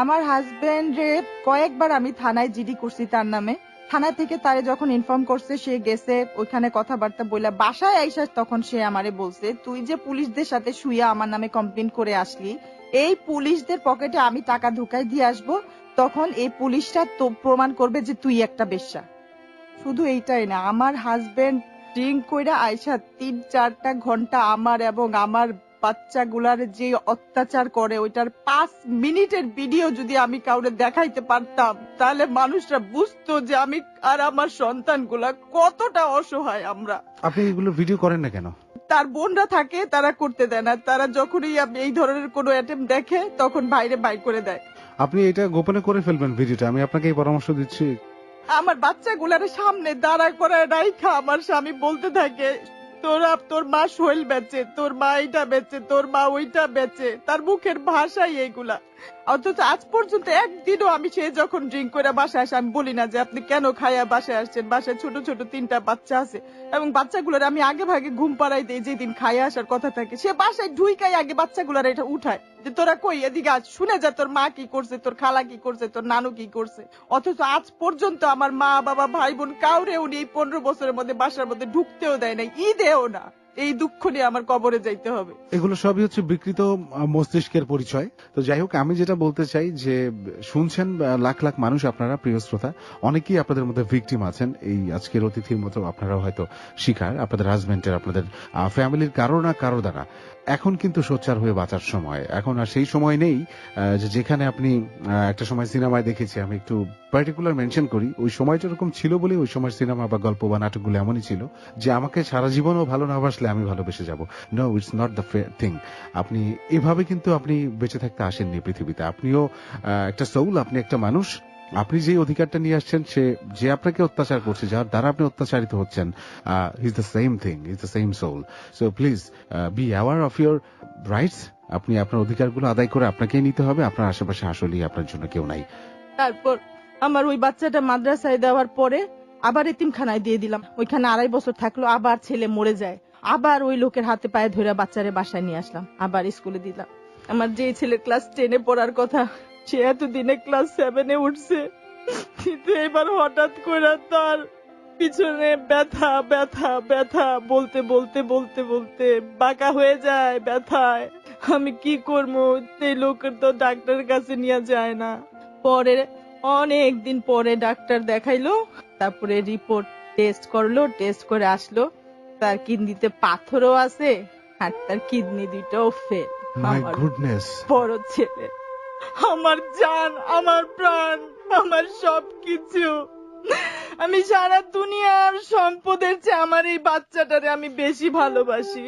আমার হাজবেন্ডে কয়েকবার আমি থানায় জিডি করছি তার নামে। থানা থেকে তারে যখন ইনফর্ম করছে, সে গেছে ওইখানে কথাবার্তা বইলা বাসায় আইসা তখন সে আমারে বলছে, তুই যে পুলিশদের সাথে শুইয়া আমার নামে কমপ্লেন করে আসলি, এই পুলিশদের পকেটে আমি টাকা ঢুকাই দিয়ে আসবো, তখন এই পুলিশটা তো প্রমাণ করবে যে তুই একটা বেশ্যা। শুধু এইটাই না, আমার হাজবেন্ড ড্রিঙ্ক কইরা আইসা 3-4টা ঘন্টা আমার এবং আমার বাচ্চাগুলার যে অত্যাচার করে, ওইটার 5 মিনিটের ভিডিও যদি আমি কাউরে দেখাইতে পারতাম, তাহলে মানুষরা বুঝতো যে আমি আর আমার সন্তানগুলা কতটা অসহায়। আমরা আপনি এগুলো ভিডিও করেন না কেন? তার বোনরা থাকে, তারা করতে দেয় না। তারা যখনই এই ধরনের কোনো অ্যাটেম্প দেখে তখন বাইরে বাই করে দেয়। আপনি এটা গোপনে করে ফেলবেন ভিডিওটা, আমি আপনাকে এই পরামর্শ দিচ্ছি। আমার বাচ্চাগুলার সামনে দাঁড়া করায় রাইখা আমার স্বামী বলতে থাকে, তোর মা শৈল বেচে, তোর মা এইটা বেচে, তোর মা ওইটা বেচে। তার মুখের ভাষাই এইগুলা। অথচ আজ পর্যন্ত একদিনও আমি, সে যখন ড্রিঙ্ক করে বাসায় আসে, আমি বলি না যে আপনি কেন খাইয়া বাসায় আসছেন। বাসায় ছোট ছোট 3টা বাচ্চা আছে এবং বাচ্চাগুলোর আমি আগে ভাগে ঘুম পাড়াই দিই যেদিন খাইয়া আসার কথা থাকে। সে বাসায় ঢুইকাই আগে বাচ্চাগুলার এটা উঠায় যে তোরা কই, এদিকে আজ শুনে যা তোর মা কি করছে, তোর খালা কি করছে, তোর নানু কি করছে। অথচ আজ পর্যন্ত আমার মা বাবা ভাই বোন কাউরে উনি এই 15 বছরের মধ্যে বাসার মধ্যে ঢুকতেও দেয় নাই, ঈদেও না। এই দুঃখ নিয়ে আমার কবরে যাইতে হবে। এগুলো সবই হচ্ছে বিকৃত মস্তিষ্কের পরিচয়। তো যাই হোক, আমি যেটা বলতে চাই যে শুনছেন লাখ লাখ মানুষ, আপনারা প্রিয় শ্রোতা, অনেকেই আপনাদের মধ্যে ভিকটিম আছেন। এই আজকের অতিথির মতো আপনারাও হয়তো শিকার, আপনাদের হাজবেন্ডের, আপনাদের ফ্যামিলির কারো না কারো দ্বারা। এখন কিন্তু সোচ্চার হয়ে বাঁচার সময়, এখন আর সেই সময় নেই যেখানে আপনি একটা সময় সিনেমায় দেখেছি, আমি একটু পার্টিকুলার মেনশন করি, ওই সময়টা এরকম ছিল বলে ওই সময় সিনেমা বা গল্প বা নাটকগুলো এমনই ছিল যে আমাকে সারা জীবনও ভালো না বাসলে আমি ভালোবেসে যাব। No, it's not the thing. আপনি এভাবে কিন্তু আপনি বেঁচে থাকতে আসেননি পৃথিবীতে। আপনিও একটা সোল, আপনি একটা মানুষ। আপনি যে অধিকারটা নিয়ে আসছেন, সে যে আপনাকে অত্যাচার করছে, যার দ্বারা আপনি অত্যাচারিত হচ্ছেন, is the same thing, is the same soul. So please be aware of your rights. আপনি আপনার অধিকারগুলো আদায় করে আপনাকেই নিতে হবে। আপনার আশেপাশে আসলেই আপনার জন্য কেউ নাই। তারপর আমার ওই বাচ্চাটা মাদ্রাসায় দেওয়ার পরে আবার এতিমখানায় দিয়ে দিলাম। ওইখানে 2.5 বছর থাকলো, আবার ছেলে মরে যায়। আবার ওই লোকের হাতে পায়ে ধরে বাচ্চারে বাসায় নিয়ে আসলাম, আবার স্কুলে দিলাম। আমার যে ছেলে ক্লাস 10-এ পড়ার কথা, সে এতদিনে ক্লাস 7-এ উঠছে। কিন্তু এবার হঠাৎ করে তার পিছনে ব্যথা ব্যথা ব্যথা, বলতে বলতে বলতে বলতে বাঁকা হয়ে যায় ব্যথায়। আমি কি করবো? এই লোকের তো ডাক্তারের কাছে নিয়ে যায় না। পরে অনেক দিন পরে ডাক্তার দেখাইলো, তারপরে রিপোর্ট টেস্ট করলো, টেস্ট করে আসলো তার কিডনিতে পাথরও আছে আর তার কিডনি দুটোও ফেল। My goodness. বড় ছেলে আমার জান, আমার প্রাণ, আমার সবকিছু। আমি সারা দুনিয়ার সম্পদের চেয়ে আমার এই বাচ্চাটারে আমি বেশি ভালোবাসি।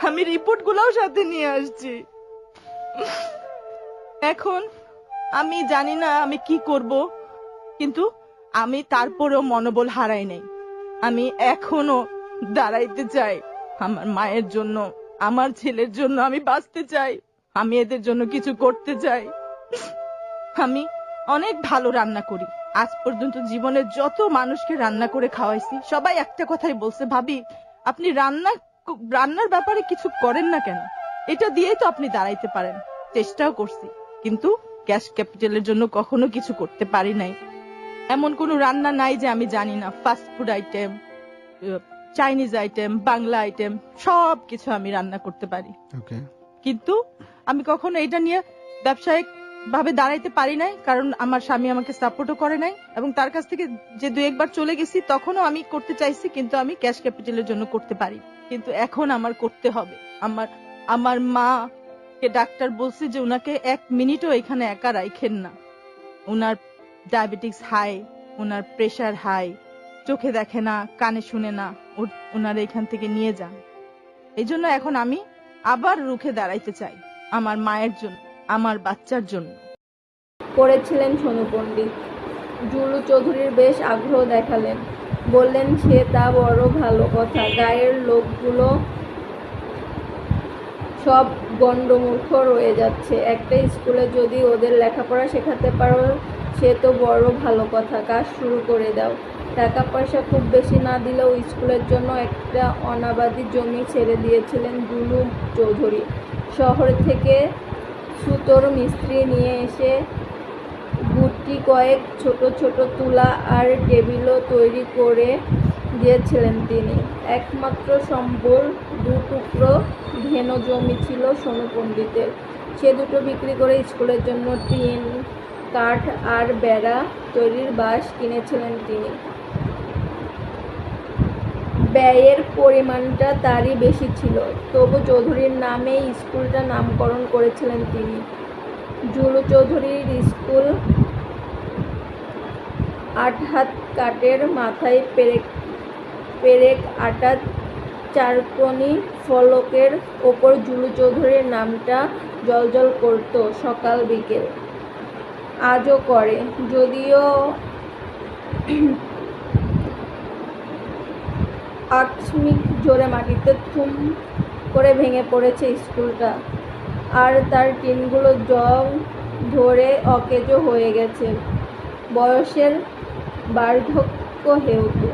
আমি রিপোর্ট গুলাও সাথে নিয়ে আসছি। এখন আমি জানি না আমি কি করব, কিন্তু আমি তারপরেও মনোবল হারাই নাই। আমি এখনো দাঁড়াইতে চাই আমার মায়ের জন্য, আমার ছেলের জন্য। আমি বাঁচতে চাই, আমি এদের জন্য কিছু করতে চাই। আমি অনেক ভালো রান্না করি। আজ পর্যন্ত জীবনে যত মানুষকে রান্না করে খাওয়াইছি, সবাই একটা কথাই বলছে, ভাবি আপনি রান্নার ব্যাপারে কিছু করেন না কেন? এটা দিয়েই তো আপনি দাঁড়াইতে পারেন। চেষ্টাও করছি, কিন্তু ক্যাশ ক্যাপিটালের জন্য কখনো কিছু করতে পারি নাই। এমন কোন রান্না নাই যে আমি জানি না। Fast food item, Chinese item, Bangla item, সবকিছু আমি রান্না করতে পারি। কিন্তু আমি কখনো এটা নিয়ে ব্যবসায়িক ভাবে দাঁড়াইতে পারি নাই, কারণ আমার স্বামী আমাকে সাপোর্টও করে নাই। এবং তার কাছ থেকে যে 2-1 বার চলে গেছি, তখনও আমি করতে চাইছি, কিন্তু আমি ক্যাশ ক্যাপিটালের জন্য করতে পারি। কিন্তু এখন আমার করতে হবে। আমার মা কে ডাক্তার বলছে যে উনাকে 1 মিনিটও এখানে একা রাখেন না। উনার ডায়াবেটিস হাই, উনার প্রেসার হাই, চোখে দেখে না, কানে শুনে না, উনার এখান থেকে নিয়ে যান। এই জন্য এখন আমি আবার রুখে দাঁড়াইতে চাই, আমার মায়ের জন্য, আমার বাচ্চার জন্য। করেছিলেন সোনু পণ্ডিত। জুলু চৌধুরীর বেশ আগ্রহ দেখালেন, বললেন সে তা বড় ভালো কথা। গায়ের লোকগুলো সব গন্ডমূর্খ রয়ে যাচ্ছে। একটা স্কুলে যদি ওদের লেখাপড়া শেখাতে পারো সে তো বড় ভালো কথা। কাজ শুরু করে দাও। টাকা পয়সা খুব বেশি না দিলেও স্কুলের জন্য একটা অনাবাদি জমি ছেড়ে দিয়েছিলেন জুলু চৌধুরী। শহর থেকে সুতোর মিস্ত্রি নিয়ে এসে গুটি কয়েক ছোট ছোট তুলা আর টেবিলও তৈরি করে দিয়েছিলেন তিনি। একমাত্র সম্বল 2 টুকরো ঘেনো জমি ছিল সোনু পণ্ডিতের। সে দুটো বিক্রি করে স্কুলের জন্য টিন, কাঠ আর বেড়া তৈরির বাঁশ কিনেছিলেন তিনি। ব্যয়ের পরিমাণটা তারই বেশি ছিল, তবু চৌধুরীর নামেই স্কুলটা নামকরণ করেছিলেন তিনি। জুলু চৌধুরীর স্কুল 8 হাত কাঠের মাথায় পেরেক পেরেক আটা চারকোনি ফলকের ওপর জুলু চৌধুরীর নামটা জ্বলজ্বল করত সকাল বিকেল। আজও করে, যদিও আকস্মিক জোরে মাটিতে থুম করে ভেঙে পড়েছে স্কুলটা, আর তার টিনগুলো জং ধরে অকেজো হয়ে গেছে বয়সের বার্ধক্য হেতু।